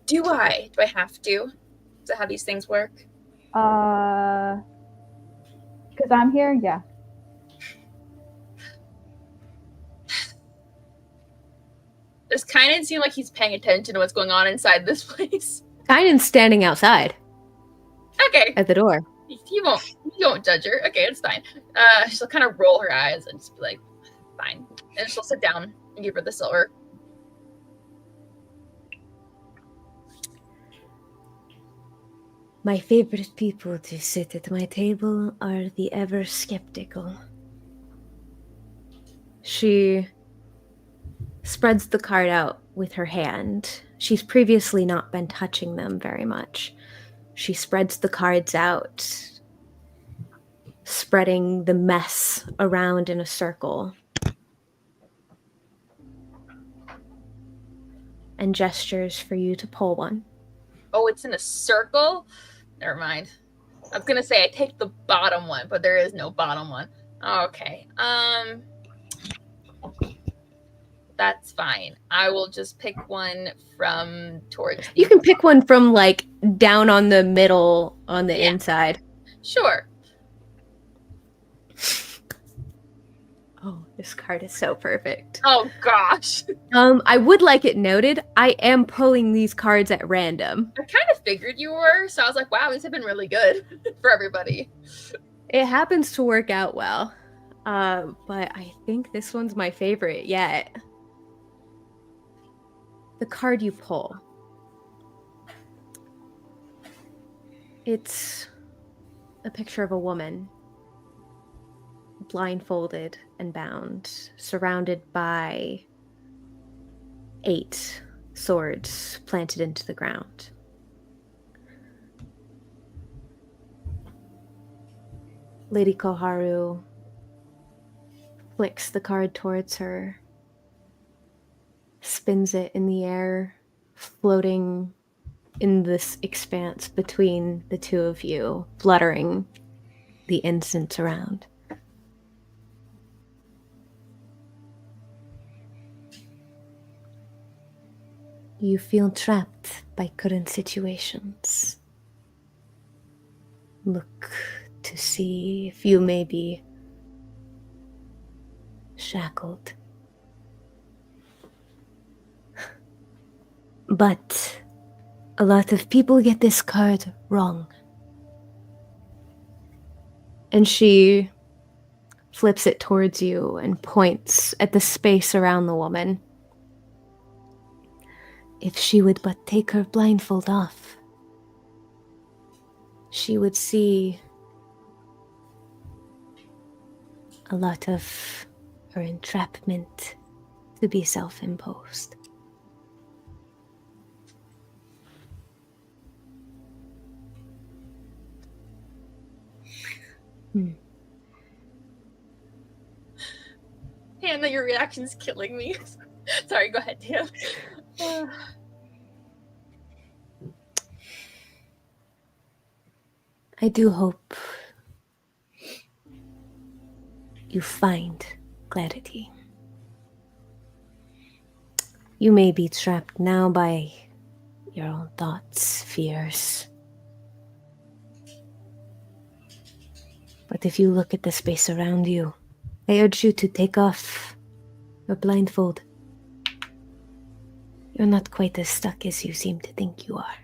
S4: Do I? Do I have to? Is that how these things work?
S6: Because I'm here, yeah.
S4: Does Kynan seem like he's paying attention to what's going on inside this place?
S1: Kynan's standing outside
S4: Okay.
S1: at the door.
S4: He won't judge her. Okay, it's fine. She'll kind of roll her eyes and just be like, fine. And she'll sit down and give her the silver.
S1: My favorite people to sit at my table are the ever skeptical. She spreads the card out with her hand. She's previously not been touching them very much. She spreads the cards out, spreading the mess around in a circle, and gestures for you to pull one.
S4: Oh, it's in a circle? Never mind. I was gonna say I take the bottom one, but there is no bottom one. Okay. That's fine. I will just pick one from towards.
S1: You can pick one from like down on the middle on the inside.
S4: Sure.
S1: Oh, this card is so perfect.
S4: Oh gosh.
S1: I would like it noted, I am pulling these cards at random.
S4: I kind of figured you were, so I was like, wow, these have been really good for everybody.
S1: It happens to work out well. But I think this one's my favorite yet. The card you pull. It's a picture of a woman, blindfolded and bound, surrounded by 8 swords planted into the ground. Lady Koharu flicks the card towards her, spins it in the air, floating in this expanse between the two of you, fluttering the incense around. You feel trapped by current situations. Look to see if you may be shackled. But a lot of people get this card wrong. And she flips it towards you and points at the space around the woman. If she would but take her blindfold off, she would see a lot of her entrapment to be self-imposed.
S4: Hannah, your reaction's killing me. Sorry, go ahead, Dan.
S1: I do hope you find clarity. You may be trapped now by your own thoughts, fears. But if you look at the space around you, I urge you to take off your blindfold. You're not quite as stuck as you seem to think you are.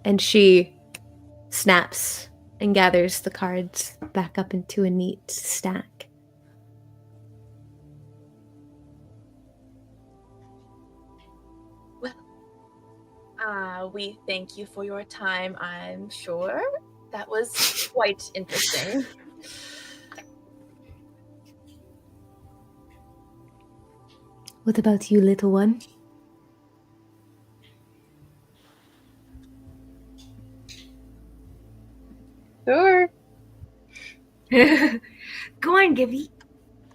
S1: And she snaps and gathers the cards back up into a neat stack.
S4: We thank you for your time, I'm sure. That was quite interesting.
S1: What about you, little one?
S3: Sure.
S2: Go on, Gibby.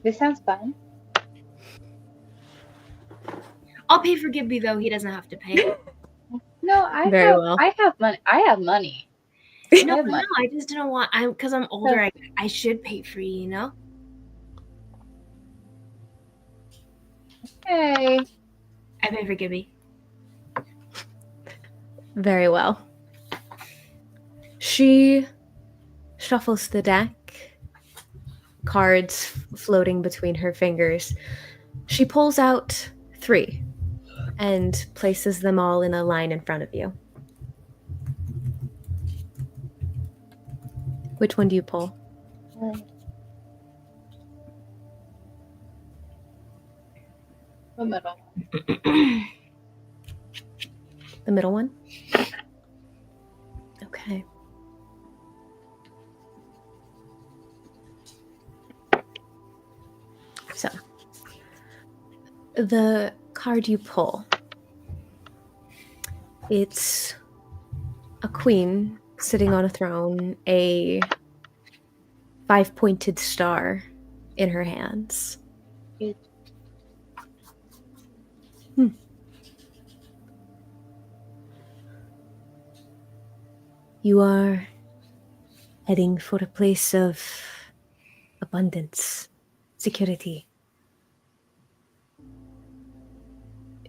S3: This sounds fun.
S2: I'll pay for Gibby though. He doesn't have to pay.
S3: No, I
S1: Very
S3: have
S1: well.
S3: I have money. I have money.
S2: No,
S3: have
S2: no,
S3: money.
S2: I just didn't want. Because I'm older. I should pay for you. You know.
S3: Hey.
S2: I pay for Gibby.
S1: Very well. She shuffles the deck, cards floating between her fingers. She pulls out 3 and places them all in a line in front of you. Which one do you pull?
S3: The middle.
S1: The middle one? Okay. So, the card you pull, it's a queen sitting on a throne, a 5-pointed star in her hands. You are heading for a place of abundance, security.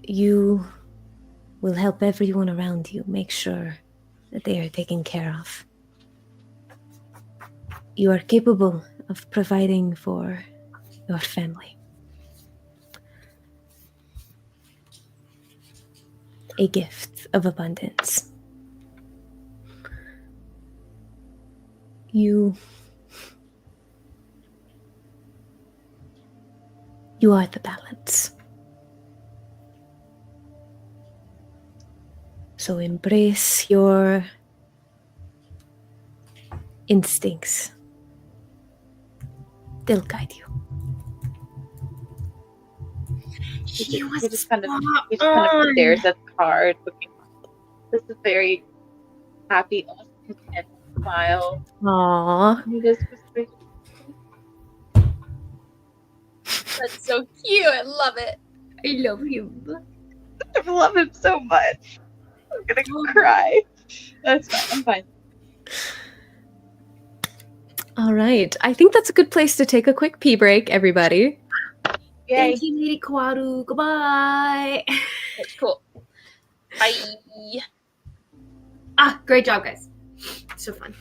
S1: You will help everyone around you make sure that they are taken care of. You are capable of providing for your family. A gift of abundance. You are the balance. So embrace your instincts. They'll guide you.
S2: He was
S3: He just kind of
S2: on.
S3: stares at the card, looking this is very happy, almost content smile.
S1: Aww.
S3: And he just whispers,
S4: That's so cute. I love it.
S2: I love him.
S3: I love him so much. I'm gonna cry. That's fine. I'm fine.
S1: All right. I think that's a good place to take a quick pee break, everybody.
S3: Yay.
S2: Thank you, Lady Kawaru. Goodbye.
S4: That's cool. Bye.
S2: Great job, guys. So fun.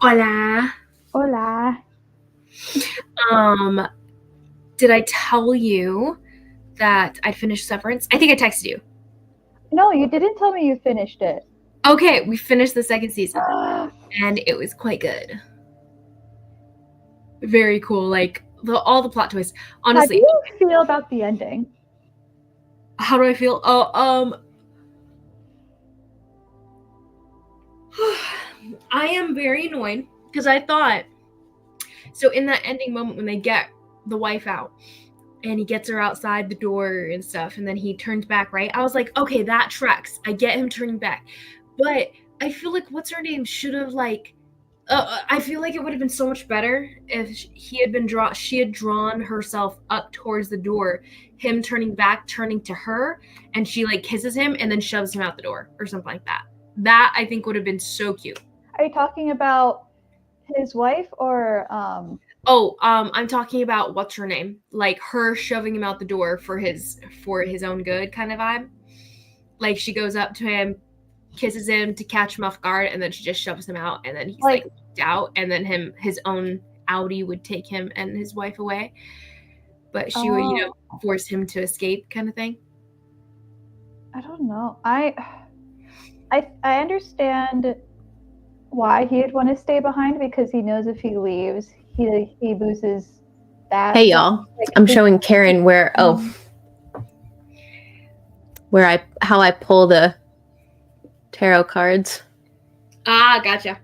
S2: Hola.
S6: Hola.
S2: Did I tell you that I'd finished Severance? I think I texted you.
S6: No, you didn't tell me you finished it.
S2: Okay, we finished the second season, and it was quite good. Very cool. Like all the plot twists. Honestly,
S6: How do you feel about the ending?
S2: how do I feel? I am very annoyed because I thought so in that ending moment when they get the wife out and he gets her outside the door and stuff, and then he turns back, right? I was like, okay, that tracks. I get him turning back, but I feel like what's her name should have like. I feel like it would have been so much better if she had drawn herself up towards the door, him turning back, turning to her, and she like kisses him and then shoves him out the door or something like that. That I think would have been so cute.
S6: Are you talking about his wife or
S2: I'm talking about what's her name, like her shoving him out the door for his own good kind of vibe. Like she goes up to him, kisses him to catch him off guard, and then she just shoves him out, and then he's like out, and then his own Audi would take him and his wife away, but she would force him to escape kind of thing.
S6: I don't know. I understand why he'd want to stay behind, because he knows if he leaves he loses that.
S1: Hey y'all, I'm showing Karen how I pull the tarot cards.
S2: Gotcha.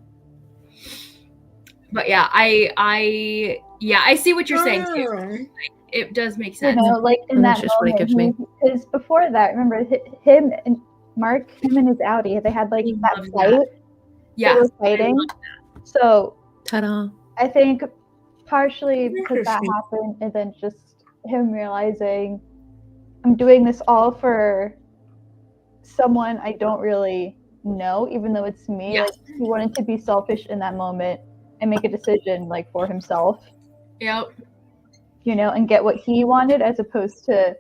S2: But yeah, I see what you're saying too. Like, it does make sense.
S6: You know, like in that moment, because before that, remember him and his Audi, they had like that fight.
S2: Yeah,
S6: they were fighting. So
S1: ta-da.
S6: I think partially because that happened, and then just him realizing I'm doing this all for someone I don't really know, even though it's me.
S2: Yes.
S6: Like he wanted to be selfish in that moment and make a decision like for himself.
S2: Yep.
S6: You know, and get what he wanted as opposed to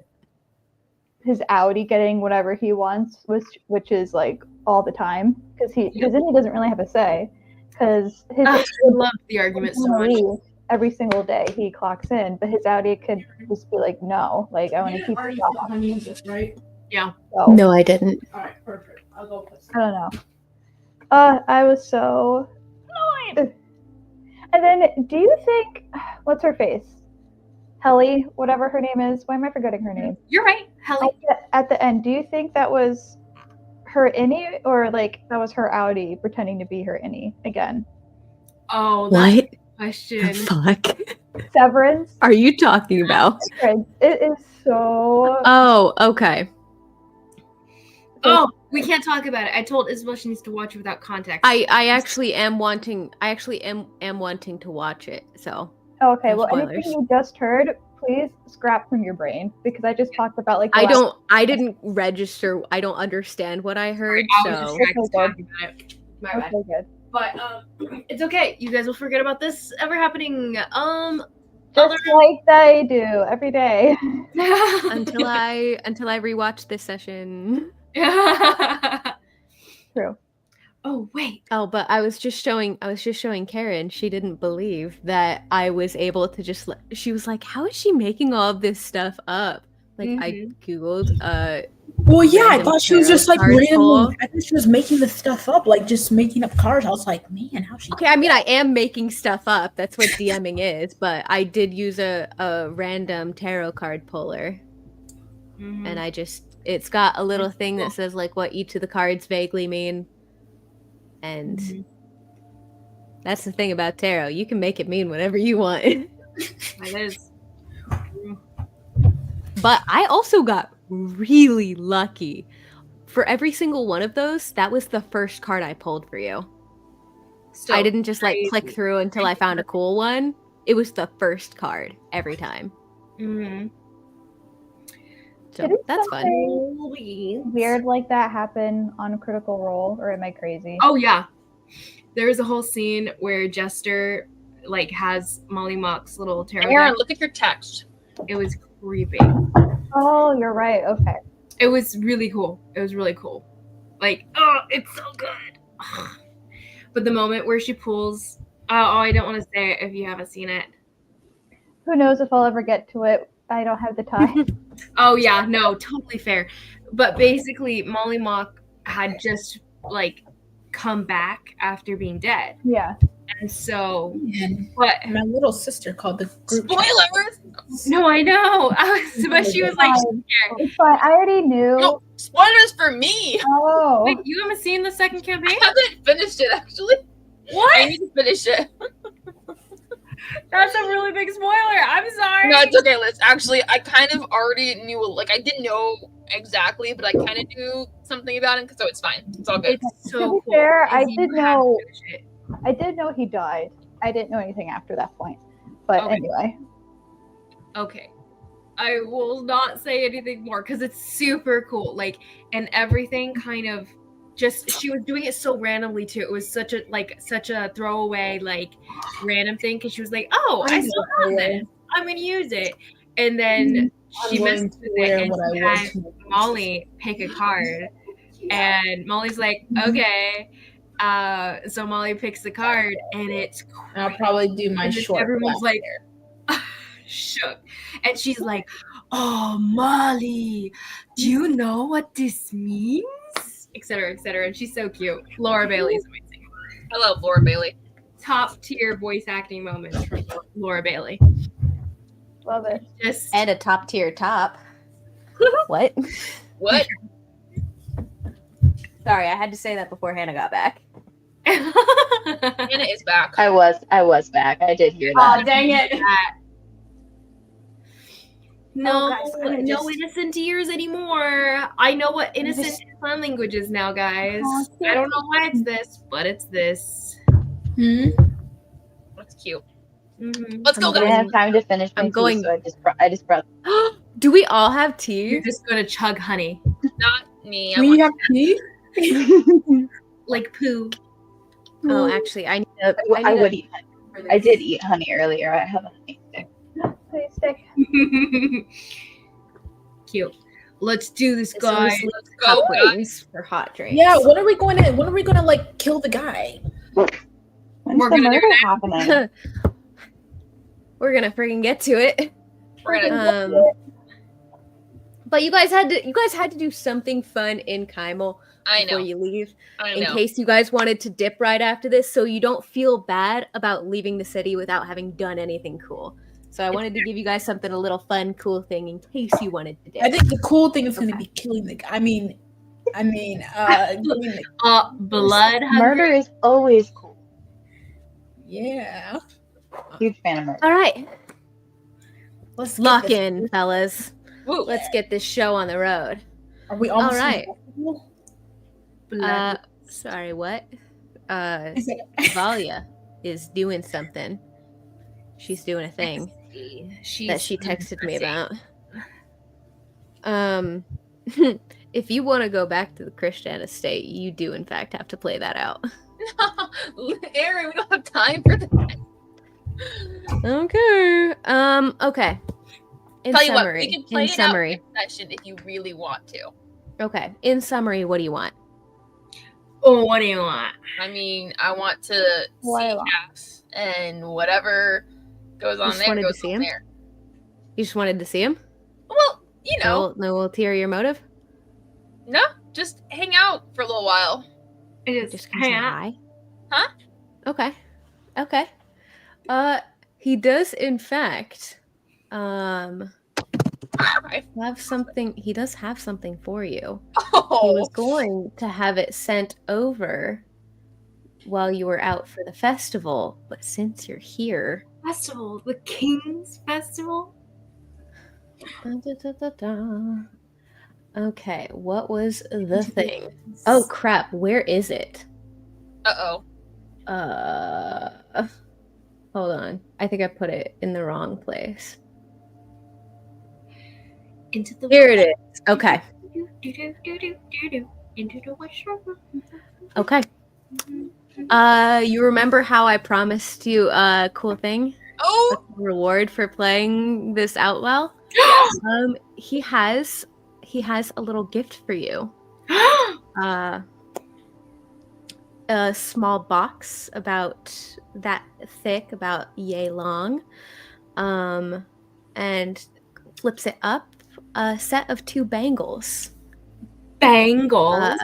S6: his Audi getting whatever he wants, which is like all the time, because he doesn't really have a say, because his
S2: I love the argument so much.
S6: Every single day he clocks in, but his Audi could just be like, no, like I want to keep the job.
S5: Right?
S2: Yeah.
S6: So,
S1: no, I didn't.
S5: All right, perfect. I'll go put some.
S6: I don't know. I was so annoyed. And then, do you think what's her face? Helly, whatever her name is. Why am I forgetting her name?
S2: You're right, Helly.
S6: At the end, do you think that was her innie, or like that was her Audi pretending to be her innie again?
S2: Oh, that's a question.
S1: The fuck?
S6: Severance?
S1: Are you talking about?
S6: It is so.
S1: Oh, okay.
S2: Oh, we can't talk about it. I told Isabel she needs to watch it without context.
S1: I actually am wanting to watch it. So.
S6: Okay,
S1: no
S6: well,
S1: spoilers.
S6: anything you just heard, please scrap from your brain, because I just talked about like.
S1: I didn't register. I don't understand what I heard.
S2: I was
S1: so.
S2: just talking about it. My bad.
S6: Okay, good.
S2: But it's okay. You guys will forget about this ever happening.
S6: Just like they do every day.
S1: until I rewatch this session.
S6: True.
S2: Oh wait.
S1: Oh, but I was just showing Karen. She didn't believe that I was able to just. She was like, "How is she making all of this stuff up?" Like I googled.
S5: Well, yeah, I thought she was just like
S1: randomly.
S5: I thought she was making the stuff up, like just making up cards. I was like, man, how she?
S1: Okay, I mean, I am making stuff up. That's what DMing is. But I did use a random tarot card puller, and it's got a little thing that says like what each of the cards vaguely mean. And that's the thing about tarot. You can make it mean whatever you want.
S2: It is.
S1: But I also got really lucky. For every single one of those, that was the first card I pulled for you.
S2: Still
S1: I didn't just
S2: crazy.
S1: click through until I found a cool one. It was the first card every time. So
S6: Didn't
S1: that's fun.
S6: Weird like that happen on Critical Role, or am I crazy?
S2: Oh yeah, there is a whole scene where Jester like has Molly Mock's little tarot.
S4: Aaron, look at your text.
S2: It was creepy.
S6: Oh, you're right. Okay.
S2: It was really cool. Like, oh, it's so good. But the moment where she pulls I don't want to say it if you haven't seen it.
S6: Who knows if I'll ever get to it? I don't have the time.
S2: Oh yeah, no, totally fair. But basically, Molly Mock had just like come back after being dead,
S6: Yeah.
S2: and so
S5: Man,
S2: what?
S5: my little sister called the group.
S4: Spoilers!
S2: No, I know. But she was like,
S6: It's fine. I already knew.
S4: No, spoilers for me!
S6: Oh.
S2: "Wait, you haven't seen the second campaign?
S4: I haven't finished it, actually. I
S2: What?
S4: need to finish it.
S2: That's a really big spoiler. I'm sorry."
S4: No, it's okay, Liz. Actually, I kind of already knew, like, I didn't know exactly, but I kind of knew something about him, so it's fine. It's all good.
S2: It's so
S6: To be
S2: cool.
S6: fair, I
S2: You
S6: did
S2: have to
S6: know-
S2: finish it.
S6: I did know he died. I didn't know anything after that point. But
S2: Okay.
S6: anyway.
S2: Okay. I will not say anything more because it's super cool. Like, and everything kind of just she was doing it so randomly too. It was such a throwaway, like random thing because she was like, "Oh, I still have this. I'm gonna use it." And then she
S5: I'm going
S2: messed
S5: to
S2: with
S5: wear
S2: it and
S5: what I
S2: she
S5: wore
S2: had
S5: to my
S2: Molly pick a card. And Molly's like, "Okay." So Molly picks the card and it's
S5: I'll probably do my
S2: and then
S5: short.
S2: everyone's
S5: black
S2: like shook, and she's like, "Oh, Molly, do you know what this means?" Etc. Etc. And she's so cute. Laura Bailey is amazing.
S4: Hello, Laura Bailey.
S2: Top tier voice acting moments from Laura Bailey.
S6: Love it.
S2: Just
S1: And a top tier top. What?
S4: What?
S1: Sorry, I had to say that before Hannah got back.
S4: Hannah is back.
S3: I was back. I did hear that.
S1: Oh, dang it.
S2: No,
S1: guys, I
S2: no
S1: just-
S2: innocent ears anymore. I know what innocent
S1: just-
S2: sign language is now, guys.
S6: Aw,
S2: I don't know why it's this, but it's this.
S4: That's cute.
S2: Mhm.
S4: Let's go,
S3: I didn't
S4: guys.
S3: have time to finish my
S1: I'm
S3: tea,
S1: going-
S3: so I just brought.
S1: Do we all have
S2: You're
S1: tea?
S2: just gonna chug honey
S4: Not me. I
S5: We
S4: want
S5: have tea.
S2: like poo.
S1: Oh, actually, I need a.
S3: I would eat honey. I did eat honey earlier. I have a honey stick.
S6: Please stick.
S2: Cute. Let's do this,
S1: This
S2: guys.
S1: was
S4: Let's go,
S1: cup
S4: guys.
S1: rings for hot drinks.
S5: Yeah, when are we going to like kill the guy?
S3: When's
S2: We're
S3: the
S2: gonna do
S3: murder happening?
S1: We're gonna freaking get to it.
S4: We're gonna.
S1: But you guys had to do something fun in Kymel
S4: I
S1: before
S4: know.
S1: you leave,
S4: I
S1: in
S4: know.
S1: case you guys wanted to dip right after this, so you don't feel bad about leaving the city without having done anything cool. So I wanted to give you guys something a little fun, cool thing in case you wanted to dip.
S5: I think the cool thing is going to be killing the guy. I mean, getting the-
S2: Blood
S3: Murder
S2: hungry.
S3: is always cool.
S5: yeah.
S3: Huge fan of murder.
S1: All right,
S5: Let's get
S1: lock
S5: this-
S1: in, fellas.
S4: Woo.
S1: Let's get this show on the road.
S5: Are we almost?
S1: All right.
S2: Blood.
S1: Sorry, what?
S5: Is it-
S1: Valia is doing something. She's doing a thing that she texted me about. If you want to go back to the Christian estate, you do in fact have to play that out.
S4: Aaron, we don't have time for that.
S1: Okay. Okay. In
S4: Tell you what,
S1: summary,
S4: we can play
S1: in
S4: it
S1: summary.
S4: out next session if you really want to.
S1: Okay. In summary, what do you want?
S2: Oh, what do you want?
S4: I mean, I want to
S6: What
S4: see
S6: I want.
S4: Cass, and whatever goes on
S1: just
S4: there
S1: wanted to
S4: goes
S1: see
S4: on
S1: him?
S4: there.
S1: You just wanted to see him?
S4: Well, you know,
S1: No ulterior motive?
S4: no, just hang out for a little while.
S1: Just come say hi?
S4: Huh?
S1: Okay. Okay. He does in fact have something. He does have something for you. He was going to have it sent over while you were out for the festival, but since you're here,
S2: Festival, the King's Festival.
S1: Okay, what was the thing? Oh crap, where is it?
S4: Uh-oh.
S1: Hold on. I think I put it in the wrong place.
S2: Into the
S1: Here it is. Okay.
S2: Into the West River.
S1: Okay. You remember how I promised you a cool thing?
S4: Oh,
S1: Reward for playing this out well? He has a little gift for you. a small box about that thick, about yay long, and flips it up. A set of 2 bangles.
S2: Bangles.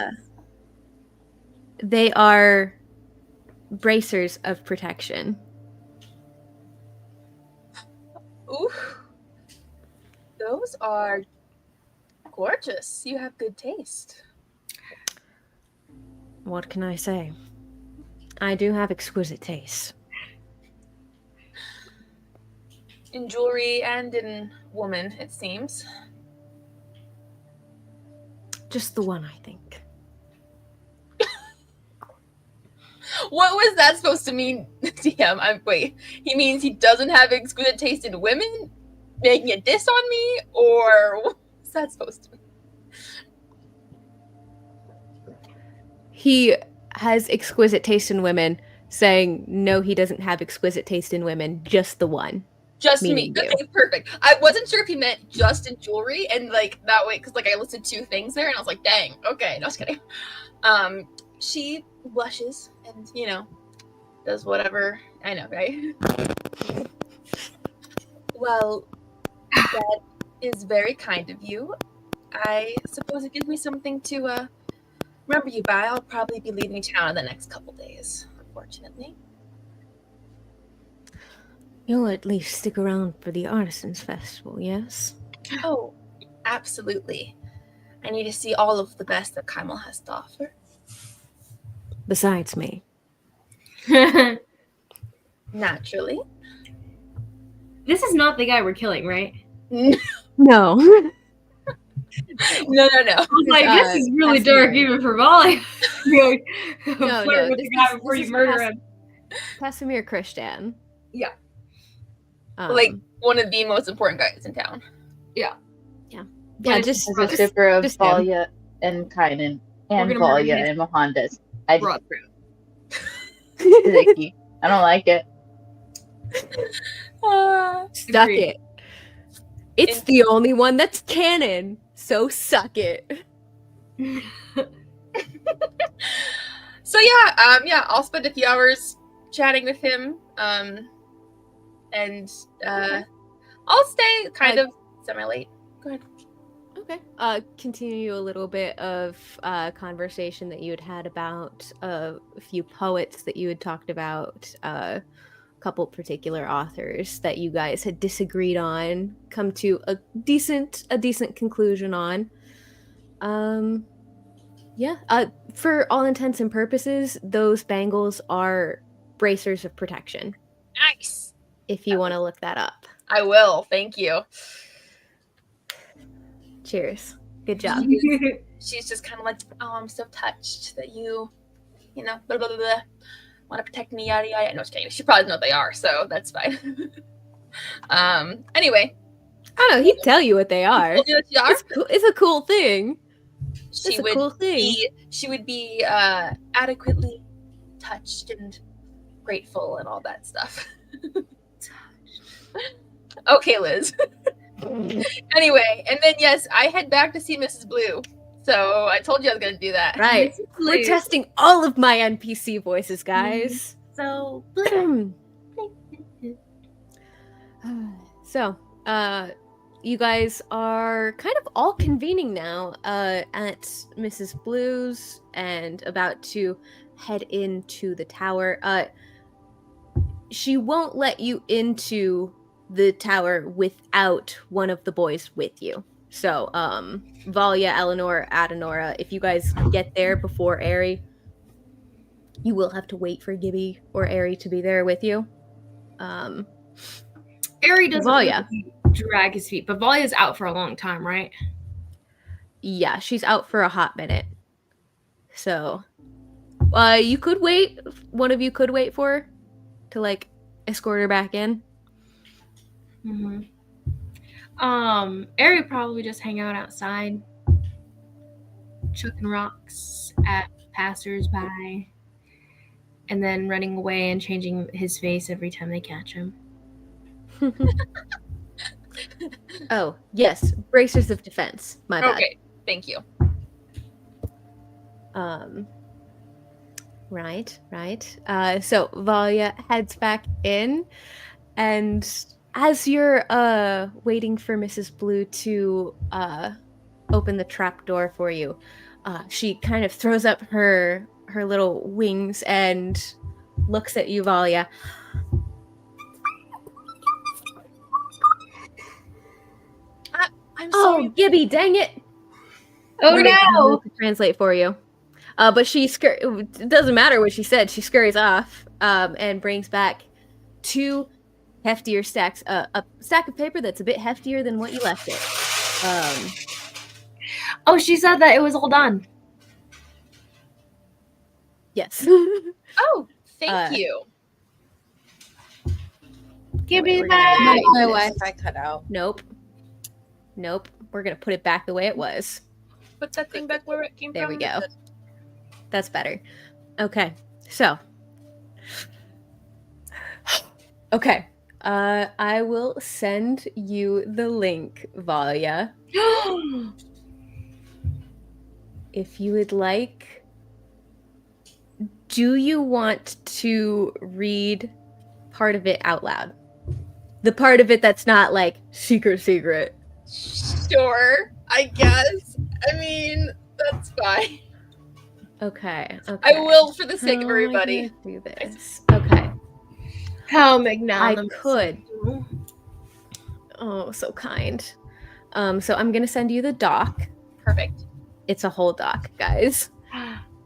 S1: They are bracers of protection.
S4: Ooh, those are gorgeous. You have good taste.
S1: What can I say? I do have exquisite taste.
S4: In jewelry and in woman, it seems.
S1: Just the one, I think.
S4: What was that supposed to mean, DM? Wait, he means he doesn't have exquisite taste in women? Making a diss on me? Or what's that supposed to mean?
S1: He has exquisite taste in women, saying no, he doesn't have exquisite taste in women, just the one.
S4: Just me.
S1: Meaning you.
S4: Okay, perfect. I wasn't sure if he meant just in jewelry, and like that way, because like I listed 2 things there, and I was like, dang, okay, no, just kidding. She blushes and, you know, does whatever. I know, right? Well, that is very kind of you. I suppose it gives me something to remember you by. I'll probably be leaving town in the next couple days, unfortunately.
S1: You'll at least stick around for the Artisans Festival, yes?
S4: Oh, absolutely. I need to see all of the best that Kymel has to offer.
S1: Besides me.
S4: Naturally.
S2: This is not the guy we're killing, right?
S1: No.
S4: No.
S2: I was like, this is really dark even for Molly.
S1: No,
S2: Flirt with the guy before you murder him.
S1: Casimir Christian.
S2: Yeah.
S4: Like one of the most important guys in town.
S1: Yeah,
S3: As
S1: just
S3: a stripper of
S1: just him.
S3: Valia and Kynan and
S2: gonna murder
S3: Valia
S2: his
S3: and Mohandas. I
S2: Brought
S3: just sticky. I don't like it.
S1: Suck
S2: Agreed.
S1: it. It's the only one that's canon, so suck it.
S4: So yeah, I'll spend a few hours chatting with him. And I'll stay kind of semi-late. Go ahead.
S1: Okay. Continue a little bit of conversation that you had about a few poets that you had talked about, a couple particular authors that you guys had disagreed on, come to a decent conclusion on. For all intents and purposes, those bangles are bracers of protection.
S4: Nice.
S1: If you want to look that up.
S4: I will. Thank you.
S1: Cheers. Good job.
S4: She's just kind of like, oh, I'm so touched that you know, blah, blah, blah, blah, want to protect me, yada, yada. No, just kidding. She probably knows what they are, so that's fine. Anyway.
S1: I don't know, he'd tell you what they are.
S4: Told you what they are?
S1: It's a cool thing.
S4: She would be adequately touched and grateful and all that stuff. Okay, Liz. Anyway, and then yes, I head back to see Mrs. Blue. So I told you I was gonna do that.
S1: Right. We're testing all of my NPC voices, guys.
S2: So,
S1: So, you guys are kind of all convening now at Mrs. Blue's and about to head into the tower. She won't let you into the tower without one of the boys with you. So, Valia, Eleanor, Adenora, if you guys get there before Aerie, you will have to wait for Gibby or Aerie to be there with you.
S2: Aerie doesn't
S1: Valia.
S2: really drag his feet, but Valia's out for a long time, right?
S1: Yeah, she's out for a hot minute. So, you could wait. One of you could wait for her to, like, escort her back in.
S2: Mm-hmm. Aerie would probably just hang out outside, chucking rocks at passers-by, and then running away and changing his face every time they catch him.
S1: Oh, yes. Bracers of defense. My bad.
S4: Okay, thank you.
S1: Right. So Valia heads back in, and as you're waiting for Mrs. Blue to open the trap door for you, she kind of throws up her little wings and looks at you, Valia.
S4: I'm sorry.
S1: Oh, Gibby, dang it!
S2: Oh
S1: Wait, I
S2: no!
S1: have to translate for you. But it doesn't matter what she said. She scurries off and brings back 2 heftier stacks. A stack of paper that's a bit heftier than what you left it.
S2: Oh, she said that it was all done.
S1: Yes.
S4: Oh, thank you.
S2: Give me
S1: we're gonna
S2: that.
S1: make
S5: My
S1: this.
S5: Wi-Fi cut out.
S1: Nope. We're gonna put it back the way it was.
S4: Put that thing back where it came
S1: There
S4: from.
S1: we go. That's better. Okay. So. Okay. I will send you the link, Valia. If you would like. Do you want to read part of it out loud? The part of it that's not like secret.
S4: Sure, I guess. I mean, that's fine.
S1: Okay.
S4: I will for the sake of
S1: How am I
S4: everybody.
S1: gonna do this. Okay.
S2: How
S1: I
S2: magnanimous.
S1: could. Oh, so kind. So I'm gonna send you the doc.
S4: Perfect.
S1: It's a whole doc, guys,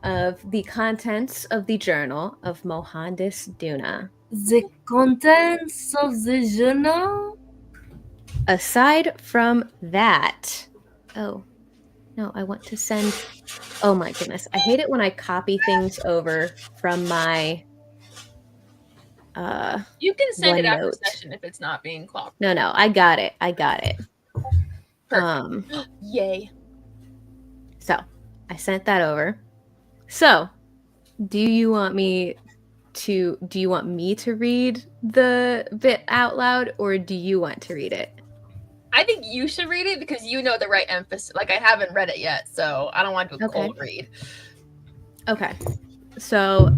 S1: of the contents of the journal of Mohandas Duna.
S2: The contents of the journal?
S1: Aside from that, oh no, I want to send. Oh my goodness, I hate it when I copy things over from my.
S4: You can send it after
S1: OneNote.
S4: session if it's not being clocked.
S1: No, I got it.
S4: Perfect. Yay.
S1: So I sent that over. So, do you want me to read the bit out loud, or do you want to read it?
S4: I think you should read it because you know the right emphasis. Like, I haven't read it yet, so I don't want to do a cold read.
S1: Okay. So,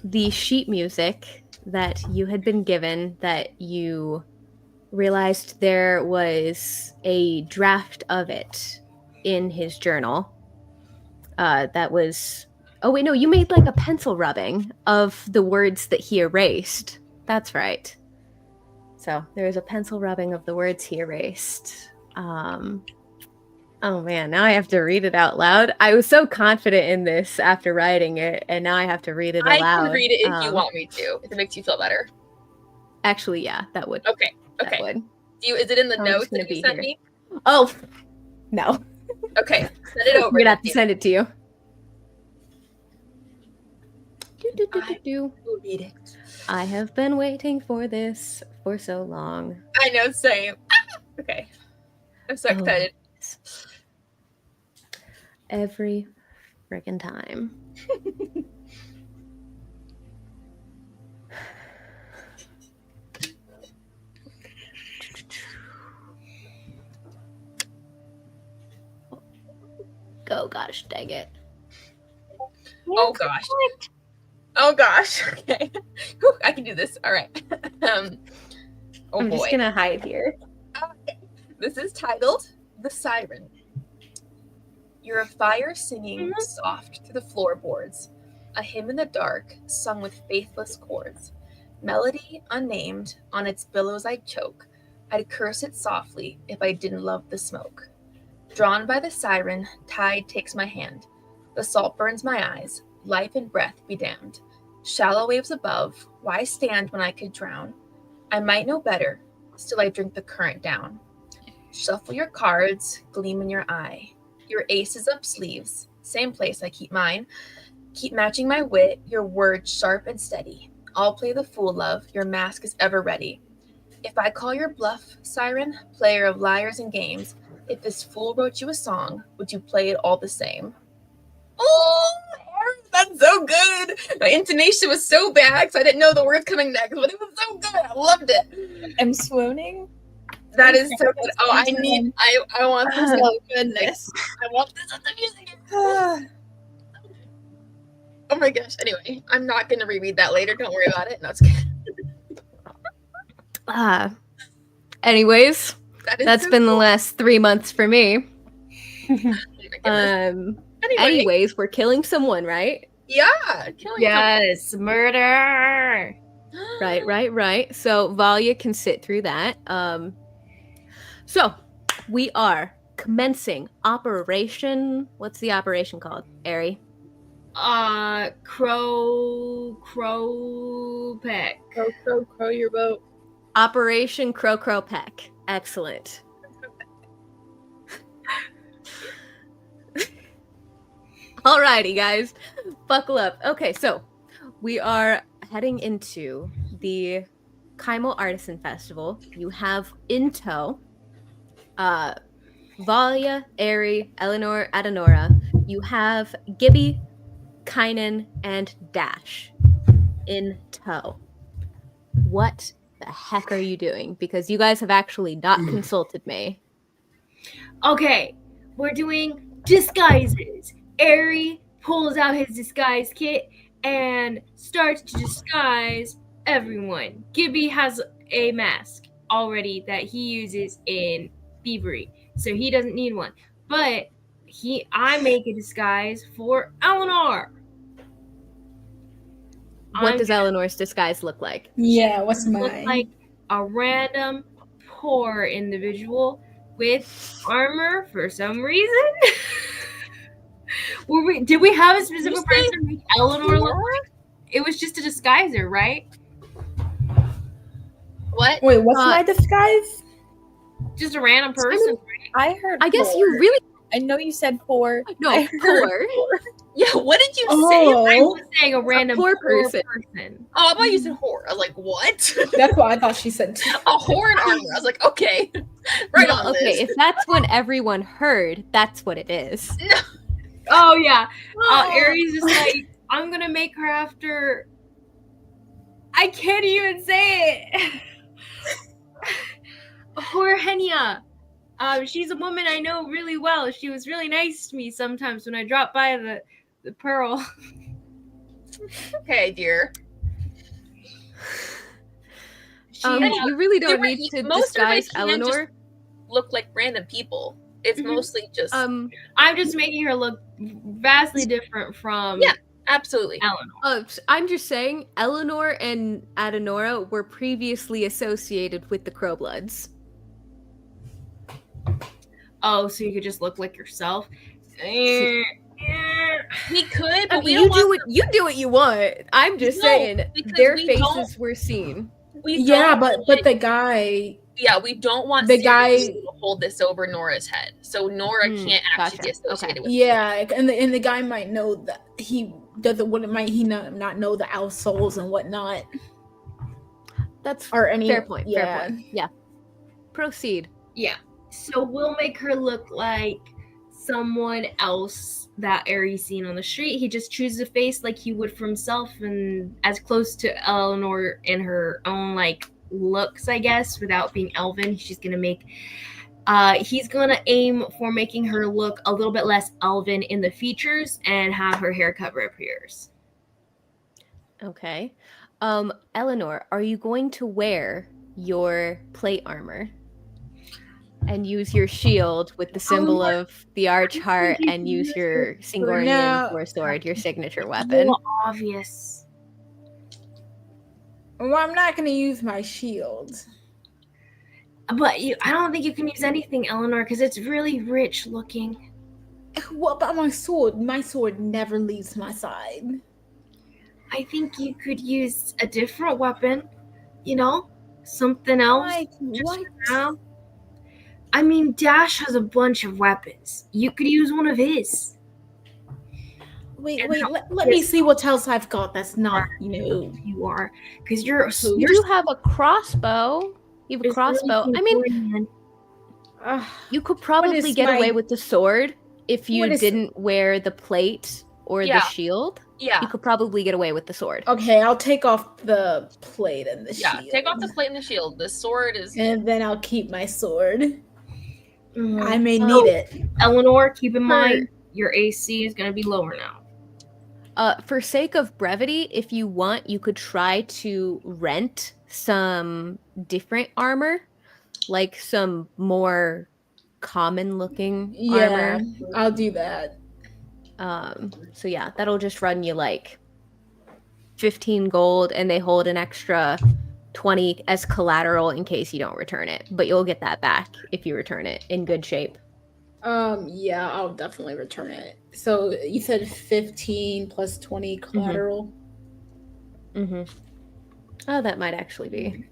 S1: the sheet music that you had been given, that you realized there was a draft of it in his journal. That was. Oh wait, no, you made like a pencil rubbing of the words that he erased. That's right. So there was a pencil rubbing of the words he erased. Oh man, now I have to read it out loud. I was so confident in this after writing it, and now I have to read it aloud.
S4: I can read it if you want me to, if it makes you feel better.
S1: Actually, yeah, that would.
S4: Okay.
S1: That would.
S4: Is it in the
S1: I'm
S4: notes
S1: just gonna
S4: that you
S1: be
S4: sent
S1: here.
S4: me?
S1: Oh, no.
S4: Okay, send it over.
S1: We're gonna have to send it to you.
S4: We'll read it.
S1: I have been waiting for this for so long.
S4: I know, same. Okay. I'm so excited.
S1: Every friggin' time. Oh gosh, dang it.
S4: Oh gosh. Oh gosh. Okay. Whew, I can do this. All right. Oh
S1: I'm
S4: boy.
S1: just gonna hide here.
S4: This is titled The Siren. You're a fire singing soft through the floorboards, a hymn in the dark sung with faithless chords. Melody unnamed, on its billows I'd choke. I'd curse it softly if I didn't love the smoke. Drawn by the siren, tide takes my hand. The salt burns my eyes, life and breath be damned. Shallow waves above, why stand when I could drown? I might know better, still I drink the current down. Shuffle your cards, gleam in your eye. Your aces up sleeves, same place I keep mine. Keep matching my wit, your words sharp and steady. I'll play the fool, love, your mask is ever ready. If I call your bluff, siren, player of liars and games, if this fool wrote you a song, would you play it all the same? Oh, that's so good. My intonation was so bad because I didn't know the words coming next, but it was so good. I loved it.
S5: I'm swooning.
S4: That is so good. Oh, I want this.
S5: Oh goodness.
S4: I want this on the music. Oh Oh my gosh. Anyway, I'm not gonna reread that later. Don't worry about it. No, it's okay.
S1: Anyways, that's
S4: so
S1: been the
S4: cool.
S1: last 3 months for me.
S4: Oh my goodness.
S1: Anyways, we're killing someone, right?
S4: Yeah. Killing
S2: Yes, murder.
S4: someone.
S1: Right. So Valia can sit through that. So we are commencing operation. What's the operation called, Ari?
S2: Crow Peck.
S4: Crow your boat.
S1: Operation Crow Peck. Excellent. Alrighty, guys. Buckle up. Okay, so we are heading into the Kaimo Artisan Festival. You have in tow Valia, Ari, Eleanor, Adenora. You have Gibby, Kynan, and Dash in tow. What the heck are you doing? Because you guys have actually not consulted me.
S2: Okay, we're doing disguises. Ari pulls out his disguise kit and starts to disguise everyone. Gibby has a mask already that he uses in thievery, so he doesn't need one. But I make a disguise for Eleanor.
S1: What does Eleanor's disguise look like?
S5: Yeah, what's
S2: Look
S5: mine?
S2: like a random poor individual with armor for some reason. Did we have a specific person make Eleanor look like? It was just a disguiser, right?
S4: What?
S5: Wait, what's my disguise?
S2: Just a random person.
S8: I heard.
S1: I guess
S8: four.
S1: you really
S8: I know you said 4.
S1: no
S8: I heard
S1: poor.
S4: Yeah, what did you
S5: Oh.
S4: say?
S2: I was saying a random
S1: poor
S2: poor
S1: person.
S4: Oh, I thought you said whore. I was like, what?
S5: That's what I thought she said too.
S4: A whore in armor. I was like, okay. Right
S1: No,
S4: on,
S1: okay,
S4: Liz.
S1: if that's what everyone heard, that's what it is.
S2: Oh yeah. Aries is like, I'm gonna make her after. I can't even say it. Horhenia. She's a woman I know really well. She was really nice to me sometimes when I dropped by the Pearl.
S4: Okay, dear.
S1: You really don't need to
S4: most of it
S1: disguise
S4: can just
S1: Eleanor.
S4: look like random people. It's mostly just
S2: I'm just making her look vastly different from
S4: absolutely.
S2: Eleanor.
S1: I'm just saying, Eleanor and Adenora were previously associated with the Crowbloods.
S2: Oh, so you could just look like yourself.
S4: We could, but
S1: You do what you want. I'm just saying,
S4: because
S1: their
S4: we
S1: faces were seen.
S5: Yeah, but the guy.
S4: Yeah, we don't want
S5: The
S4: Sirius
S5: guy-
S4: to hold this over Nora's head, so Nora can't actually be
S1: gotcha.
S4: associated with.
S5: Yeah, and the guy might know that he doesn't. What might he not know the owl souls and whatnot?
S1: That's
S5: Or any
S1: fair point.
S5: Yeah.
S1: Fair point. Yeah. Proceed.
S2: Yeah. So we'll make her look like someone else that Aries seen on the street. He just chooses a face like he would for himself and as close to Eleanor in her own like looks, I guess, without being elven. She's gonna make he's gonna aim for making her look a little bit less elven in the features and have her hair cover up her ears.
S1: Okay. Eleanor, are you going to wear your plate armor and use your shield with the symbol of the arch heart and use your Singorian
S5: No.
S1: war sword, your signature weapon?
S2: Well, obvious.
S5: Well, I'm not going to use my shield.
S2: But I don't think you can use anything, Eleanor, because it's really rich looking.
S5: What about my sword? My sword never leaves my side.
S2: I think you could use a different weapon, you know? Something else.
S5: Like
S2: just
S5: what?
S2: for now. I mean, Dash has a bunch of weapons. You could use one of his.
S5: Wait. Let me see what else I've got. That's not,
S2: You are. Because you're
S1: You have a crossbow. You have a crossbow. I mean, you could probably
S5: is
S1: get
S5: my-
S1: away with the sword if you
S5: What is-
S1: didn't wear the plate or
S4: Yeah.
S1: the shield.
S4: Yeah,
S1: You could probably get away with the sword.
S5: Okay, I'll take off the plate and the
S4: yeah.
S5: shield.
S4: Take off the plate and the shield. The sword is.
S5: And then I'll keep my sword.
S2: Mhm.
S5: I may need it.
S2: Eleanor, keep in mind your AC is going to be lower now.
S1: For sake of brevity, if you want, you could try to rent some different armor, like some more common-looking
S5: Yeah,
S1: armor.
S5: I'll do that.
S1: So yeah, that'll just run you like 15 gold, and they hold an extra 20 as collateral in case you don't return it. But you'll get that back if you return it in good shape.
S5: Yeah, I'll definitely return it. So you said 15 plus 20 collateral.
S1: Mm-hmm. Oh, that might actually be.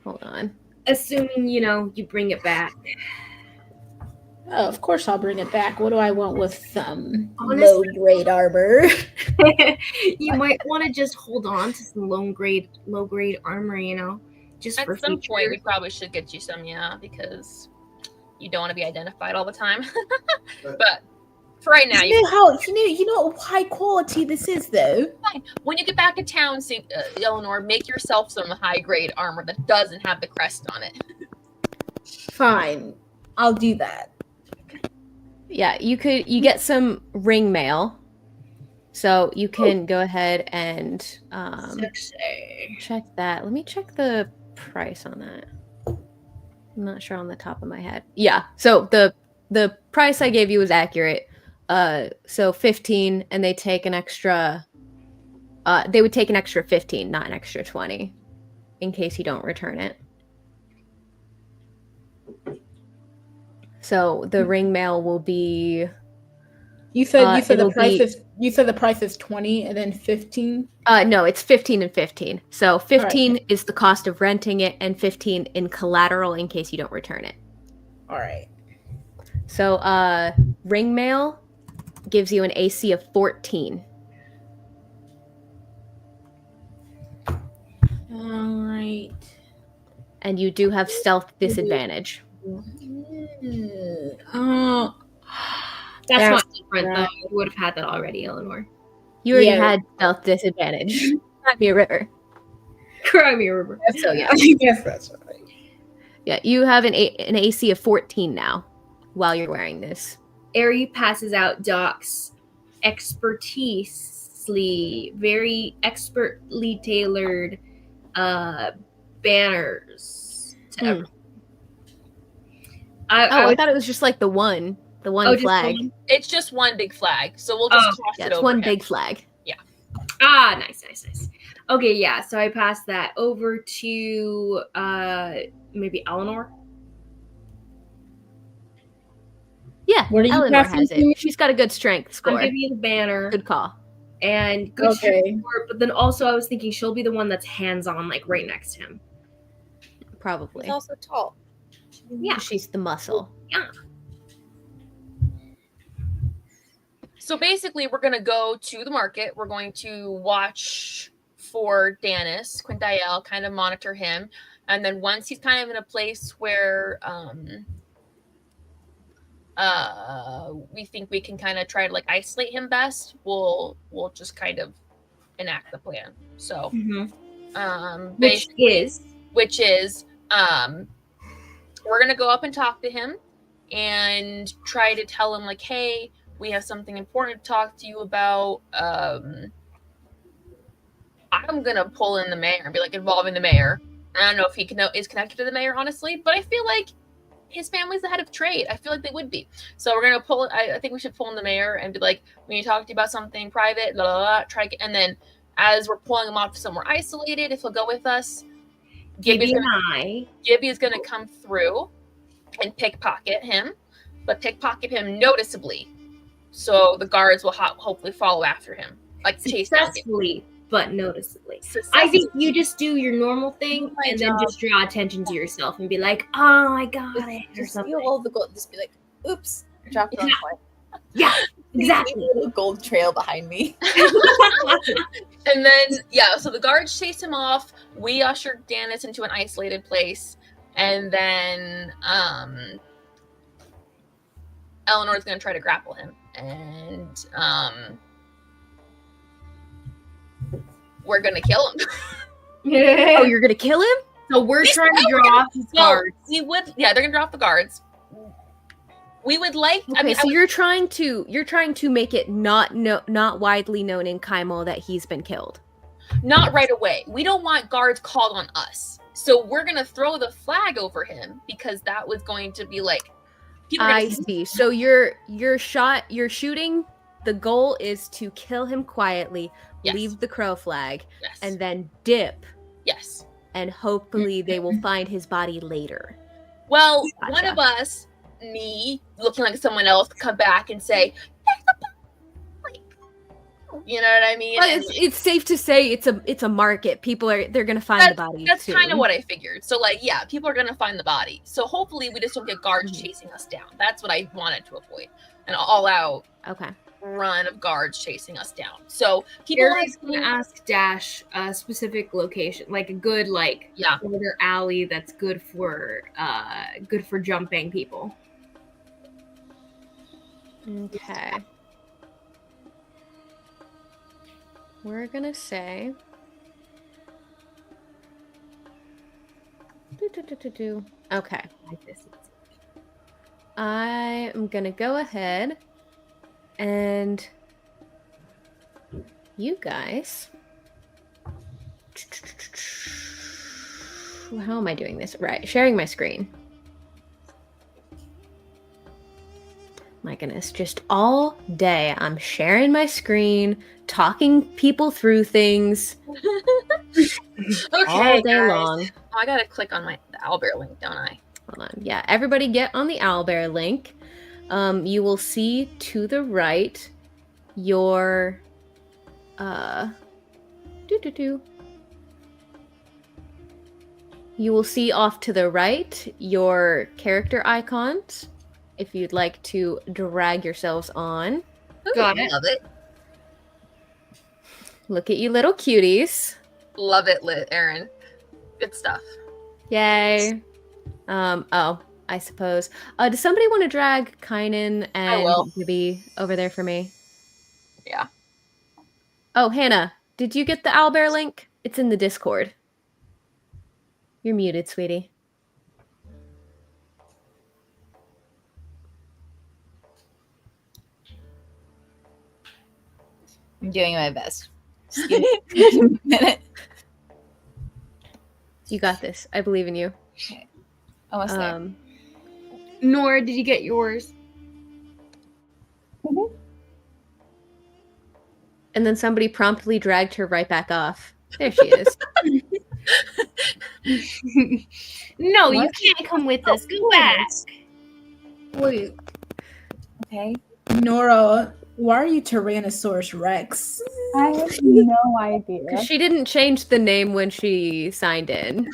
S1: Hold on.
S2: Assuming, you bring it back.
S5: Oh, of course I'll bring it back. What do I want with some
S2: Honestly-
S5: low grade armor?
S2: You might want to just hold on to some low grade armor, just
S4: At
S2: for
S4: some
S2: future.
S4: point, we probably should get you some, because you don't want to be identified all the time. But for right now,
S5: You know how high quality this is, though.
S4: fine. When you get back to town, Eleanor, make yourself some high grade armor that doesn't have the crest on it.
S5: Fine, I'll do that.
S1: Yeah, you get some ring mail. So you can go ahead and check that. Let me check the price on that. I'm not sure on the top of my head. Yeah, so the price I gave you was accurate. So 15, and they take an extra. They would take an extra 15, not an extra 20, in case you don't return it. So the ring mail will be.
S5: You said the price
S1: be-
S5: is you said the price is 20 and then 15.
S1: No, it's 15 and 15. So 15 is the cost of renting it, and 15 in collateral in case you don't return it.
S5: All right.
S1: So ring mail gives you an AC of 14.
S5: All right.
S1: And you do have stealth disadvantage.
S2: That's
S5: That's
S2: not different, though.
S5: right.
S2: You would have had that already, Eleanor.
S1: You already
S5: Yeah.
S1: had stealth disadvantage. Crimea River.
S2: Crimea River.
S1: So yeah.
S5: Yes, that's right.
S1: Yeah, you have an AC of 14 now while you're wearing this.
S2: Ari passes out Doc's very expertly tailored banners to everyone.
S1: I thought it was just like the one
S2: just
S1: flag.
S2: one?
S4: It's just one big flag, so we'll just toss
S1: Yeah,
S4: it
S1: it's
S4: over
S1: one
S4: him.
S1: big flag.
S2: Nice. Okay, yeah, so I passed that over to maybe Eleanor.
S1: Yeah,
S5: What are you
S1: Eleanor
S5: passing
S1: has
S5: to me?
S1: it. She's got a good strength
S2: I'm
S1: score.
S2: giving you the banner
S1: Good call.
S2: and good
S5: Okay.
S2: strength score, but then also I was thinking she'll be the one that's hands-on, like right next to him.
S1: Probably.
S8: He's also tall.
S2: Yeah.
S1: She's the muscle.
S4: So basically, we're going to go to the market. We're going to watch for Danis, Quintiel, kind of monitor him. And then once he's kind of in a place where we think we can kind of try to like isolate him best, we'll just kind of enact the plan. So,
S2: Which is
S4: we're going to go up and talk to him and try to tell him like, hey, we have something important to talk to you about. I'm gonna pull in the mayor and be like involving the mayor. I don't know if he is connected to the mayor, honestly, but I feel like his family's the head of trade. I feel like they would be. So we're gonna pull. I think we should pull in the mayor and be like, we need to talk to you about something private. Blah, blah, blah, try to get, and then as we're pulling him off somewhere isolated, if he'll go with us, Gibby is gonna come through and pickpocket him, but pickpocket him noticeably. So the guards will hopefully follow after him, like chase down him.
S2: successfully, but noticeably. I think you just do your normal thing and then just draw attention to yourself and be like, "Oh, I got it," or
S8: Just
S2: something.
S8: steal all the gold. Just be like, oops, dropped it on the floor.
S2: Yeah,
S8: Leave
S2: exactly.
S8: a little gold trail behind me.
S4: And then so the guards chase him off. We usher Danis into an isolated place, and then Eleanor's gonna try to grapple him, and we're gonna kill him.
S1: Oh, you're gonna kill him?
S2: So we're trying to draw off his guards.
S4: We would, they're gonna drop the guards. We would like.
S1: Okay, so you're trying to make it not widely known in Kaimel that he's been killed.
S4: Not right away. We don't want guards called on us. So we're gonna throw the flag over him because that was going to be like.
S1: I see. So you're shooting. The goal is to kill him quietly, leave the crow flag, and then dip.
S4: Yes.
S1: And hopefully they will find his body later.
S4: Well, one of us, me, looking like someone else, come back and say, you know what I mean?
S1: But it's safe to say it's a market. They're gonna find the body.
S4: That's kind of what I figured. So people are gonna find the body. So hopefully we just don't get guards chasing us down. That's what I wanted to avoid. An all-out run of guards chasing us down. So people
S2: are gonna ask Dash a specific location, like a good corner alley that's good for jumping people.
S1: Okay. We're gonna say okay. I am gonna go ahead and you guys. How am I doing this? Right, sharing my screen. My goodness, just all day I'm sharing my screen, talking people through things.
S4: Okay,
S1: all day long.
S4: Oh, I gotta click on the owlbear link, don't I?
S1: Hold on. Yeah, everybody get on the owlbear link. You will see to the right your You will see off to the right your character icons. If you'd like to drag yourselves on.
S4: Got it. Love it.
S1: Look at you little cuties.
S4: Love it, Aaron. Good stuff.
S1: Yay. I suppose. Does somebody want to drag Kynan and Gibby over there for me?
S4: Yeah.
S1: Oh, Hannah, did you get the owlbear link? It's in the Discord. You're muted, sweetie.
S8: I'm doing my best. Just give me a minute.
S1: You got this. I believe in you.
S8: Okay. Almost there.
S2: Nora, did you get yours?
S6: Mm-hmm.
S1: And then somebody promptly dragged her right back off. There she is.
S2: No, you can't come with us. Go back.
S5: Wait.
S8: Okay.
S5: Nora, why are you Tyrannosaurus Rex?
S6: I have no idea.
S1: Because she didn't change the name when she signed in.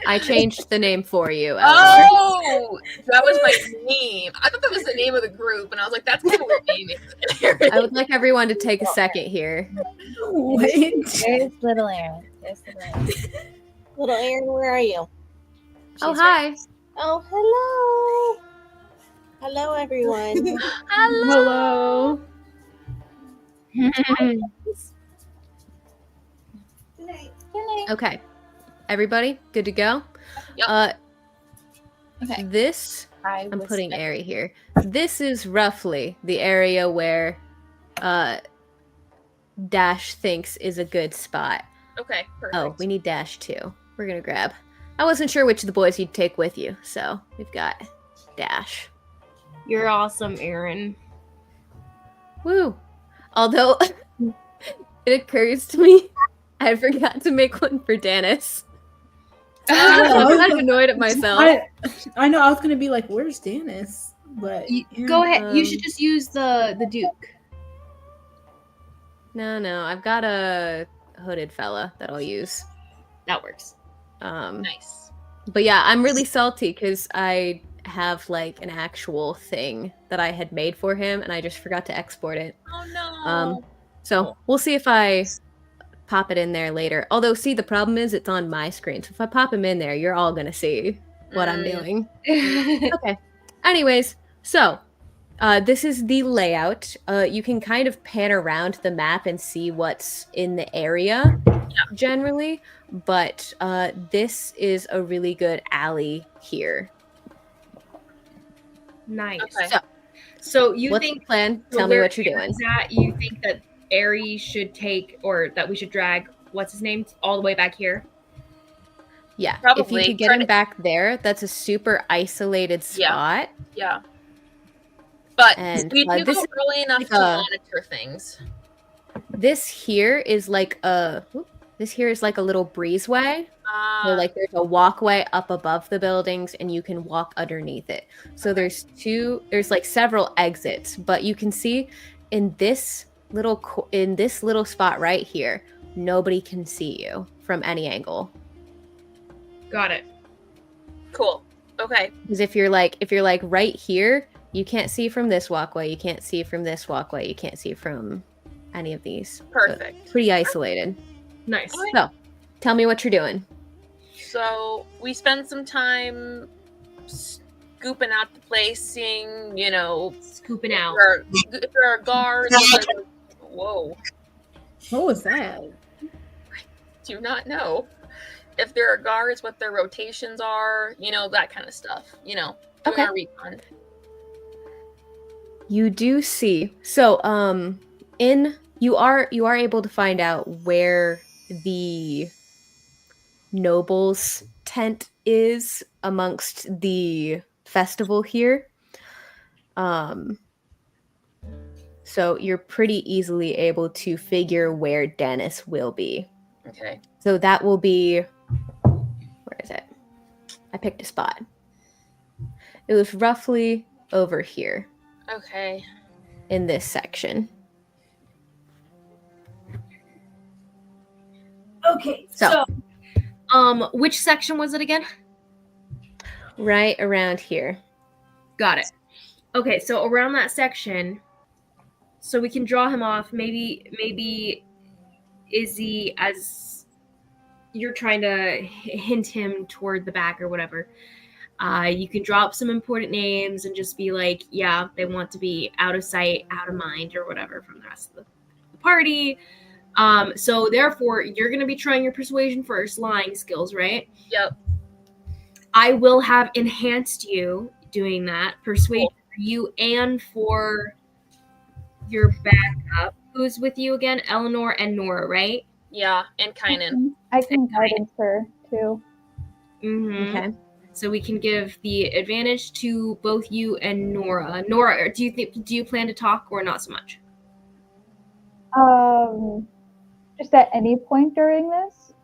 S1: I changed the name for you, Eleanor.
S4: Oh, that was my name. I thought that was the name of the group, and I was like, that's kind of weird name.
S1: I would like everyone to take a second here.
S5: Wait.
S8: There's little Aaron. Little Aaron, where are you?
S1: Oh, hi.
S8: Oh, hello. Hello, everyone.
S1: Hello. Okay. Everybody, good to go?
S4: Yep.
S8: Okay.
S1: This, I'm putting Airy here. This is roughly the area where Dash thinks is a good spot.
S4: Okay, perfect.
S1: Oh, we need Dash too. We're gonna grab. I wasn't sure which of the boys you'd take with you, so we've got Dash.
S2: You're awesome, Aaron.
S1: Woo. Although it occurs to me, I forgot to make one for Dennis. I'm kind of annoyed at myself.
S5: I know. I was gonna be like, "Where's Dennis?" But
S2: go ahead. You should just use the Duke.
S1: No. I've got a hooded fella that I'll use.
S2: That works.
S4: Nice.
S1: But yeah, I'm really salty because I have like an actual thing that I had made for him, and I just forgot to export it.
S4: Oh no.
S1: So we'll see if I pop it in there later. Although, see, the problem is it's on my screen. So if I pop him in there, you're all gonna see what I'm doing. Okay. Anyways, so this is the layout. You can kind of pan around the map and see what's in the area generally, but this is a really good alley here.
S2: Nice.
S4: Okay.
S2: So you
S1: What's
S2: think
S1: the plan?
S2: so
S1: Tell me
S2: where
S1: what you're doing.
S2: Aries at, you think that Aries should take, or that we should drag, what's his name, all the way back here?
S1: Yeah, if
S4: Probably.
S1: you could get him back there, that's a super isolated spot.
S4: Yeah. But
S1: And,
S4: we do
S1: this
S4: go
S1: is
S4: early enough
S1: like
S4: to
S1: a-
S4: monitor things.
S1: This here is like a little breezeway. So like there's a walkway up above the buildings and you can walk underneath it. So
S4: Okay.
S1: there's like several exits, but you can see in this little spot right here, nobody can see you from any angle.
S2: Got it.
S4: Cool. Okay.
S1: Because if you're like right here, you can't see from this walkway, you can't see from this walkway, you can't see from any of these.
S4: Perfect.
S1: So pretty isolated.
S2: Nice.
S4: Okay.
S1: So, tell me what you're doing.
S4: So we spend some time scooping out the place, seeing,
S2: Scooping out.
S4: if there are guards. Whoa.
S5: What was that?
S4: Do not know if there are guards, what their rotations are, that kind of stuff. Doing
S1: Okay.
S4: our recon.
S1: You do see. So, you are able to find out where the nobles' tent is amongst the festival here. So you're pretty easily able to figure where Dennis will be.
S4: Okay.
S1: So that will be, where is it? I picked a spot. It was roughly over here
S4: Okay.
S1: in this section.
S2: Okay.
S1: So,
S2: Which section was it again?
S1: right around here.
S2: Got it. Okay, so around that section, so we can draw him off. Maybe Izzy, as you're trying to hint him toward the back or whatever, you can draw up some important names and just be like, yeah, they want to be out of sight, out of mind, or whatever from the rest of the party. So therefore, you're going to be trying your persuasion first, lying skills, right?
S4: Yep.
S2: I will have enhanced you doing that. Persuasion for you and for your backup. Who's with you again? Eleanor and Nora, right?
S4: Yeah, and Kynan.
S6: I can guidance her too.
S2: Mm-hmm.
S1: Okay.
S2: So we can give the advantage to both you and Nora. Nora, do you plan to talk or not so much?
S6: Just at any point during this.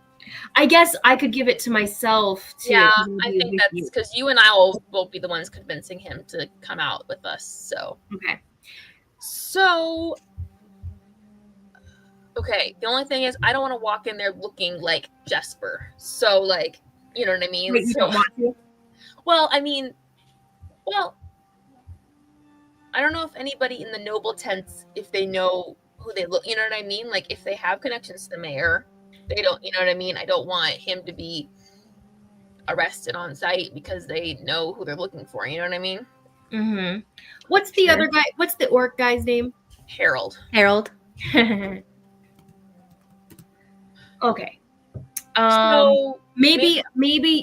S2: I guess I could give it to myself too.
S4: Yeah,
S2: 'cause I'll
S4: I
S2: be
S4: think
S2: with
S4: that's
S2: you.
S4: because you and I will be the ones convincing him to come out with us. So
S2: Okay.
S4: So, okay, the only thing is I don't want to walk in there looking like Jesper. So, like, you know what I mean?
S2: Wait, you don't want to?
S4: Well, I mean, I don't know if anybody in the noble tents, if they know who they look, you know what I mean? Like, if they have connections to the mayor, they don't, you know what I mean? I don't want him to be arrested on site because they know who they're looking for, you know what I mean?
S2: Mm-hmm. What's the
S1: Sure.
S2: other guy? What's the orc guy's name?
S4: Harold.
S2: Okay.
S4: So
S2: Maybe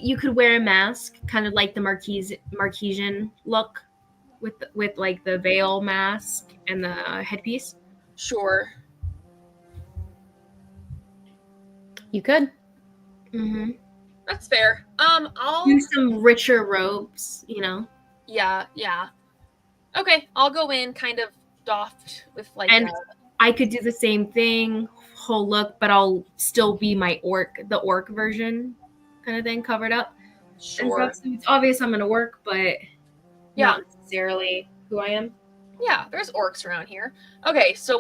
S2: you could wear a mask, kind of like the Marquesian look, with like the veil mask and the headpiece.
S4: sure.
S1: You could.
S2: Mm-hmm.
S4: That's fair. I'll
S2: Do some richer robes,
S4: yeah. Okay, I'll go in kind of doffed with like
S2: And I could do the same thing, whole look, but I'll still be the orc version kind of thing, covered up.
S4: sure.
S2: And stuff. So it's obvious I'm gonna work, but
S4: Yeah.
S2: not necessarily who I am.
S4: Yeah, there's orcs around here. Okay, so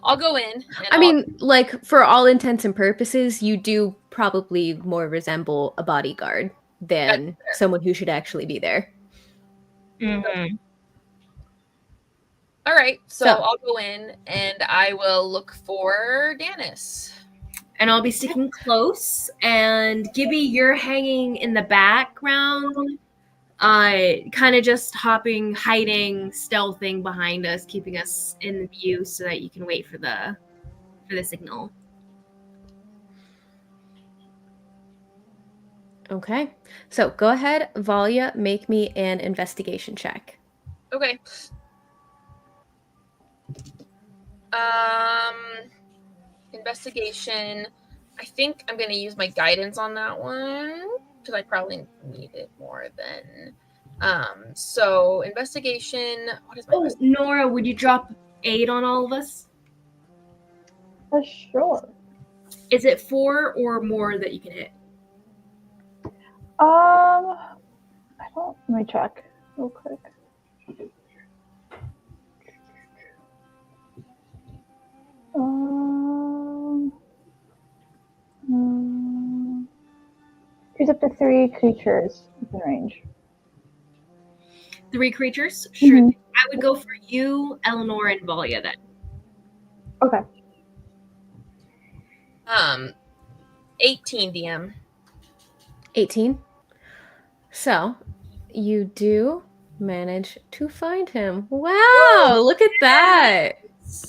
S4: I'll go in. And
S1: I mean, like, for all intents and purposes, you do probably more resemble a bodyguard than someone who should actually be there.
S2: Mm-hmm.
S4: all right, so
S1: So-
S4: I'll go in and I will look for Dennis.
S2: And I'll be sticking close. And Gibby, you're hanging in the background, kind of just hiding, stealthing behind us, keeping us in view so that you can wait for the signal.
S1: Okay. So go ahead, Valia, make me an investigation check.
S4: Okay. Investigation. I think I'm gonna use my guidance on that one because I probably need it more than. So investigation. What is my?
S2: Oh, Nora, would you drop 8 on all of us?
S6: Sure.
S2: Is it 4 or more that you can hit?
S6: I don't. Let me check real quick. Choose up to 3 creatures within range.
S2: 3 creatures? Sure.
S6: Mhm.
S2: I would go for you, Eleanor, and Valia then.
S6: Okay.
S4: 18 DM.
S1: 18. So you do manage to find him. Wow, look at that.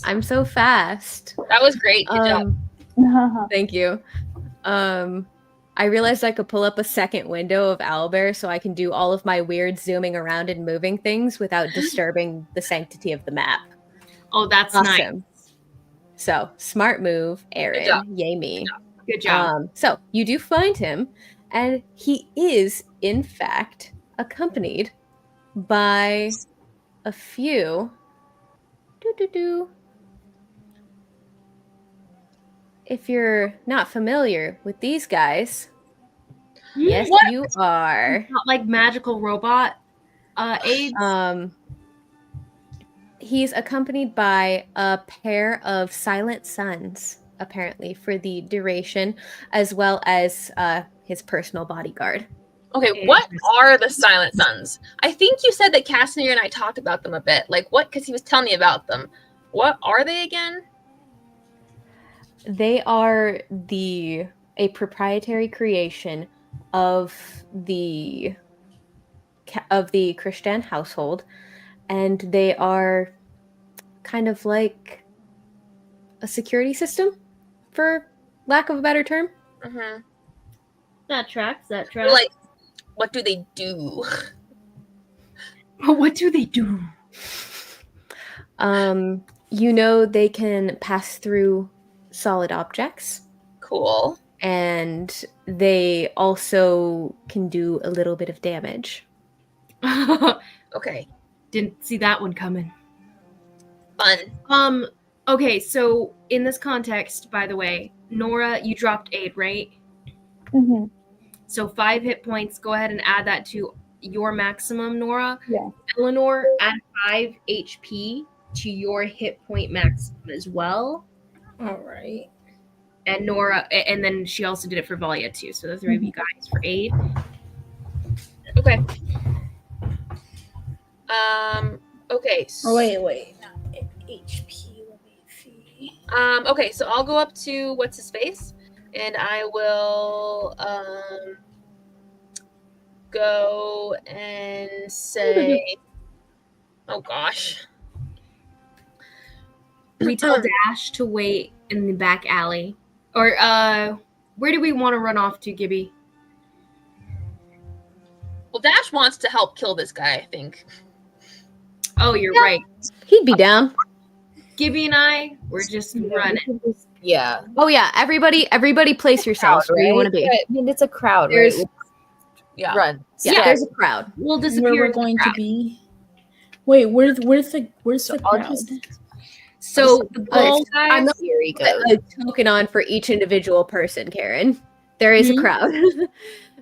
S1: I'm so fast.
S4: That was great. Good job.
S1: Thank you. I realized I could pull up a second window of Owlbear so I can do all of my weird zooming around and moving things without disturbing the sanctity of the map.
S2: Oh, that's nice.
S1: Awesome. So, smart move, Aaron.
S4: job.
S1: Yay me.
S2: Good job.
S1: So, you do find him, and he is, in fact, accompanied by a few. If you're not familiar with these guys, yes,
S2: What?
S1: you are.
S2: Not like magical robot aids.
S1: He's accompanied by a pair of silent sons, apparently, for the duration, as well as his personal bodyguard.
S4: Okay, what are the Silent Sons? I think you said that Casimir and I talked about them a bit. Like what? Because he was telling me about them. What are they again?
S1: They are a proprietary creation of the Christian household, and they are kind of like a security system, for lack of a better term.
S4: Mm-hmm.
S2: That tracks.
S4: Like, what do they do?
S2: What do they do?
S1: They can pass through solid objects.
S4: Cool.
S1: And they also can do a little bit of damage.
S4: Okay.
S2: Didn't see that one coming.
S4: Fun.
S2: Okay, so in this context, by the way, Nora, you dropped 8, right?
S6: Mm-hmm.
S2: So 5 hit points. Go ahead and add that to your maximum, Nora.
S6: Yeah.
S2: Eleanor, add 5 HP to your hit point maximum as well.
S5: All right.
S2: And Nora, and then she also did it for Valia too. So the 3 of you guys for 8.
S4: Okay. Okay.
S5: Oh, wait. Not HP. Let me see.
S4: Okay, so I'll go up to what's his face, and I will go and say, oh gosh.
S2: We tell Dash to wait in the back alley. Or where do we want to run off to, Gibby?
S4: Well, Dash wants to help kill this guy, I think.
S2: Oh, you're right.
S1: He'd be down.
S2: Gibby and I, we're just running.
S8: Yeah.
S1: Oh yeah, everybody place yourselves where you want to be.
S8: I mean, it's a crowd,
S1: There's-
S8: right?
S4: Yeah.
S8: Run.
S1: Yeah, there's a crowd.
S2: We'll
S5: Where
S2: disappear.
S5: we're
S2: into the
S5: going to
S2: crowd.
S5: be? Wait, where's the
S8: I'll
S5: crowd?
S8: just
S2: So the goal,
S1: I'm
S2: guys.
S1: not
S8: here he goes.
S1: a token on for each individual person, Karen. There is a crowd.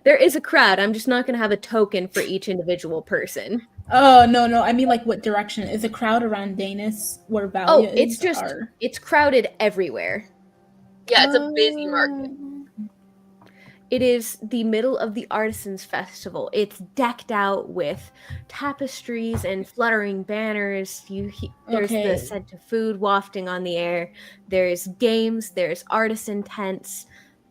S1: There is a crowd. I'm just not going to have a token for each individual person.
S5: Oh no! I mean, like, what direction is the crowd around Danis where Valia is?
S1: It's just it's crowded everywhere.
S4: Yeah, it's a busy market.
S1: It is the middle of the Artisans Festival. It's decked out with tapestries and fluttering banners. There's the scent of food wafting on the air. There's games. There's artisan tents.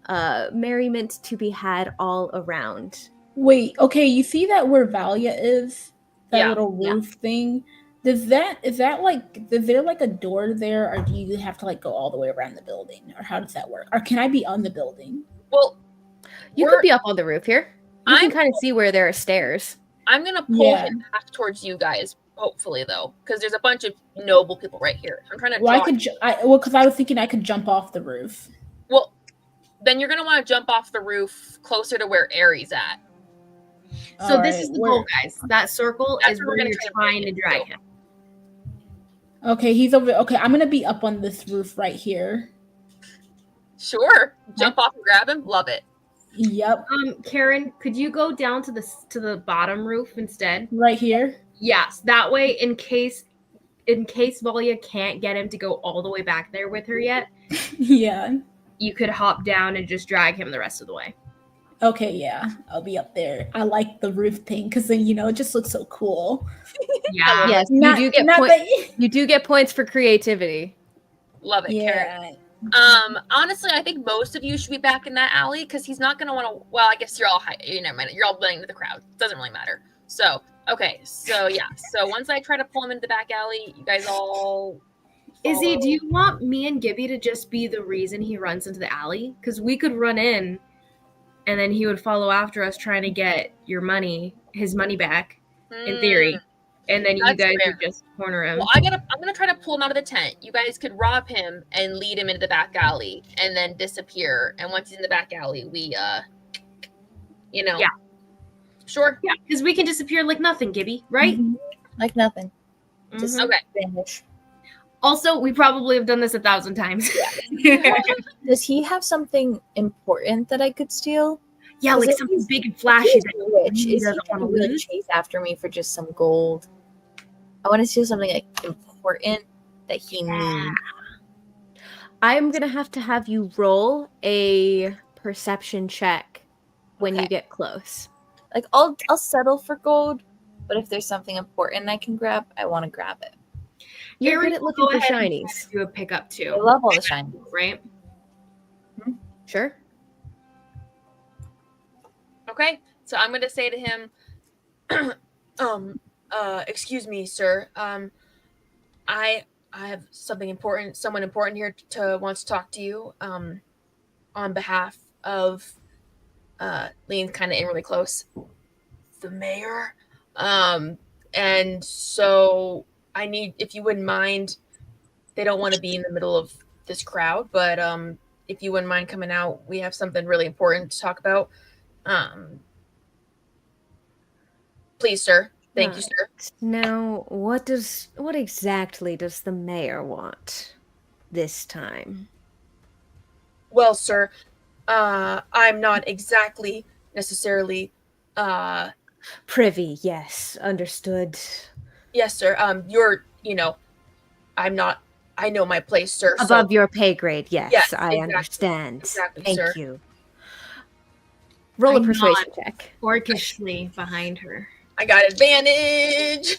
S1: Merriment to be had all around.
S5: Wait, okay, you see that where Valia is? That little
S1: Yeah.
S5: roof thing? Is there like a door there, or do you have to like go all the way around the building? Or how does that work? Or can I be on the building?
S4: Well,
S1: You could be up on the roof here. You can kind of see where there are stairs.
S4: I'm gonna pull him back towards you guys, hopefully though, because there's a bunch of noble people right here. I'm trying to.
S5: Well, because I was thinking I could jump off the roof.
S4: Well, then you're gonna want to jump off the roof closer to where Aries at.
S2: So this is the goal, guys. That circle is where you're trying to drag him.
S5: Okay, he's over. Okay, I'm gonna be up on this roof right here.
S4: Sure, jump off and grab him. Love it.
S5: Yep.
S2: Karen, could you go down to the bottom roof instead?
S5: Right here.
S2: Yes, that way, in case Volya can't get him to go all the way back there with her yet.
S5: Yeah.
S2: You could hop down and just drag him the rest of the way.
S5: Okay, yeah, I'll be up there. I like the roof thing because then it just looks so cool.
S2: Yeah.
S1: Yes, you do get points for creativity.
S4: Love it, Karen. Honestly, I think most of you should be back in that alley because he's not gonna want to. Well, I guess you're all you're all blending with the crowd. Doesn't really matter. So okay, so yeah. So once I try to pull him into the back alley, you guys all.
S2: Izzy, do you want me and Gibby to just be the reason he runs into the alley? Because we could run in, and then he would follow after us trying to get his money back, in theory. And then you guys would just corner him.
S4: Well, I'm gonna try to pull him out of the tent. You guys could rob him and lead him into the back alley, and then disappear. And once he's in the back alley, we
S2: yeah,
S4: sure,
S2: yeah, because we can disappear like nothing, Gibby, right?
S8: Mm-hmm. Like nothing.
S2: Just
S4: okay.
S8: Vanish.
S2: Also, we probably have done this 1,000 times.
S8: Does he have something important that I could steal?
S2: Yeah, like something big and flashy that
S8: he doesn't want to really chase after me for just some gold. I want to steal something like important that he needs.
S1: I'm gonna have you roll a perception check when you get close.
S8: Like I'll settle for gold, but if there's something important I can grab, I want to grab it.
S1: You're good at looking for shinies.
S2: Do a pickup too.
S8: I love all the shinies.
S2: Right?
S1: Sure.
S4: Okay, so I'm gonna say to him, excuse me, sir. I have someone important here wants to talk to you. On behalf of leans kind of in really close. The mayor. And so I need, if you wouldn't mind, they don't want to be in the middle of this crowd, but if you wouldn't mind coming out, we have something really important to talk about. Please, sir. Thank you, sir.
S1: Now, what exactly does the mayor want this time?
S4: Well, sir, I'm not exactly necessarily
S1: privy. Yes, understood.
S4: Yes, sir. I'm not. I know my place, sir.
S1: Above your pay grade. Yes, I
S4: exactly,
S1: understand.
S4: Exactly,
S1: Thank
S4: sir.
S1: you. Roll a persuasion check.
S2: Orkishly behind her.
S4: I got advantage.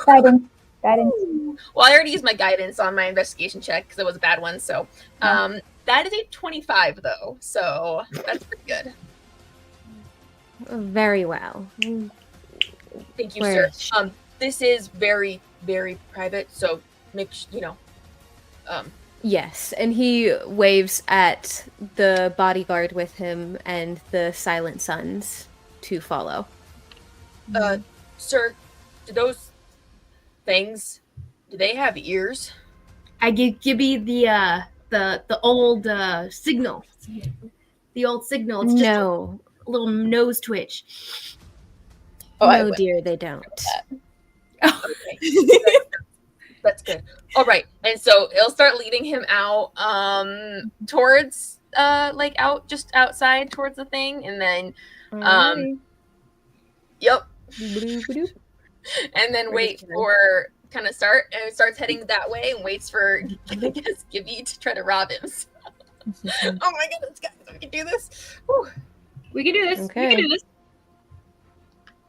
S6: Guidance.
S4: Well, I already used my guidance on my investigation check because it was a bad one. So, that is a 25 though. So that's pretty good.
S1: Very well.
S4: Thank you, sir. This is very, very private. So make
S1: Yes, and he waves at the bodyguard with him and the Silent Sons to follow.
S4: Sir, do those things, do they have ears?
S2: I give Gibby the old signal. The old signal. It's just a little nose twitch.
S1: No, dear, they don't.
S4: Okay. That's good. All right. And so it'll start leading him out towards out just outside towards the thing, and then yep. And then wait for kind of start, and it starts heading that way and waits for I guess Gibby to try to rob him. Oh my goodness, guys, we can do this. Whew.
S2: We can do this.
S1: Okay.
S2: We can do this.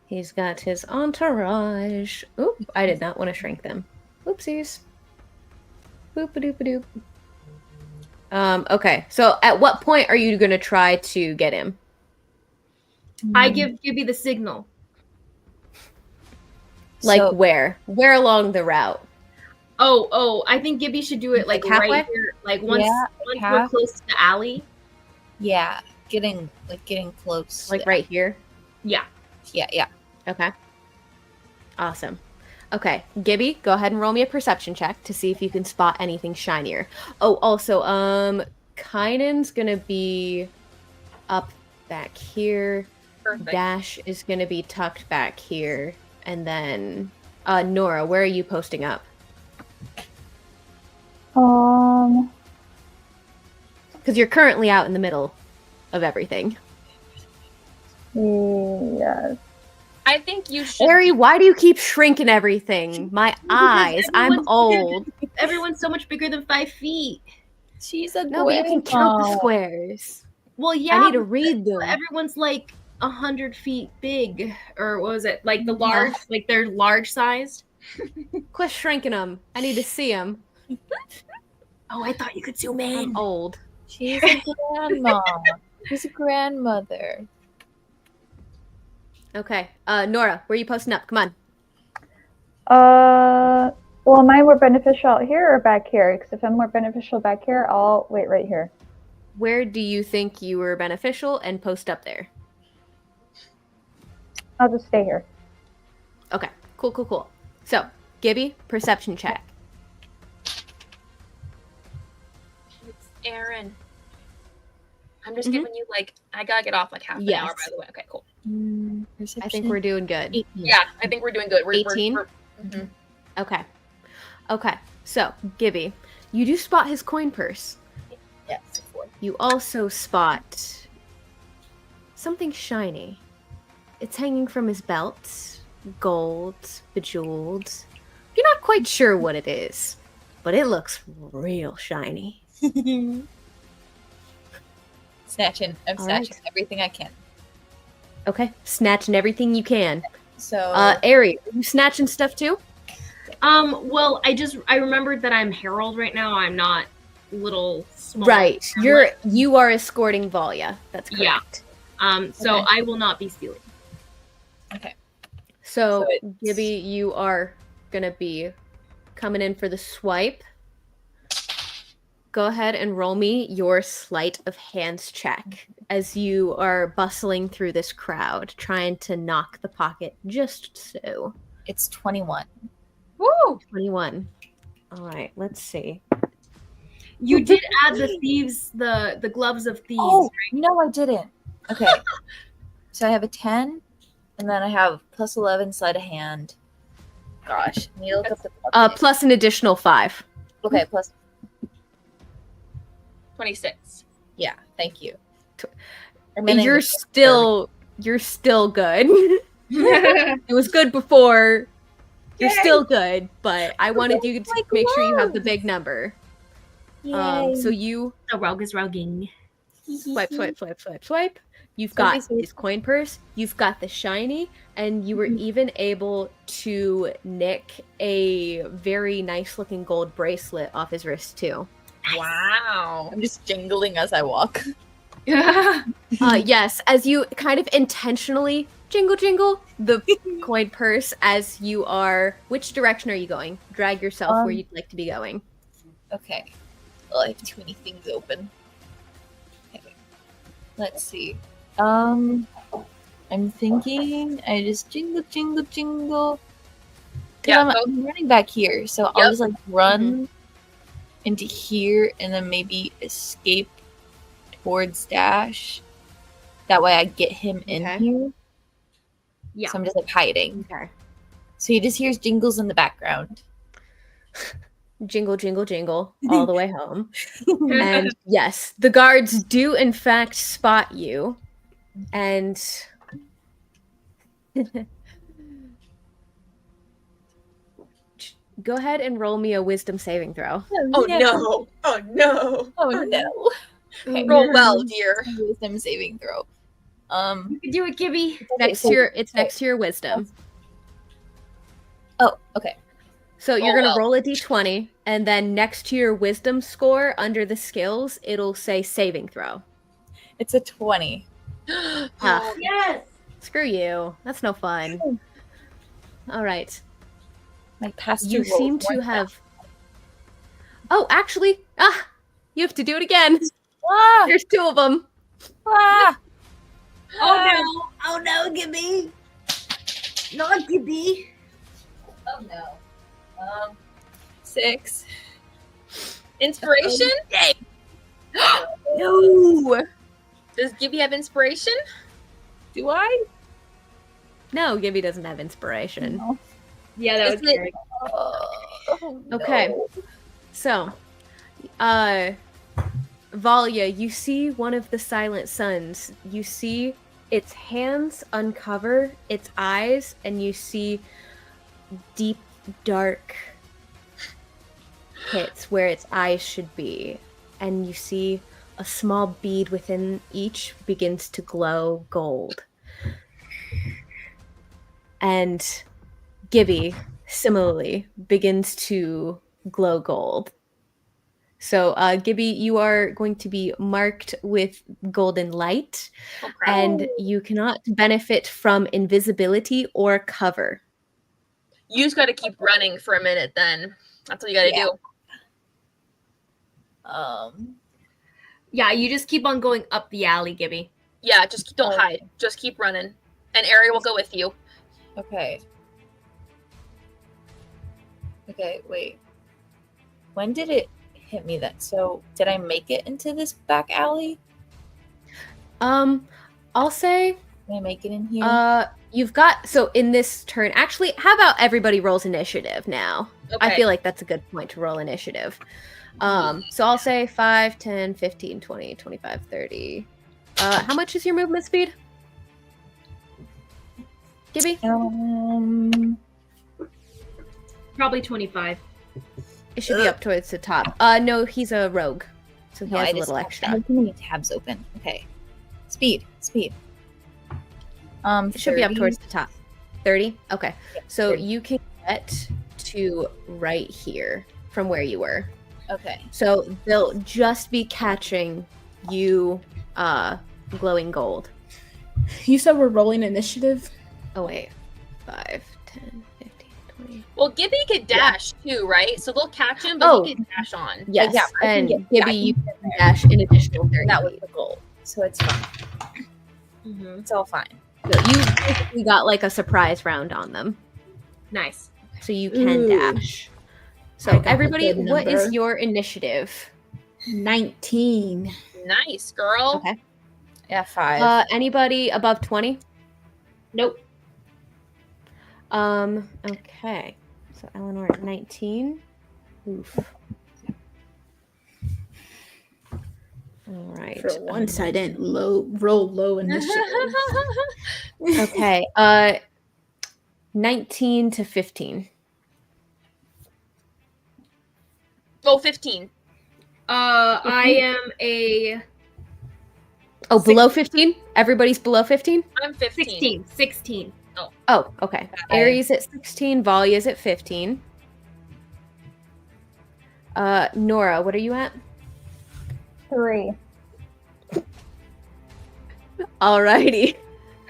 S1: He's got his entourage. Oop, I did not want to shrink them. Oopsies. Boop-a-doop-a-doop. Okay, so at what point are you going to try to get him?
S2: I give Gibby the signal.
S1: Like where? Where along the route?
S2: Oh, I think Gibby should do it like
S1: halfway?
S2: right here. Like once we're close to the alley.
S8: Yeah, getting close.
S1: Like right here?
S2: Yeah.
S8: Yeah.
S1: Okay. Awesome. Okay, Gibby, go ahead and roll me a perception check to see if you can spot anything shinier. Oh, also, Kainen's gonna be up back here.
S4: Perfect.
S1: Dash is gonna be tucked back here. And then, Nora, where are you posting up? Because you're currently out in the middle of everything.
S6: Yes.
S4: I think you should.
S1: Harry, why do you keep shrinking everything? My eyes. I'm old.
S2: Everyone's so much bigger than 5 feet.
S8: She's a
S1: No, but you can count the squares.
S2: Well, yeah.
S1: I need to read them.
S2: Everyone's like 100 feet big, or what was it? Like the large, like they're large sized.
S1: Quit shrinking them. I need to see them.
S2: Oh, I thought you could zoom in.
S1: I'm old.
S8: She's a grandma. She's a grandmother.
S1: Okay. Nora, where are you posting up? Come on.
S6: Well, am I more beneficial out here or back here? Because if I'm more beneficial back here, I'll wait right here.
S1: Where do you think you were beneficial and post up there?
S6: I'll just stay here.
S1: Okay. Cool. So, Gibby, perception check.
S4: It's Aaron. I'm just giving you I gotta get off half an hour, by the way. Okay, cool.
S1: I think we're doing good.
S8: 18.
S4: Yeah, I think we're doing good.
S1: 18?
S4: Mhm.
S1: Okay. So, Gibby, you do spot his coin purse.
S8: Yes.
S1: You also spot something shiny. It's hanging from his belt. Gold, bejeweled. You're not quite sure what it is, but it looks real shiny.
S8: I'm snatching
S1: All right.
S8: everything I can.
S1: Okay, snatching everything you can.
S8: So,
S1: Ari, are you snatching stuff too?
S2: Well, I remembered that I'm Herald right now. I'm not little small.
S1: Right.
S2: Hamlet.
S1: You are escorting Valia. That's
S2: Yeah.
S1: correct.
S2: So
S8: Okay.
S2: I will not be stealing.
S8: okay.
S1: So,
S8: So it's-
S1: Gibby, you are gonna be coming in for the swipe. Go ahead and roll me your sleight of hands check as you are bustling through this crowd, trying to knock the pocket just so.
S8: It's 21.
S4: Woo!
S1: 21. All right, let's see.
S2: You did add the thieves, the gloves of thieves.
S8: Oh, no, I didn't. Okay. So I have a 10, and then I have plus 11 sleight of hand. Gosh, I need to look up the
S1: Plus an additional 5.
S8: Okay, plus
S4: 26.
S8: yeah, thank you.
S1: You're still good. It was good before. You're still good, but I wanted you to make sure you have the big number. So you
S2: The rogue is roguing.
S1: swipe. You've got his coin purse, you've got the shiny, and you were even able to nick a very nice looking gold bracelet off his wrist too.
S4: Wow.
S8: I'm just jingling as I walk.
S1: Yes, as you kind of intentionally jingle the coin purse as you are. Which direction are you going? Drag yourself where you'd like to be going.
S8: Okay. Well, I have too many things open. Okay. Let's see. I'm thinking I just jingle. 'Cause
S4: Yeah,
S8: I'm running back here, so I'll just run into here and then maybe escape towards Dash. That way I get him in
S1: Okay.
S8: here.
S2: Yeah.
S8: So I'm just hiding.
S1: Okay.
S8: So he just hears jingles in the background.
S1: Jingle all the way home. And yes, the guards do in fact spot you. And go ahead and roll me a wisdom saving throw.
S4: Oh no. Oh no.
S8: Oh no. Okay.
S4: Roll well, dear.
S8: Wisdom saving throw.
S2: You can do it, Gibby.
S1: Next to your wisdom.
S8: Oh, okay.
S1: So you're
S4: Oh,
S1: gonna
S4: well.
S1: roll a d20, and then next to your wisdom score under the skills, it'll say saving throw.
S8: It's a 20.
S1: Ah,
S2: Yes.
S1: screw you. That's no fun. All right.
S8: My past
S1: You
S8: two rolls
S1: seem to
S8: weren't
S1: have. Oh, actually, you have to do it again.
S8: that- Ah!
S1: There's 2 of them.
S8: Ah!
S2: Oh no! Oh no, Gibby! Not Gibby!
S8: Oh no. 6.
S4: Inspiration?
S1: No.
S4: Does Gibby have inspiration?
S8: Do I?
S1: No, Gibby doesn't have inspiration.
S6: No.
S2: Yeah, that
S4: Is
S2: was
S4: it-
S2: scary.
S8: Oh,
S1: Okay.
S8: no.
S1: So, Valia, you see one of the Silent Suns. You see its hands uncover its eyes, and you see deep, dark pits where its eyes should be. And you see a small bead within each begins to glow gold. And Gibby, similarly, begins to glow gold. So, Gibby, you are going to be marked with golden light,
S4: Oh, crap.
S1: and you cannot benefit from invisibility or cover.
S4: You just got to keep running for a minute then. That's what you got to do.
S2: Yeah, you just keep on going up the alley, Gibby.
S4: Yeah, just don't hide. Just keep running. And Ari will go with you.
S8: Okay. Okay, wait. When did it hit me that? So, did I make it into this back alley?
S1: I'll say,
S8: Can I make it in here?
S1: you've got, so in this turn, actually, how about everybody rolls initiative now? I
S4: Okay.
S1: feel like that's a good point to roll initiative. So I'll say 5, 10, 15, 20, 25, 30. How much is your movement speed? Gibby?
S2: Probably 25.
S1: It should be up towards the top. No, he's a rogue. So he
S8: No,
S1: has
S8: I
S1: a little
S8: I
S1: extra.
S8: have too many tabs open. Okay. Speed.
S1: It should be up
S8: 30.
S1: towards the top. 30? Okay.
S8: Yeah,
S1: So
S8: 30.
S1: you can get to right here from where you were.
S8: Okay.
S1: So they'll just be catching you glowing gold.
S5: You said we're rolling initiative.
S1: Oh, wait. 5, 10, 15, 20.
S4: Well, Gibby could dash too, right? So they'll catch him, but
S1: Oh.
S4: he can dash on.
S1: Yes.
S8: yeah, I can
S1: and
S8: get-
S1: Gibby,
S8: yeah, I
S1: you can dash an additional 30.
S8: That was the goal. So it's fine.
S4: Mm-hmm.
S8: It's all fine.
S1: So you basically got like a surprise round on them.
S2: Nice.
S1: So you can
S5: Ooh.
S1: dash.
S5: I
S1: So
S5: got a
S1: everybody,
S5: good
S1: what is
S5: number.
S1: your initiative?
S5: 19.
S4: Nice, girl.
S1: Okay.
S8: Yeah, 5.
S1: Anybody above 20?
S2: Nope.
S1: Okay. So Eleanor at 19. Oof. All right.
S5: For once, I didn't roll low initiative.
S1: Okay. 19 to 15.
S4: Go 15.
S2: I am a
S1: Oh, below 15? Everybody's below 15?
S4: I'm 15.
S2: 16. 16.
S1: Oh, okay. Aries at 16, Valia's at 15. Nora, what are you at?
S6: 3.
S1: Alrighty.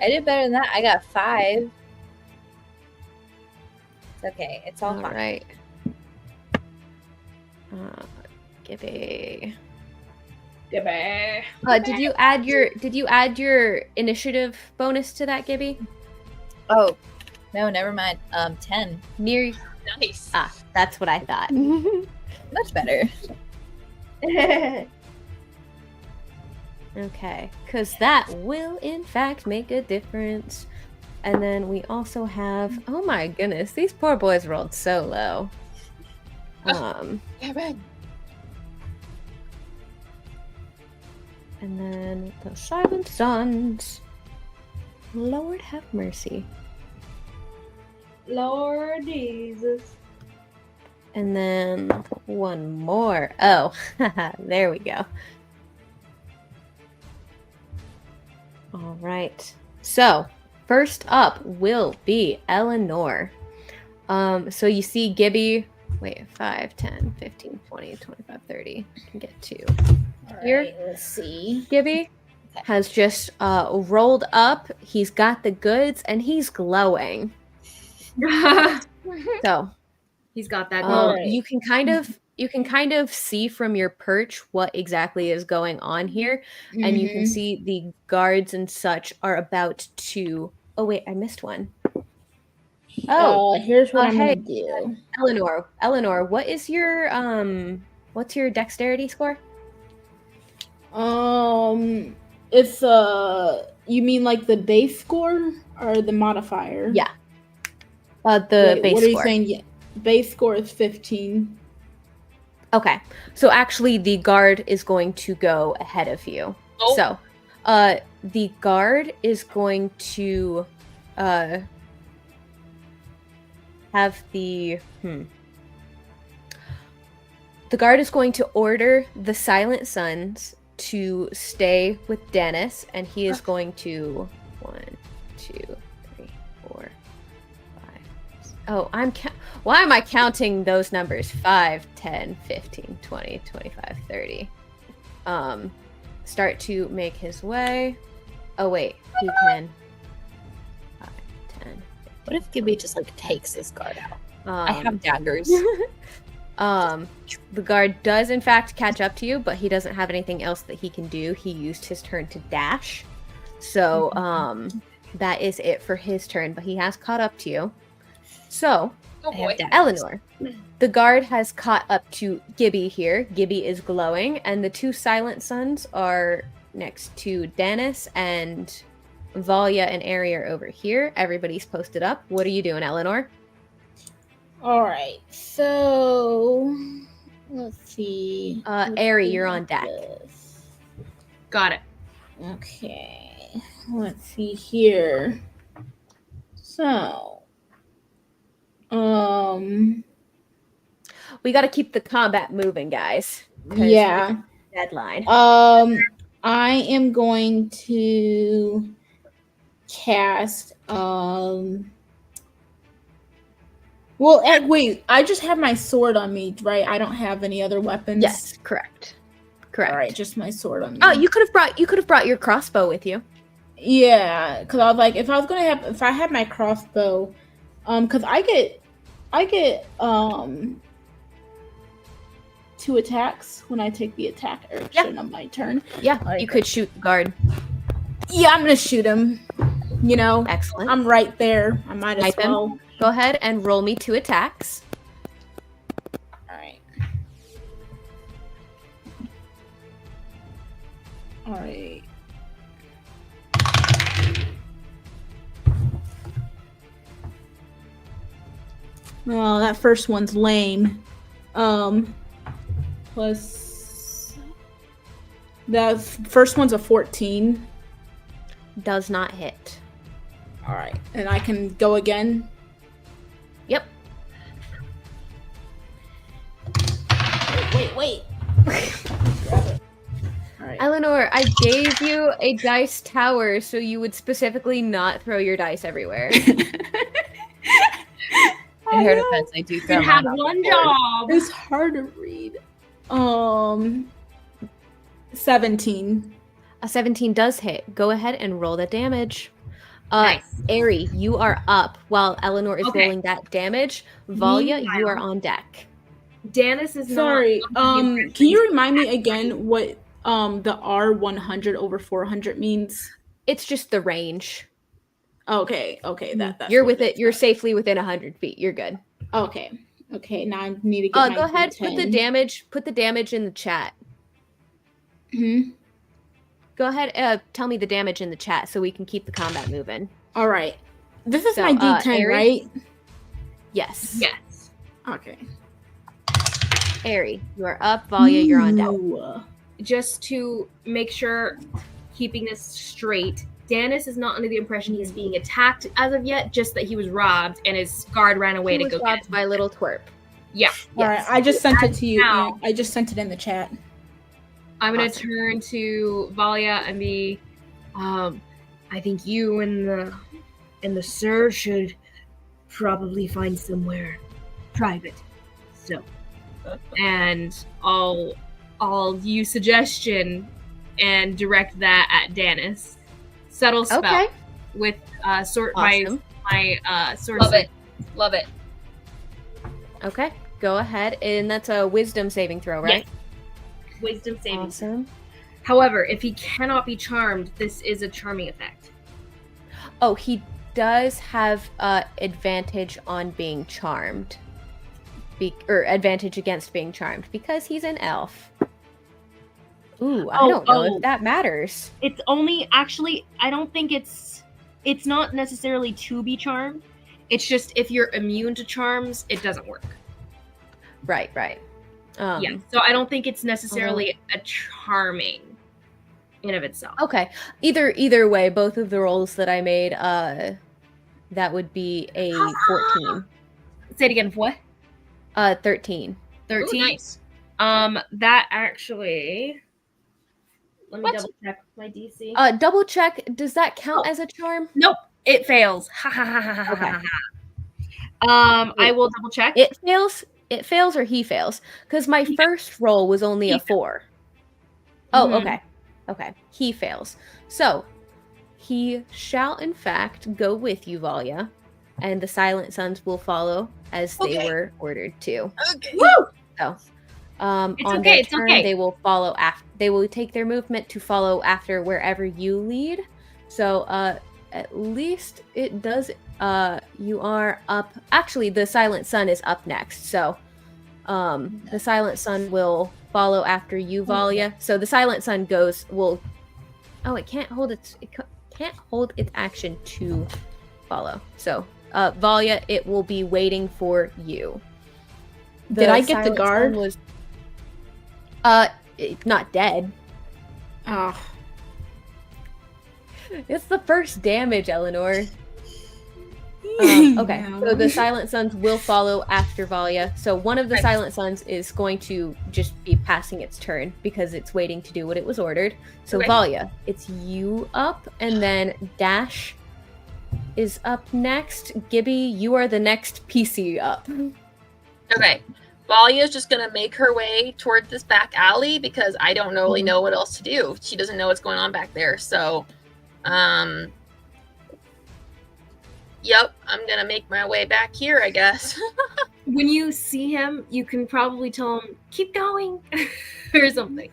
S8: I did better than that. I got 5. It's okay. It's all
S1: All
S8: fine.
S1: right. Gibby.
S2: Gibby.
S1: Did you add your initiative bonus to that, Gibby?
S8: Oh, no, never mind. 10.
S1: Near.
S4: Nice.
S1: That's what I thought.
S8: Much better.
S1: Okay, because that will in fact make a difference. And then we also have, oh my goodness, these poor boys rolled so low.
S8: Yeah, red.
S1: And then the Silent Suns. Lord have mercy.
S2: Lord Jesus.
S1: And then one more. Oh, there we go. All right. So, first up will be Eleanor. So you see Gibby, wait, 5, 10, 15, 20, 25, 30. I can get 2. Here.
S5: Alright, let's see.
S1: Gibby has just rolled up. He's got the goods and he's glowing. So,
S2: He's got that gold.
S5: Alright.
S1: you can kind of you can kind of see from your perch what exactly is going on here, and you can see the guards and such are about to. Oh wait, I missed one. Oh,
S5: here's what I'm
S1: hey,
S5: gonna do.
S1: Eleanor, what's your dexterity score?
S5: It's you mean like the base score or the modifier?
S1: Yeah. The base
S5: what are you
S1: score.
S5: saying? Yeah, base score is 15.
S1: Okay, so actually the guard is going to go ahead of you.
S4: Oh.
S1: So, the guard is going to have the guard is going to order the Silent Sons to stay with Dennis, and he is going to 1, 2, 3, 4, 5. Oh, why am I counting those numbers? 5, 10, 15, 20, 25, 30. Start to make his way. Oh wait, he can. 5, 10.
S8: What if Gibby just like takes his guard out? I have daggers.
S1: The guard does in fact catch up to you, but he doesn't have anything else that he can do. He used his turn to dash. So, that is it for his turn, but he has caught up to you. So,
S4: Oh boy.
S1: Eleanor, the guard has caught up to Gibby here. Gibby is glowing, and the 2 Silent Sons are next to Dennis, and Valia and Ari are over here. Everybody's posted up. What are you doing, Eleanor?
S5: All right, so let's see.
S1: Ari, you're on deck.
S2: Got it.
S5: Okay, let's see here. So,
S1: we got to keep the combat moving, guys.
S5: Yeah.
S1: Deadline.
S5: I am going to cast. Well, wait. I just have my sword on me, right? I don't have any other weapons.
S1: Yes, correct.
S5: All right, just my sword on me.
S1: Oh, you could have brought your crossbow with you.
S5: Yeah, because I was like, if I had my crossbow, because I get 2 attacks when I take the attack action on my turn.
S1: Yeah,
S5: Like,
S1: you could shoot the guard.
S5: Yeah, I'm gonna shoot him. You know,
S1: Excellent.
S5: I'm right there. I might as
S1: Snipe him.
S5: well.
S1: Go ahead and roll me 2 attacks.
S5: All right. Well, that first one's lame. Plus the first one's a 14.
S1: Does not hit.
S5: All right, and I can go again.
S1: Yep.
S5: Wait. All right.
S1: Eleanor, I gave you a dice tower so you would specifically not throw your dice everywhere.
S8: In her defense, I do throw
S2: You had
S8: mine off
S2: one
S8: the board.
S2: job.
S5: It's hard to read. 17.
S1: A 17 does hit. Go ahead and roll the damage.
S2: Nice.
S1: Ari, you are up while Eleanor is
S2: Okay.
S1: rolling that damage. Valia, you are
S2: Meanwhile-
S1: on deck.
S2: Dennis is
S5: Sorry.
S2: not.
S5: Can you remind me again what the R 100/400 means?
S1: It's just the range.
S5: Okay. That's
S1: You're
S5: what
S1: with
S5: it
S1: it.
S5: is.
S1: You're safely within 100 feet. You're good.
S5: Okay. Now I need to get my
S1: Go ahead.
S5: D10.
S1: Put the damage in the chat.
S5: Mhm.
S1: Go ahead. Tell me the damage in the chat so we can keep the combat moving.
S5: All right. This is
S1: So,
S5: my D10,
S1: Ari?
S5: right?
S1: Yes.
S2: Yes.
S5: Okay.
S1: Ari, you are up. Valia, you're on deck.
S5: Ooh.
S2: Just to make sure, keeping this straight, Dennis is not under the impression he's being attacked as of yet, just that he was robbed and his guard ran away
S1: He
S2: to
S1: was
S2: go get
S1: robbed
S2: him.
S1: by Little Twerp.
S2: Yeah.
S5: All right. I just sent it to you.
S2: Now-
S5: I just sent it in the chat.
S2: I'm going to
S1: Awesome.
S2: turn to Valia and be, I think you and the sir should probably find somewhere private. So, and I'll use suggestion and direct that at Dennis. Subtle spell
S1: Okay.
S2: with
S1: Awesome.
S2: my sword.
S4: Love
S2: set.
S4: it. Love it.
S1: Okay. go ahead, and that's a wisdom saving throw, right?
S2: Yes. Wisdom saving.
S1: Awesome.
S2: However, if he cannot be charmed, this is a charming effect.
S1: Oh, he does have advantage on being charmed. Or advantage against being charmed because he's an elf. Ooh, I don't know if that matters.
S2: It's only actually I don't think it's not necessarily to be charmed. It's just if you're immune to charms, it doesn't work.
S1: Right.
S2: Yeah. So I don't think it's necessarily a charming in of itself.
S1: Okay. Either way, both of the rolls that I made, that would be a 14.
S2: Say it again. What?
S1: 13.
S2: 13.
S4: Ooh, nice.
S2: That actually. Let me
S4: What?
S2: double check my DC.
S1: Double check. Does that count as a charm?
S2: Nope, it fails. Ha ha ha ha ha ha. I will double check.
S1: It fails. It fails, or he fails, because my first roll was only a 4. Oh,
S2: Mhm.
S1: okay. He fails. So he shall, in fact, go with you, Valia, and the Silent Sons will follow as they were ordered to.
S4: Okay.
S2: Woo!
S1: So,
S2: It's
S1: on
S2: okay,
S1: their
S2: it's
S1: turn,
S2: okay.
S1: they will follow after. They will take their movement to follow after wherever you lead. So, at least it does. You are up. Actually, the Silent Sun is up next. So, the Silent Sun will follow after you, Valia. So the Silent Sun will. Oh, it can't hold its. It can't hold its action to follow. So, Valia, it will be waiting for you.
S5: Did I get the
S1: Silent
S5: guard?
S1: Sun was it's not dead.
S5: Oh,
S1: It's the first damage, Eleanor. Okay, so the Silent Sons will follow after Valia. So one of the Silent Sons is going to just be passing its turn because it's waiting to do what it was ordered. So
S4: Okay.
S1: Valia, it's you up, and then Dash is up next. Gibby, you are the next PC up.
S4: Okay. Valia's just gonna make her way toward this back alley because I don't really know what else to do. She doesn't know what's going on back there. So, yep, I'm gonna make my way back here, I guess.
S2: When you see him, you can probably tell him, "Keep going," or something.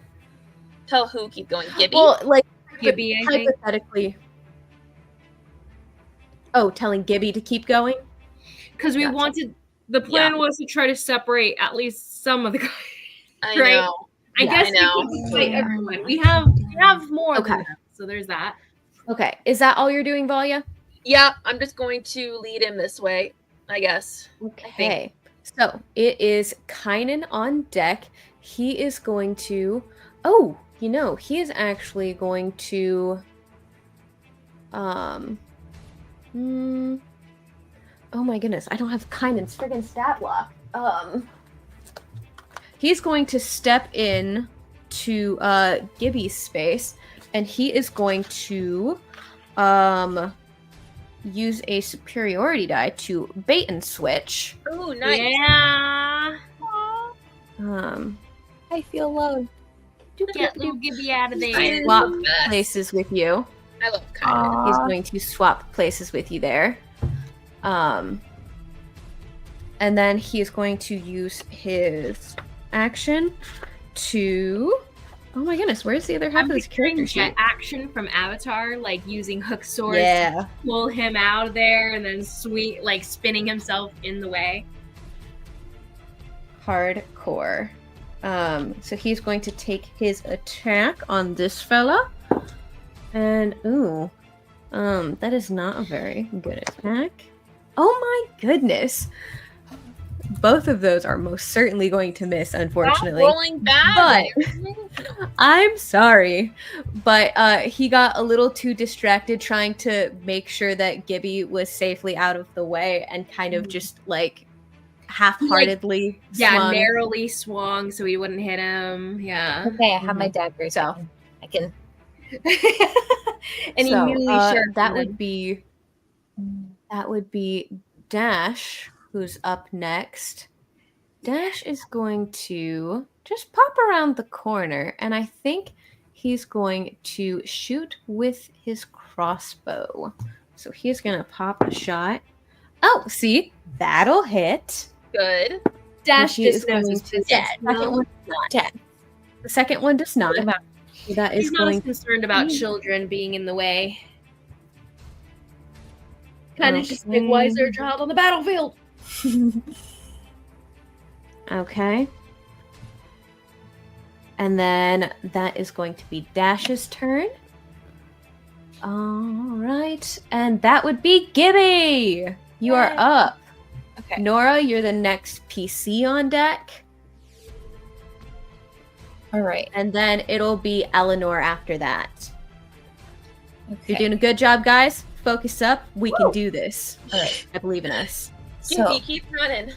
S4: Tell who keep going. Gibby?
S1: Well, like
S2: Gibby, I think.
S1: hypothetically. Oh, telling Gibby to keep going?
S2: Because we
S1: Gotcha.
S2: wanted. The plan was to try to separate at least some of the guys.
S4: I
S2: right.
S4: know.
S2: I
S1: Yeah,
S2: guess
S4: I know.
S2: we can fight everyone. We have more
S1: Okay.
S2: than that, so there's that.
S1: Okay, is that all you're doing, Valia?
S4: Yeah, I'm just going to lead him this way, I guess.
S1: Okay, so it is Kynan on deck. He is going to. Oh, he is actually going to. Oh my goodness, I don't have Kynan's friggin' stat block. He's going to step in to Gibby's space, and he is going to use a superiority die to bait and switch.
S4: Oh, nice.
S2: Yeah.
S8: I feel loved.
S2: Get little Gibby out of
S4: I
S2: there.
S1: Swap
S4: love that.
S1: places with you.
S4: I love Kynan.
S1: He's going to swap places with you there. And then he's going to use his action to. Oh my goodness, where's the other half
S2: I'm
S1: of this
S2: picturing
S1: character
S2: jet
S1: sheet?
S2: action from Avatar, like using hook swords
S1: Yeah,
S2: to pull him out of there, and then spinning himself in the way.
S1: hardcore. So he's going to take his attack on this fella. And that is not a very good attack. Oh my goodness. Both of those are most certainly going to miss, unfortunately.
S4: Stop rolling bad.
S1: But I'm sorry, but he got a little too distracted trying to make sure that Gibby was safely out of the way and kind of just like half-heartedly swung.
S2: Narrowly swung so he wouldn't hit him. Yeah.
S8: Okay, I have my dagger,
S1: So.
S8: I can.
S2: And he
S1: So,
S2: immediately
S1: that would be Dash, who's up next. Dash is going to just pop around the corner, and I think he's going to shoot with his crossbow. So he's going to pop a shot. Oh, see? That'll hit.
S4: Good.
S2: Dash
S1: Which is
S2: just knows
S1: going
S2: his
S1: to-
S2: business.
S8: Yeah,
S2: no?
S8: second one does not. 10.
S1: The second one does not.
S8: Amount.
S1: So that is
S2: He's not as
S1: going
S2: concerned about children being in the way. Kind of just like, why is there a child on the battlefield?
S1: Okay. And then that is going to be Dash's turn. All right. And that would be Gibby. You are
S8: Yay.
S1: up.
S8: Okay.
S1: Nora, you're the next PC on deck.
S8: All right.
S1: And then it'll be Eleanor after that.
S8: Okay.
S1: You're doing a good job, guys. Focus up. We can
S8: Woo.
S1: do this.
S8: All right.
S1: I believe in us.
S8: So,
S4: Keep running.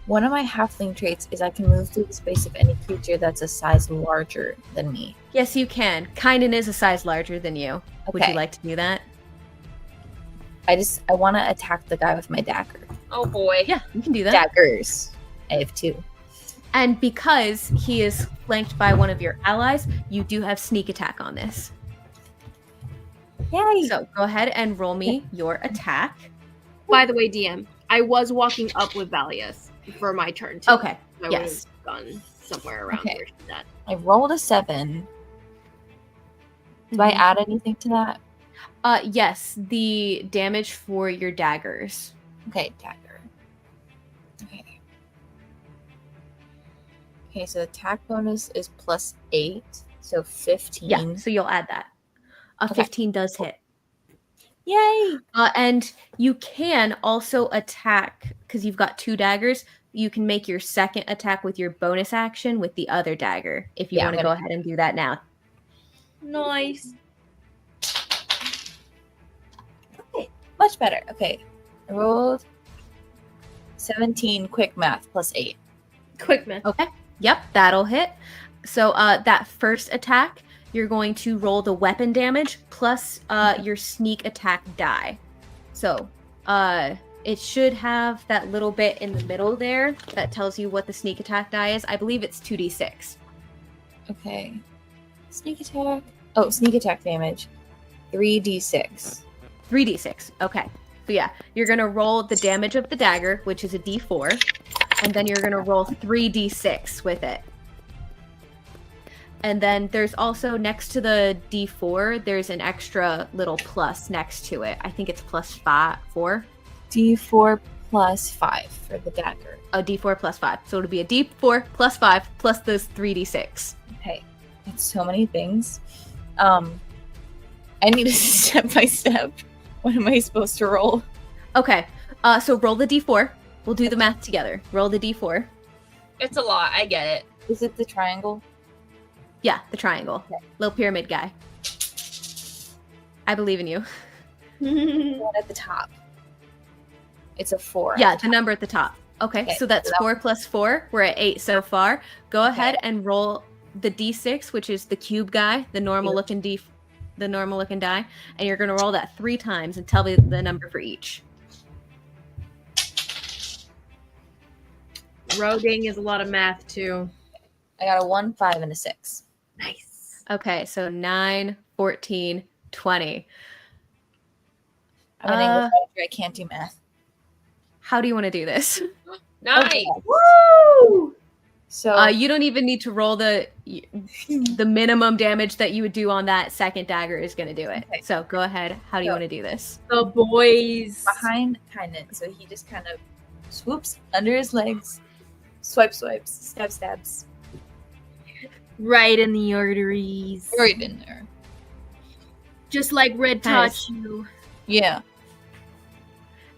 S8: one of my halfling traits is I can move through the space of any creature that's a size larger than me.
S1: Yes, you can. Kynan is a size larger than you. Would
S8: Okay.
S1: you like to do that?
S8: I want to attack the guy with my dagger.
S4: Oh boy.
S1: Yeah, you can do that.
S8: Daggers. I have 2.
S1: And because he is flanked by one of your allies, you do have sneak attack on this.
S8: Yay!
S1: So go ahead and roll me your attack.
S2: By the way, DM, I was walking up with Valius for my turn too.
S1: Okay.
S2: I would
S1: Yes.
S2: have gone somewhere around
S8: Okay.
S2: where she's at.
S8: I rolled a 7. Do I add anything to that?
S1: Yes, the damage for your daggers.
S8: Okay, dagger. Okay, so attack bonus is +8, so 15.
S1: Yeah, so you'll add that.
S8: Okay.
S1: 15 does hit.
S8: Yay!
S1: And you can also attack, because you've got 2 daggers, you can make your second attack with your bonus action with the other dagger, if you
S8: Yeah,
S1: want to
S8: I'm
S1: go
S8: gonna-
S1: ahead and do that now.
S2: Nice.
S8: Much better. Okay, I rolled 17 quick math +8.
S2: Quick math.
S1: Okay. Yep, that'll hit. So that first attack, you're going to roll the weapon damage plus your sneak attack die. So it should have that little bit in the middle there that tells you what the sneak attack die is. I believe it's 2d6.
S8: Okay. Sneak attack. Oh, sneak attack damage. 3d6.
S1: 3d6. Okay. So yeah, you're going to roll the damage of the dagger, which is a d4, and then you're going to roll 3d6 with it. And then there's also next to the d4, there's an extra little plus next to it. I think it's +4.
S8: D4 +5 for the dagger.
S1: A d4 +5. So it'll be a d4 +5 plus those 3d6.
S8: Okay. That's so many things. I need a step by step. What am I supposed to roll?
S1: Okay. So roll the d4. We'll do the math together. Roll the d4.
S4: It's a lot. I get it.
S8: Is it the triangle?
S1: Yeah, the triangle.
S8: Okay.
S1: Little pyramid guy. I believe in you.
S8: The one at the top. It's a 4.
S1: Yeah, the number at the top. Okay,
S8: Okay,
S1: so that's
S8: so that-
S1: 4 plus 4. We're at 8 so far. Go ahead and roll the d6, which is the cube guy, the normal looking die, and you're going to roll that 3 times and tell me the number for each.
S2: Roading is a lot of math too.
S8: I got a 1, 5, and a 6.
S2: Nice.
S1: Okay, so 9, 14, 20.
S8: I'm an English major. I can't do math.
S1: How do you want to do this?
S4: Nice.
S8: Okay.
S2: Woo!
S8: So
S1: You don't even need to roll the minimum damage that you would do on that second dagger is going to do it.
S8: Okay.
S1: So go ahead. How do you
S8: So-
S1: want to do this?
S2: The boys.
S8: behind Kynan, so he just kind of swoops under his legs, swipes, stabs.
S2: Right in the arteries.
S8: Right in there.
S2: Just like Red
S1: Nice.
S2: taught you.
S8: Yeah.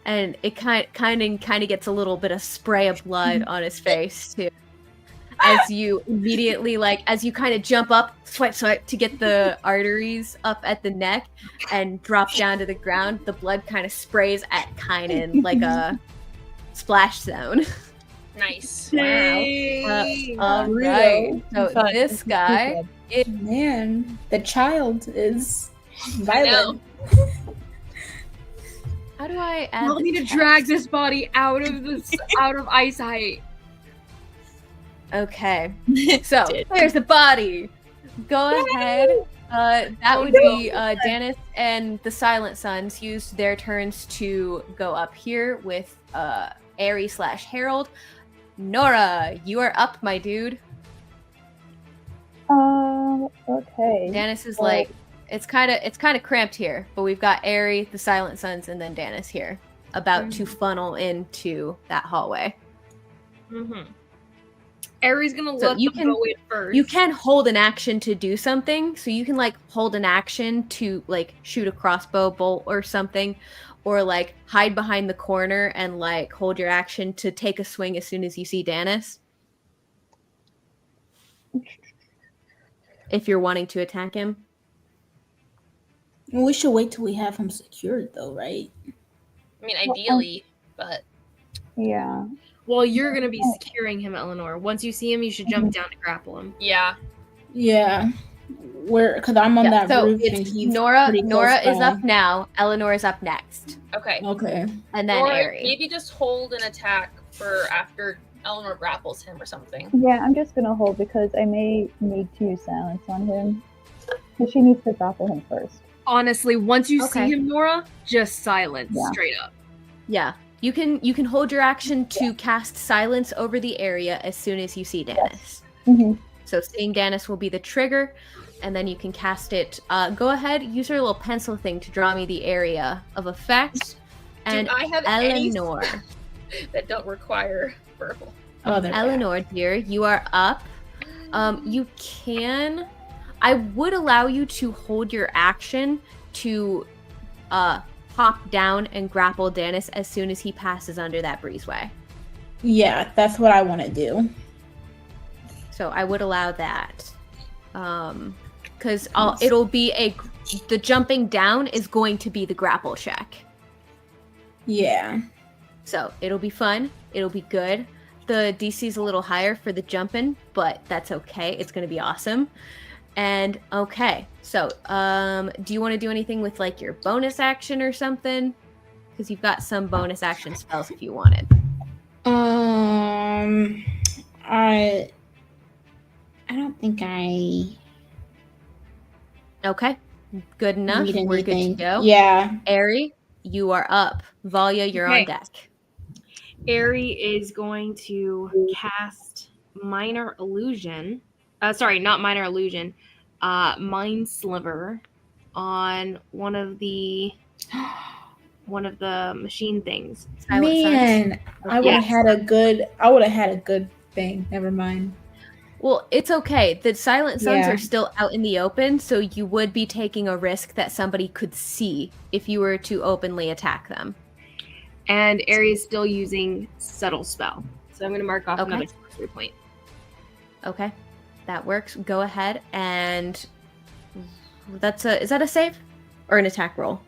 S1: And it kind of gets a little bit of spray of blood on his face too. As you immediately, as you kind of jump up, swipe to get the arteries up at the neck and drop down to the ground, the blood kind of sprays at Kynan like a splash zone.
S4: Nice.
S1: All right. So
S8: Fun.
S1: this guy,
S5: Man, the child is
S4: I know.
S5: violent.
S1: how do I add?
S2: Tell
S1: the
S2: me to
S1: text?
S2: drag this body out of eyesight.
S1: Okay. So there's the body. Go ahead. That would be Danis and the Silent Sons used their turns to go up here with Aerie / Harold. Nora, you are up, my dude.
S6: Okay.
S1: Danis is
S6: Well-
S1: like, it's kind of cramped here, but we've got Aerie, the Silent Sons, and then Danis here, about to funnel into that hallway.
S2: Mm-hmm. Aries gonna
S1: So
S2: let
S1: you
S2: them
S1: can-
S2: go in first.
S1: You can hold an action to do something, so you can like hold an action to like shoot a crossbow bolt or something, or like hide behind the corner and like hold your action to take a swing as soon as you see Danis. If you're wanting to attack him.
S5: We should wait till we have him secured, though, right?
S4: I mean, ideally, but
S6: Yeah.
S2: Well, you're gonna be securing him, Eleanor. Once you see him, you should jump down to grapple him.
S4: yeah.
S5: Yeah. Because I'm on that
S1: so
S5: roof and
S1: it's
S5: he's
S1: Nora.
S5: pretty close
S1: Nora is
S5: by.
S1: up now. Eleanor is up next,
S4: Okay.
S5: Okay.
S1: and then
S4: Or
S1: Aerie.
S4: maybe just hold an attack for after Eleanor grapples him or something.
S6: Yeah, I'm just gonna hold because I may need to use silence on him. Because she needs to grapple him first.
S2: Honestly, once you
S1: Okay.
S2: see him, Nora, just silence
S6: Yeah.
S2: straight up.
S1: Yeah, you can hold your action to cast silence over the area as soon as you see Danis.
S6: Mm-hmm.
S1: So seeing Danis will be the trigger, and then you can cast it. Go ahead, use your little pencil thing to draw me the area of effect. And
S4: Do I have any
S1: Eleanor,
S4: that don't require verbal?
S5: Oh, there.
S1: Eleanor, dear, you are up. You can. I would allow you to hold your action to hop down and grapple Danis as soon as he passes under that breezeway.
S5: Yeah, that's what I want to do.
S1: So I would allow that. Because it'll be the jumping down is going to be the grapple check.
S5: Yeah.
S1: So it'll be fun. It'll be good. The DC is a little higher for the jumping, but that's okay. It's going to be awesome. And okay, so do you want to do anything with like your bonus action or something? Because you've got some bonus action spells if you wanted.
S5: I don't think I
S1: Okay, good enough.
S5: need
S1: We're good to
S5: anything.
S1: go.
S5: Yeah.
S1: Aerie, you are up. Valia, you're on
S2: Okay.
S1: deck.
S2: Aerie is going to cast Minor Illusion. Sorry, not Minor Illusion. Mind Sliver on one of the machine things.
S1: Silent Suns.
S5: Man, I would have
S2: Yes.
S5: had a good thing. Never mind.
S1: Well, it's okay. The Silent Suns
S5: Yeah.
S1: are still out in the open, so you would be taking a risk that somebody could see if you were to openly attack them.
S2: And Aerie is still using Subtle Spell. So I'm going to mark off
S1: Okay.
S2: another sorcery point.
S1: Okay, that works. Go ahead and is that a save or an attack roll?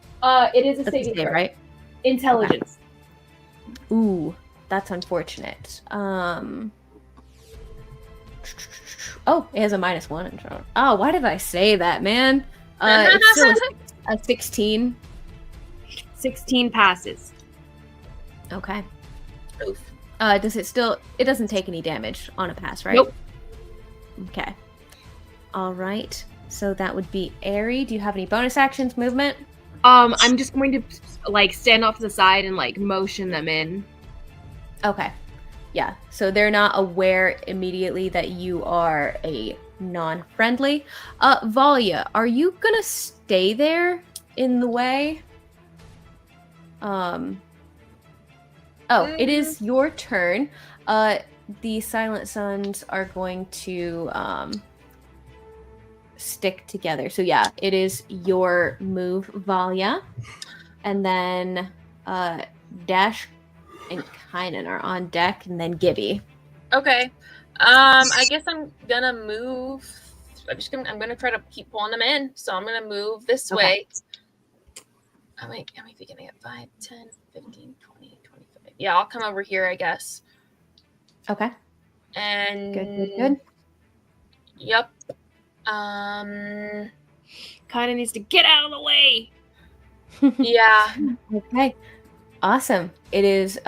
S2: It is a
S1: That's a
S2: saving
S1: save,
S2: throw.
S1: right?
S2: Intelligence.
S1: Ooh, that's unfortunate. Oh, it has a -1. Oh, why did I say that, man? It's still a 16.
S2: 16 passes.
S1: Okay.
S4: Oof.
S1: Does it still? It doesn't take any damage on a pass, right?
S2: Nope.
S1: Okay. All right. So that would be Aerie. Do you have any bonus actions, movement?
S2: I'm just going to like stand off to the side and like motion them in.
S1: Okay. Yeah. So they're not aware immediately that you are a non-friendly. Valia, are you gonna stay there in the way? Oh, it is your turn. The Silent Suns are going to stick together. So yeah, it is your move, Valia. And then Dash and Kynan are on deck, and then Gibby.
S4: Okay. I guess I'm gonna move. I'm gonna try to keep pulling them in. So I'm gonna move this
S1: Okay.
S4: way. Am I beginning at 5, 10, 15, 20, 25? Yeah, I'll come over here, I guess.
S1: Okay.
S4: And
S1: Good.
S4: Yep.
S2: Kind of needs to get out of the way.
S4: Yeah.
S1: Okay. Awesome. It is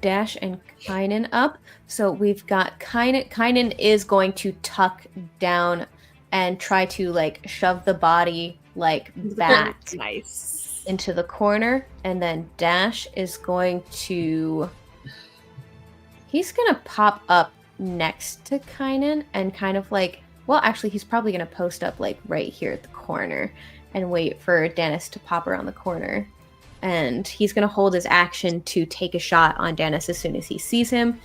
S1: Dash and Kynan up. So we've got Kynan. Kynan is going to tuck down and try to like shove the body like back
S2: Nice.
S1: into the corner, and then Dash is going to He's gonna pop up next to Kynan and kind of like, well, actually, he's probably gonna post up like right here at the corner and wait for Dennis to pop around the corner. And he's gonna hold his action to take a shot on Dennis as soon as he sees him.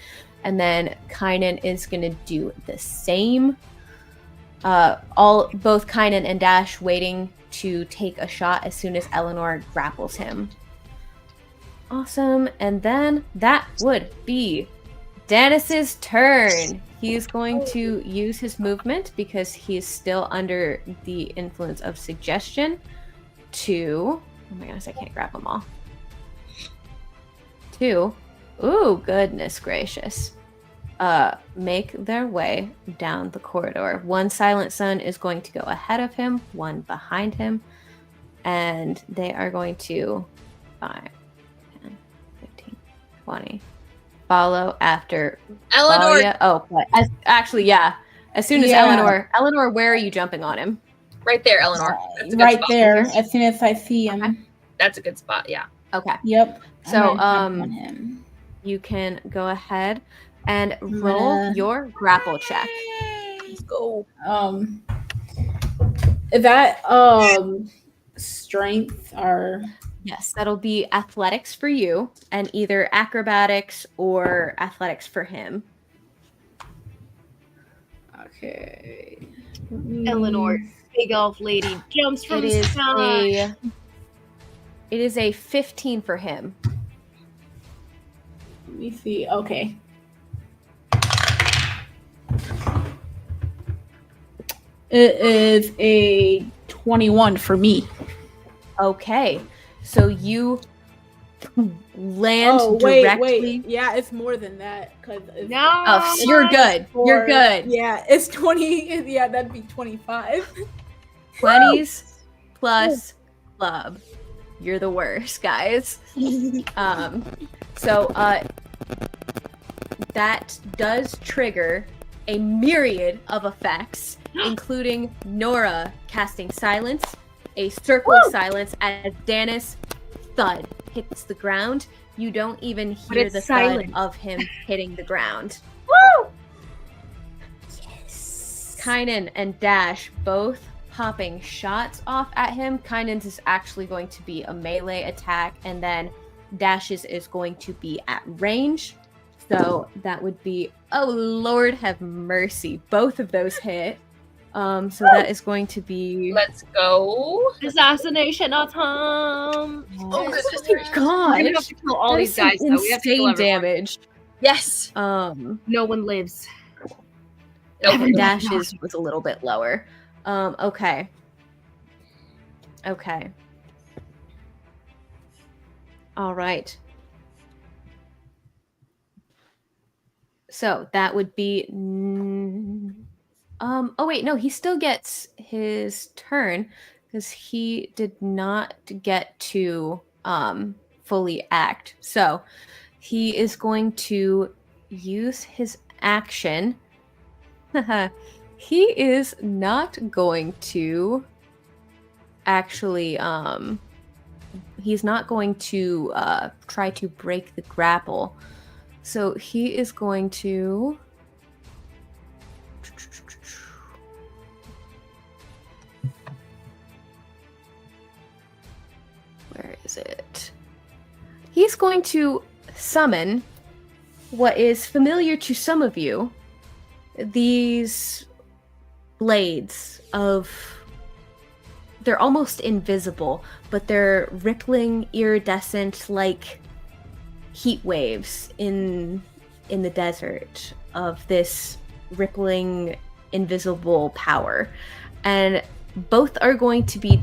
S1: And then Kynan is gonna do the same. Both Kynan and Dash waiting to take a shot as soon as Eleanor grapples him. Awesome. And then that would be Dennis's turn. He's going to use his movement because he's still under the influence of suggestion to... Oh my goodness, I can't grab them all. Ooh, goodness gracious. Make their way down the corridor. One Silent Sun is going to go ahead of him, one behind him, and they are going to 5, 10, 15, 20 follow after
S4: Eleanor.
S1: Valia. Oh, but actually, yeah. As soon as Eleanor, where are you jumping on him?
S4: Right there, Eleanor. That's a good
S5: Right
S4: spot.
S5: there, as soon as I see him.
S4: That's a good spot. Yeah.
S1: Okay.
S5: Yep.
S1: So,
S5: I'm gonna jump on him.
S1: You can go ahead and roll your grapple check.
S4: Let's go.
S5: Is that strength or?
S1: Yes, that'll be athletics for you, and either acrobatics or athletics for him.
S5: Okay.
S2: Eleanor, big elf lady, jumps from the sky.
S1: It is a 15 for him.
S5: Let me see. Okay. It is a 21 for me.
S1: Okay, so you land directly.
S5: Wait. Yeah, it's more than that.
S2: No.
S1: Oh, you're good. You're good.
S5: Yeah, it's 20. Yeah, that'd be 25.
S1: 20s plus club. You're the worst, guys. So that does trigger a myriad of effects, including Nora casting silence, a circle of silence as Dennis thud hits the ground. You don't even hear the thud of him hitting the ground.
S2: Woo!
S1: Yes. Kynan and Dash both popping shots off at him. Kynan's is actually going to be a melee attack, and then Dash's is going to be at range. So that would be, oh Lord have mercy, both of those hit. So that is going to be...
S4: Let's go.
S2: Assassination attempt.
S4: Oh,
S1: Oh God!
S2: We have to kill all these guys, though. We have to kill
S1: insane
S2: everyone.
S1: damage.
S4: Yes.
S2: No one lives.
S4: Nope.
S1: Dash's was a little bit lower. Okay. All right. So that would be. Oh wait, no, he still gets his turn because he did not get to fully act. So he is going to use his action. He is not going to actually he's not going to try to break the grapple. So he is going to where is it? He's going to summon what is familiar to some of you, these blades of, they're almost invisible, but they're rippling, iridescent, like heat waves in the desert of this rippling, invisible power. And both are going to be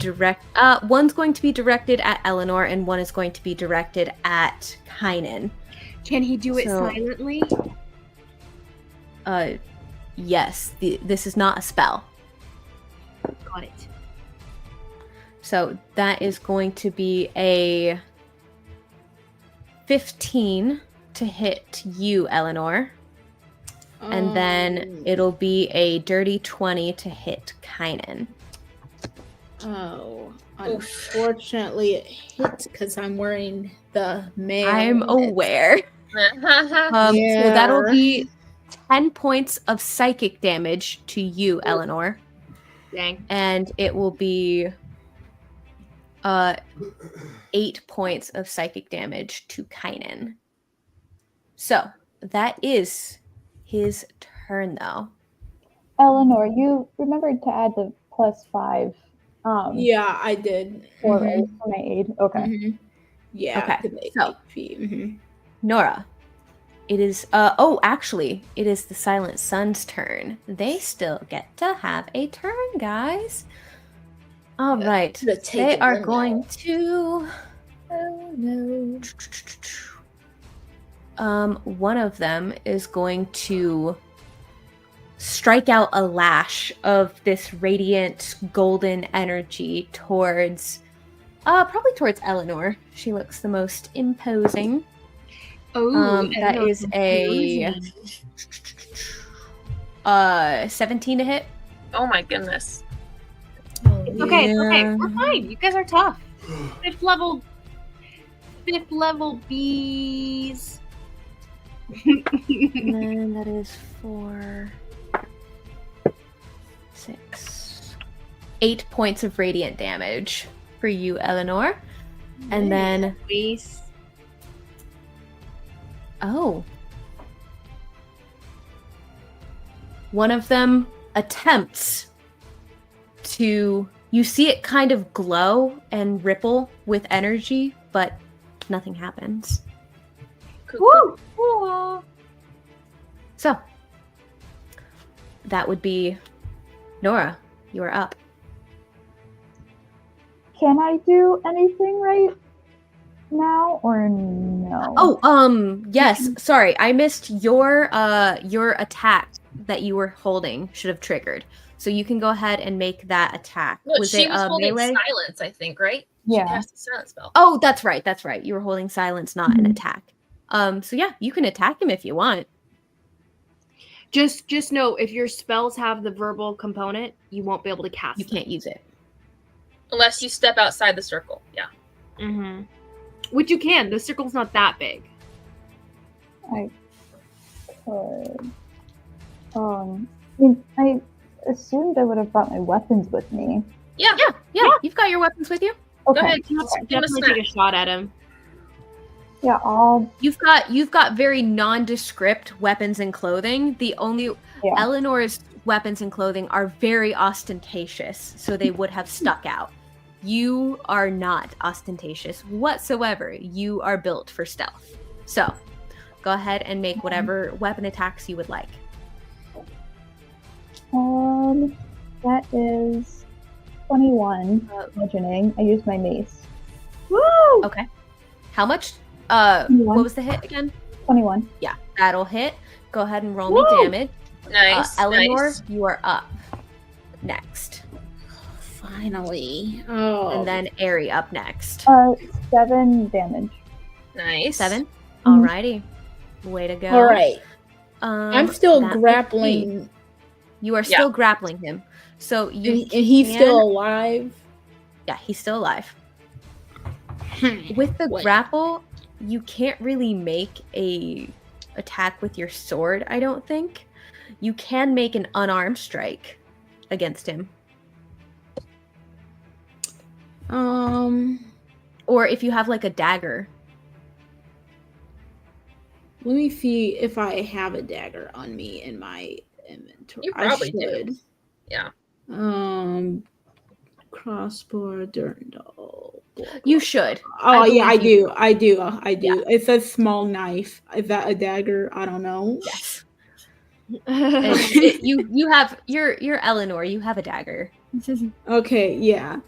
S1: one's going to be directed at Eleanor, and one is going to be directed at Kynan.
S2: Can he do it silently?
S1: Yes. This is not a spell.
S2: Got it.
S1: So that is going to be a 15 to hit you, Eleanor. And then it'll be a dirty 20 to hit Kynan.
S5: Oh, unfortunately it hits because I'm wearing the mail.
S1: I'm aware. So that'll be 10 points of psychic damage to you, Eleanor.
S2: Dang.
S1: And it will be 8 points of psychic damage to Kynan. So that is his turn, though.
S6: Eleanor, you remembered to add the +5.
S5: Yeah, I did.
S6: For my aid. Okay.
S5: Mm-hmm. Yeah.
S1: Okay,
S5: to make
S1: so-
S5: HP. Mm-hmm.
S1: Nora. It is actually, it is the Silent Sun's turn. They still get to have a turn, guys. All right.
S5: Should've
S1: They
S5: taken
S1: are
S5: them
S1: going
S5: out.
S1: to one of them is going to strike out a lash of this radiant golden energy towards probably towards Eleanor. She looks the most imposing.
S2: Oh,
S1: That is a 17 to hit.
S4: Oh my goodness.
S2: Okay,
S1: Yeah.
S2: we're fine. You guys are tough. Fifth level bees.
S1: And then that is 4, 6, 8 points of radiant damage for you, Eleanor. And then
S2: Please.
S1: one of them attempts to, you see it kind of glow and ripple with energy, but nothing happens.
S2: Woo!
S1: So that would be Nora. You are up.
S6: Can I do anything right now or no?
S1: Oh, yes. Sorry, I missed your attack that you were holding should have triggered. So you can go ahead and make that attack.
S4: No,
S1: was
S4: she
S1: it
S4: was holding
S1: melee?
S4: silence, I think, right?
S6: Yeah.
S4: She cast a silence spell.
S1: Oh, that's right. That's right. You were holding silence, not an
S6: Mhm.
S1: attack. So yeah, you can attack him if you want.
S2: Just know if your spells have the verbal component, you won't be able to cast
S1: You can't use it.
S4: Unless you step outside the circle. Yeah.
S2: Mm-hmm. Which you can. The circle's not that big.
S6: I could. I assumed I would have brought my weapons with me.
S4: Yeah.
S1: Yeah, you've got your weapons with you.
S6: Okay.
S4: Go ahead.
S2: You
S4: Give him a
S2: definitely
S4: smack.
S2: take a shot at him.
S6: Yeah, I'll.
S1: You've got very nondescript weapons and clothing. The only
S6: Yeah.
S1: Eleanor's weapons and clothing are very ostentatious, so they would have stuck out. You are not ostentatious whatsoever. You are built for stealth. So, go ahead and make whatever weapon attacks you would like.
S6: That is 21. Imagining. I used my mace.
S2: Woo!
S1: Okay. How much?
S6: 21.
S1: What was the hit again?
S6: 21.
S1: Yeah, that'll hit. Go ahead and roll me
S2: Woo!
S1: damage.
S4: Nice.
S1: Eleanor,
S4: nice.
S1: you are up next.
S5: Finally. Oh.
S1: And then Aerie up next.
S6: 7 damage.
S4: Nice.
S1: 7?
S6: Mhm.
S1: Alrighty. Way to go.
S5: All right.
S1: that
S5: I'm still
S1: would be-
S5: grappling.
S1: You are still grappling him. So you
S5: And he's
S1: can-
S5: still alive.
S1: Yeah, he's still alive. With the
S5: Wait.
S1: grapple, you can't really make a attack with your sword, I don't think. You can make an unarmed strike against him. Or if you have like a dagger.
S5: Let me see if I have a dagger on me in my inventory.
S4: You probably do.
S5: should.
S4: Yeah.
S5: Crossbow, dirndl.
S1: You should.
S5: Oh yeah, I
S1: believe
S5: do. I do. I do.
S1: Yeah.
S5: It's a small knife. Is that a dagger? I don't know.
S1: Yes. You have you're Eleanor, you have a dagger.
S5: Okay, yeah.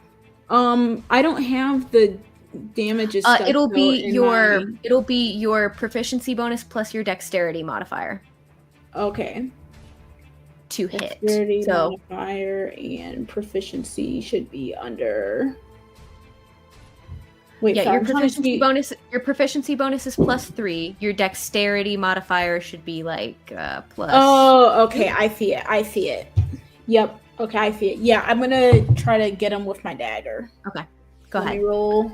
S5: I don't have the damages. stuff,
S1: It'll
S5: though,
S1: be
S5: in
S1: your proficiency bonus plus your dexterity modifier
S5: okay.
S1: to hit.
S5: Dexterity
S1: So
S5: modifier and proficiency should be under. Wait,
S1: yeah,
S5: sorry,
S1: your
S5: I'm trying to
S1: proficiency
S5: see-
S1: bonus is +3. Your dexterity modifier should be like plus.
S5: Oh, okay. I see it. I see it. Yep. Okay, I see it. Yeah, I'm gonna try to get him with my dagger.
S1: Go
S5: Let
S1: ahead.
S5: me roll.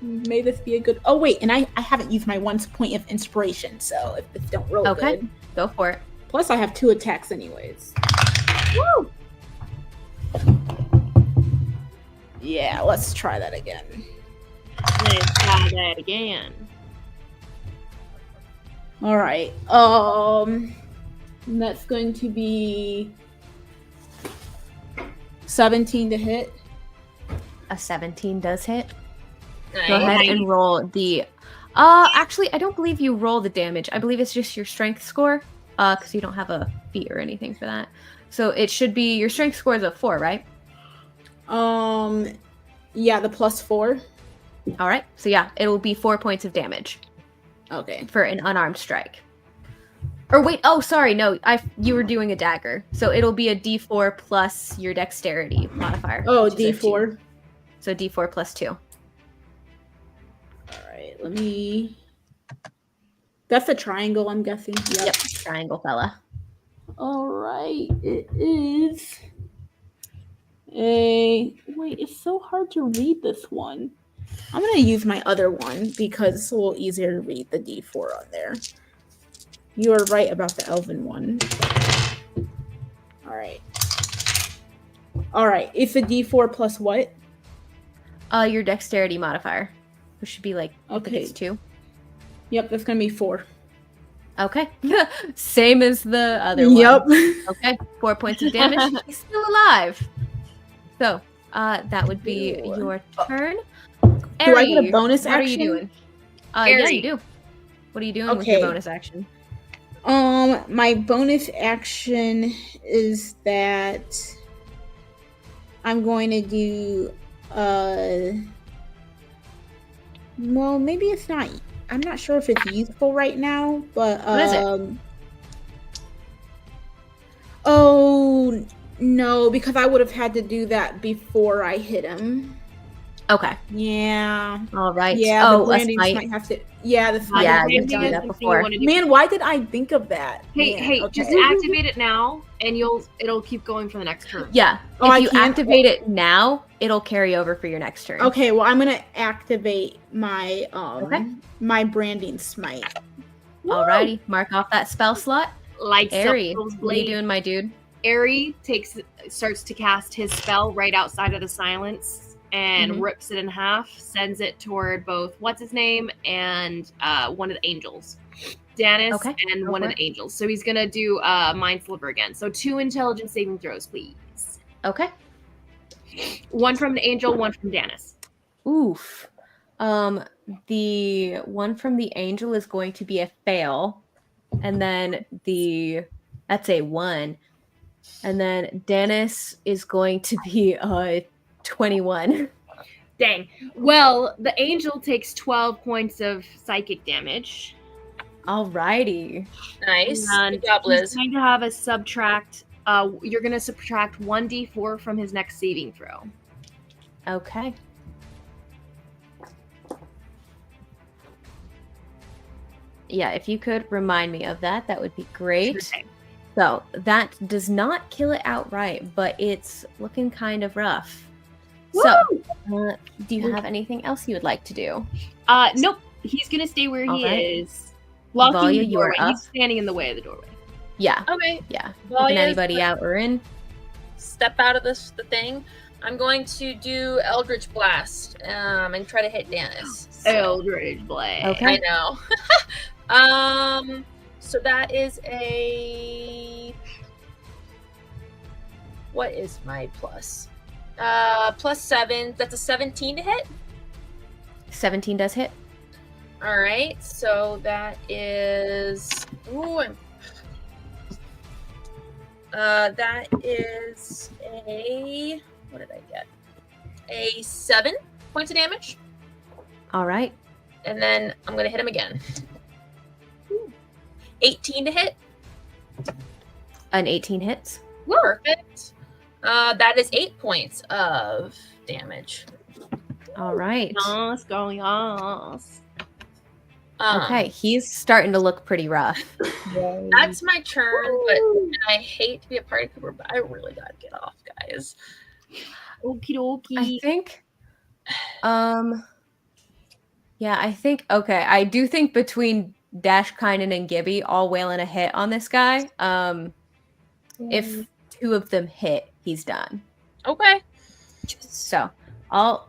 S5: May this be a good. Oh wait, and I haven't used my 1 point of inspiration, so if this don't roll
S1: Okay.
S5: good.
S1: Go for it.
S5: Plus, I have 2 attacks anyways.
S2: Woo!
S5: Yeah, let's try that again.
S2: Let's try that again.
S5: All right. That's going to be 17 to hit.
S1: A 17 does hit.
S4: Nice.
S1: Go ahead and roll the. Actually, I don't believe you roll the damage. I believe it's just your strength score. Because you don't have a feat or anything for that. So it should be your strength score is a 4, right?
S5: Yeah, the +4.
S1: All right. So yeah, it will be 4 points of damage
S5: Okay.
S1: for an unarmed strike. Or wait, oh sorry, no, you were doing a dagger, so it'll be a D4 plus your dexterity modifier.
S5: Oh,
S1: which is a 2.
S5: D4.
S1: So D4 plus 2.
S5: All right, let me. That's a triangle, I'm guessing.
S1: Yep, triangle fella.
S5: All right, it is a. Wait, it's so hard to read this one. I'm gonna use my other one because it's a little easier to read the D4 on there. You are right about the elven one. All right. All right, it's a D4 plus what?
S1: Your dexterity modifier, which should be like
S5: Okay.
S1: it's 2.
S5: Yep, that's gonna be 4.
S1: Okay, same as the other one.
S5: Yep.
S1: Okay, 4 points of damage. He's still alive. So, that would be
S5: Ew.
S1: your turn.
S5: Do I get a
S1: Aerie,
S5: bonus
S1: what are
S5: action?
S1: you doing? Yeah,
S2: Aerie.
S1: you do. What are you doing with your
S5: Okay.
S1: bonus action?
S5: My bonus action is that I'm going to do well, maybe it's not. I'm not sure if it's useful right now, but
S1: What is it?
S5: Oh no, because I would have had to do that before I hit him.
S1: Okay.
S5: Yeah.
S1: All right.
S5: Yeah,
S1: Oh,
S5: the
S1: a
S5: branding
S1: smite.
S5: might have to. Yeah, the smite.
S1: Yeah,
S2: Branding
S1: you've
S2: is
S1: done that
S2: something you
S1: before.
S2: wanna do.
S5: Man, why did I think of that?
S2: Hey,
S5: Man,
S2: hey,
S5: okay.
S2: just activate it now, and it'll keep going for the next turn.
S1: Yeah.
S5: Oh, I
S1: if you
S5: can't?
S1: activate it now, it'll carry over for your next turn.
S5: Okay, well, I'm gonna activate my
S1: Okay.
S5: my branding smite.
S1: Alrighty. Mark off that spell slot.
S2: Lights up
S1: Aerie,
S2: those
S1: what are you
S2: blades.
S1: doing, my dude?
S2: Aerie starts to cast his spell right outside of the silence and
S1: Mhm.
S2: rips it in half, sends it toward both what's his name and one of the angels, Danis,
S1: Okay,
S2: and
S1: go
S2: one
S1: for
S2: of the angels. So he's gonna do Mind Sliver again. So 2 intelligence saving throws, please.
S1: Okay.
S2: 1 from the angel, 1 from Danis.
S1: Oof. The one from the angel is going to be a fail, and then that's a 1, and then Dennis is going to be a 21.
S2: Dang. Well, the angel takes 12 points of psychic damage.
S1: Alrighty.
S4: Nice.
S2: And
S4: Good job,
S2: he's
S4: Liz.
S2: going to have a subtract. You're going to subtract 1d4 from his next saving throw.
S1: Okay. Yeah, if you could remind me of that, that would be great.
S2: Sure thing.
S1: So that does not kill it outright, but it's looking kind of rough. So, do you have anything else you would like to do?
S2: Nope. He's going to stay where he
S1: Alright.
S2: is. Blocking
S1: Valia,
S2: the
S1: you are
S2: doorway.
S1: up.
S2: He's standing in the way of the doorway.
S1: Yeah,
S4: Okay.
S1: yeah.
S4: Valia
S1: Keeping
S4: is
S1: anybody out or in?
S4: Step out of the thing. I'm going to do Eldritch Blast and try to hit Danis. So-
S2: Eldritch Blade.
S1: Okay.
S4: I know. So that is a. What is my plus? +7. That's a 17 to hit.
S1: 17 does hit.
S4: All right. So that is. Ooh. That is a. What did I get? A 7 points of damage.
S1: All right.
S4: And then I'm going to hit him again. 18 to hit.
S1: An 18 hits.
S4: Perfect. That is 8 points of damage.
S1: All right.
S2: Yes, go, yes.
S1: Okay, he's starting to look pretty rough.
S4: That's my turn, but I hate to be a party pooper, but I really gotta get off, guys.
S2: Okie
S1: I
S2: dokie.
S1: think Yeah, I think okay. I do think between Dash, Kynan, and Gibby all wailing a hit on this guy. If 2 of them hit, he's done.
S4: Okay.
S1: So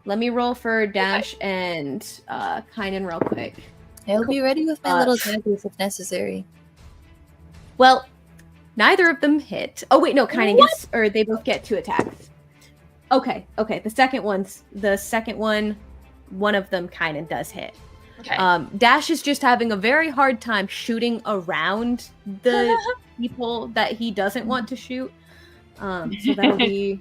S1: let me roll for Dash and Kynan real quick.
S8: I'll be ready with my little daggers if necessary.
S1: Well, neither of them hit. Oh wait, no, Kynan gets, or they both get 2 attacks. Okay. The second one, one of them Kynan does hit.
S4: Okay.
S1: Dash is just having a very hard time shooting around the people that he doesn't want to shoot. So that'll be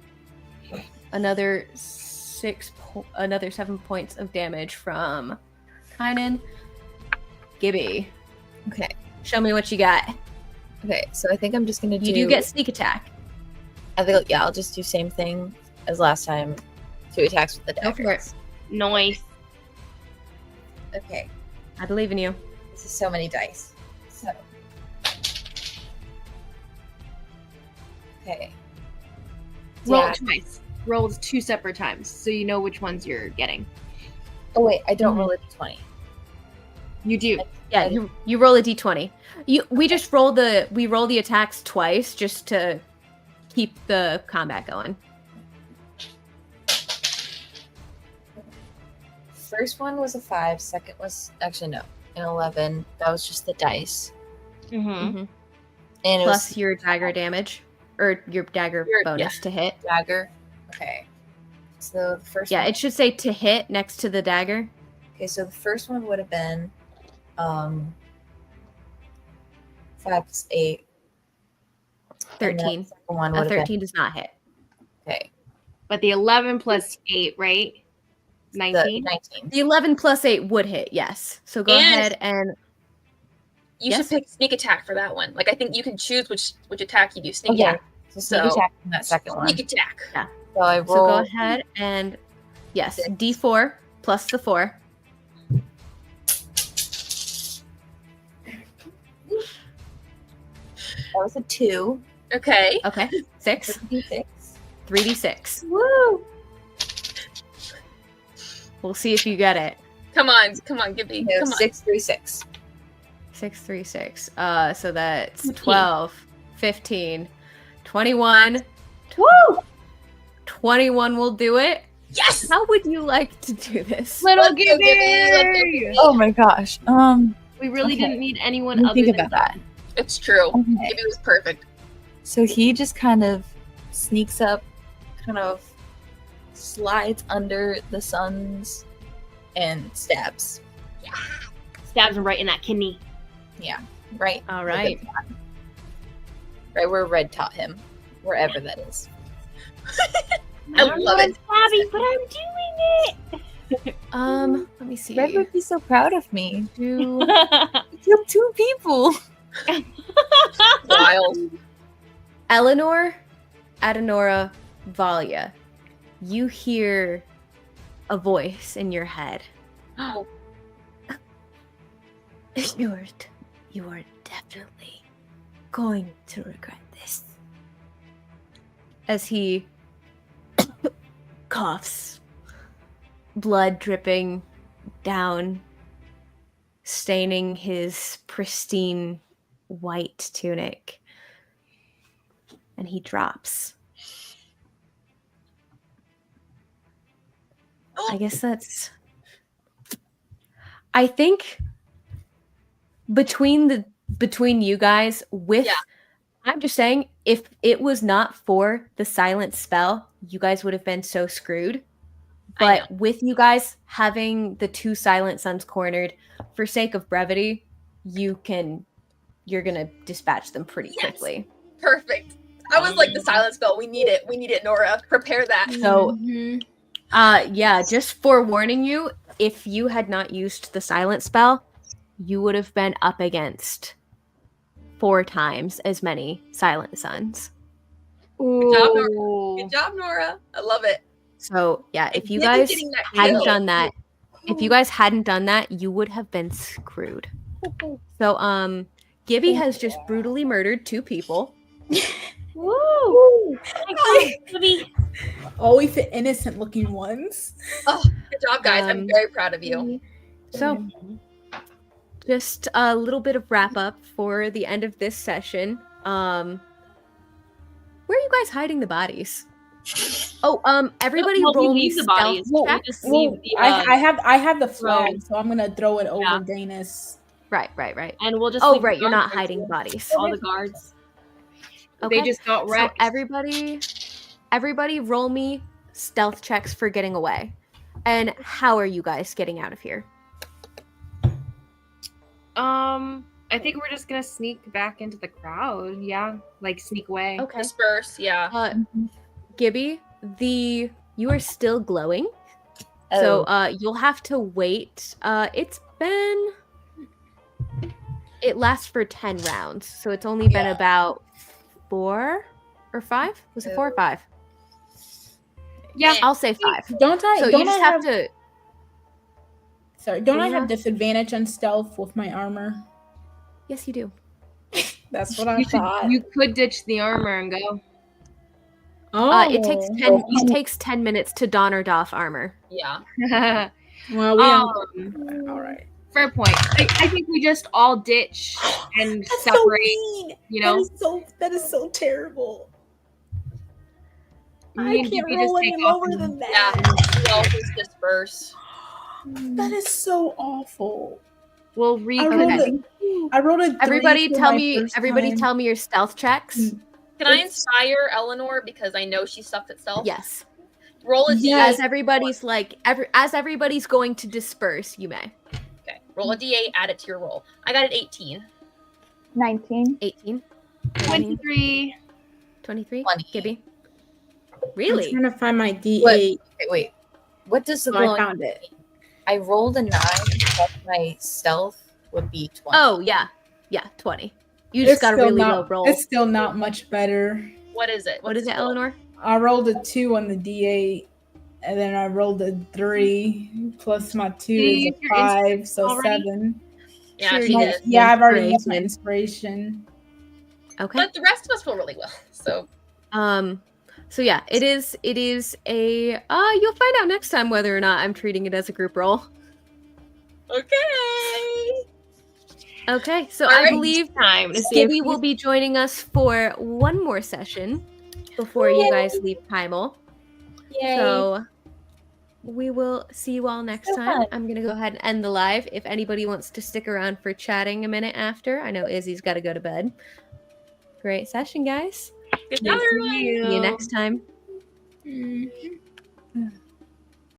S1: another 7 points of damage from Kynan. Gibby.
S8: Okay.
S1: Show me what you got.
S8: Okay, so I think I'm just gonna do.
S1: You do get sneak attack.
S8: I think I'll just do same thing as last time. 2 attacks with the
S1: Go for it.
S8: daggers.
S2: Nice.
S8: Okay.
S1: I believe in you.
S8: This is so many dice. So. Okay.
S2: Roll
S8: Yeah.
S2: twice. Roll 2 separate times, so you know which ones you're getting.
S8: Oh wait, I don't roll a d20.
S2: You do.
S1: Yeah, you roll a d20. We roll the attacks twice just to keep the combat going.
S8: First one was a 5. Second was actually no, an 11. That was just the dice.
S2: Mm-hmm.
S8: And it
S1: Plus
S8: was
S1: your dagger damage or your dagger bonus to hit.
S8: dagger. Okay. So the first
S1: Yeah,
S8: one.
S1: it should say to hit next to the dagger.
S8: Okay, so the first one would have been 5 plus 8. And then
S1: 13.
S8: the second one
S1: A
S8: would have
S1: 13 does not hit.
S8: been okay.
S2: But the 11 plus 8, right?
S8: The
S2: 19?
S8: 19.
S1: The 11 plus 8 would hit, yes. So go
S4: And-
S1: ahead and
S4: You
S1: Yes?
S4: should pick sneak attack for that one. Like I think you can choose which attack you do. Sneak
S8: Okay.
S4: attack.
S8: So sneak
S4: So-
S8: attack in that second one.
S4: Sneak attack.
S8: So I
S1: so
S8: roll.
S1: go ahead and yes,
S8: Six.
S1: D4 plus the 4.
S8: That was a 2.
S4: Okay.
S1: Okay. 6.
S8: 3d6.
S1: 3d6.
S4: Woo!
S1: We'll see if you get it.
S4: Come on, give me.
S8: No,
S4: Come on.
S8: 6, 3, 6.
S1: 6, 3, 6. So that's 12, 15, 21.
S2: Woo!
S1: 21 will do it.
S4: Yes.
S1: How would you like to do this?
S2: Little
S4: Let's go, Gibby, let's go,
S2: Gibby!
S4: Gibby.
S8: Oh my gosh.
S2: We really
S8: Okay.
S2: didn't need anyone
S8: Let me
S2: other
S8: think
S2: than
S8: about that.
S4: It's true.
S8: Okay.
S4: Gibby was perfect.
S8: So he just kind of sneaks up, kind of slides under the suns, and stabs.
S2: Stabs him right in that kidney.
S8: Yeah, right.
S1: All right.
S8: Right where Red taught him, wherever that is.
S4: I love it.
S2: Stabby, but I'm doing it.
S1: Let me see.
S8: Red would be so proud of me.
S1: Do-
S8: He killed 2 people.
S4: Wild.
S1: Eleanor, Adenora, Valia, you hear a voice in your head.
S4: Oh,
S1: You are definitely going to regret this. As he coughs, blood dripping down, staining his pristine white tunic. And he drops. I guess that's. I think between you guys with
S4: Yeah.
S1: I'm just saying if it was not for the silent spell, you guys would have been so screwed.
S4: I
S1: But with you guys having the 2 silent suns cornered, for sake of brevity, you're gonna dispatch them pretty
S4: Yes.
S1: quickly.
S4: perfect. I was like the silent spell. We need it. We need it, Nora. Prepare that.
S1: So
S5: Mhm.
S1: yeah, just forewarning you, if you had not used the silent spell, you would have been up against 4 times as many silent suns.
S4: Good job, Nora. Good job, Nora. I love it.
S1: So yeah, if
S4: And
S1: you
S4: Gibby
S1: guys
S4: getting that
S1: hadn't
S4: kill.
S1: done that, you would have been screwed. So Gibby has just brutally murdered 2 people.
S2: Woo! Gibby.
S5: Always the innocent looking ones.
S4: Good job, guys. I'm
S1: Um,
S4: very proud of you.
S1: So, just a little bit of wrap up for the end of this session. Where are you guys hiding the bodies? Oh, everybody
S2: Well, we
S1: roll me
S2: leave the
S1: stealth
S2: bodies. We
S1: checks.
S2: just leave the.
S5: I have the flag,
S2: throne.
S5: so I'm gonna throw it over
S2: Yeah.
S5: Dana's.
S1: Right.
S2: And we'll just.
S1: Oh,
S2: leave the
S1: right, you're not
S2: guards there,
S1: hiding
S2: too.
S1: bodies.
S2: All the guards.
S1: Okay.
S2: They just got
S1: So
S2: wrecked.
S1: everybody roll me stealth checks for getting away. And how are you guys getting out of here?
S2: I think we're just gonna sneak back into the crowd. Yeah, like sneak away.
S1: Okay.
S4: Disperse, yeah.
S1: Gibby, you are still glowing.
S8: Oh.
S1: So you'll have to wait. It lasts for 10 rounds. So it's only been about 4 or 5? Was it 4 or 5?
S2: Yeah,
S1: I'll say 5.
S5: Don't I?
S1: So
S5: don't
S1: you just
S5: I
S1: have to.
S5: Sorry, don't
S1: What
S5: I
S1: do you
S5: have
S1: have?
S5: disadvantage on stealth with my armor?
S1: Yes, you do.
S5: That's what I thought.
S2: you could ditch the armor and go.
S5: Oh,
S1: It takes 10 minutes to don or doff armor.
S4: Yeah.
S5: Well, we don't. All right.
S2: Fair point. I think we just all ditch and
S5: That's
S2: separate.
S5: so mean.
S2: You know,
S5: That is so terrible.
S2: Me
S5: I
S2: and
S5: can't
S2: Gibby
S5: roll
S2: just
S5: any
S2: take off
S5: lower
S2: and-
S5: than
S4: Yeah.
S5: that.
S4: We all just disperse.
S5: That is so awful.
S2: We'll
S5: I
S2: read.
S5: rolled a 3
S1: Everybody
S5: for
S1: tell
S5: my
S1: me
S5: first time.
S1: tell me your stealth checks.
S4: Can I inspire Eleanor because I know she sucked at stealth?
S1: Yes.
S4: Roll a
S5: Yes.
S1: As everybody's as everybody's going to disperse, you may.
S4: Okay. Roll a d8, add it to your roll. I got an 18.
S6: 19.
S1: 18.
S2: 23.
S1: 23.
S8: 20.
S1: Gibby.
S5: I'm
S1: Really?
S5: trying to find my D8.
S8: Okay, wait. What does the
S5: So I
S8: glowing?
S5: found it.
S8: I rolled a 9, but my stealth would be 20.
S1: Oh, yeah. Yeah, 20. You just got a really low roll.
S5: It's still not much better.
S4: What is it?
S1: What is it, Eleanor?
S5: I rolled a 2 on the D8, and then I rolled a 3 plus my 2 is
S2: Use
S5: a
S2: your
S5: 5, so
S2: already?
S5: 7.
S4: Yeah,
S1: Sure,
S4: she
S1: you
S4: did.
S1: did.
S5: Yeah, I've already used my
S1: Inspiration.
S5: inspiration.
S1: Okay.
S4: But the rest of us roll really well. So
S1: So yeah, it is a you'll find out next time whether or not I'm treating it as a group roll.
S4: okay.
S1: Okay, so
S4: All
S1: I
S4: right.
S1: believe
S2: Time to see if
S1: Gibby will be joining us for one more session before you guys leave Primal.
S8: Yay.
S1: So we will see you all next
S8: So
S1: time.
S8: fun.
S1: I'm gonna go ahead and end the live. If anybody wants to stick around for chatting a minute after, I know Izzy's got to go to bed. Great session, guys.
S4: Good night, everyone.
S1: See you next time.
S5: Mhm.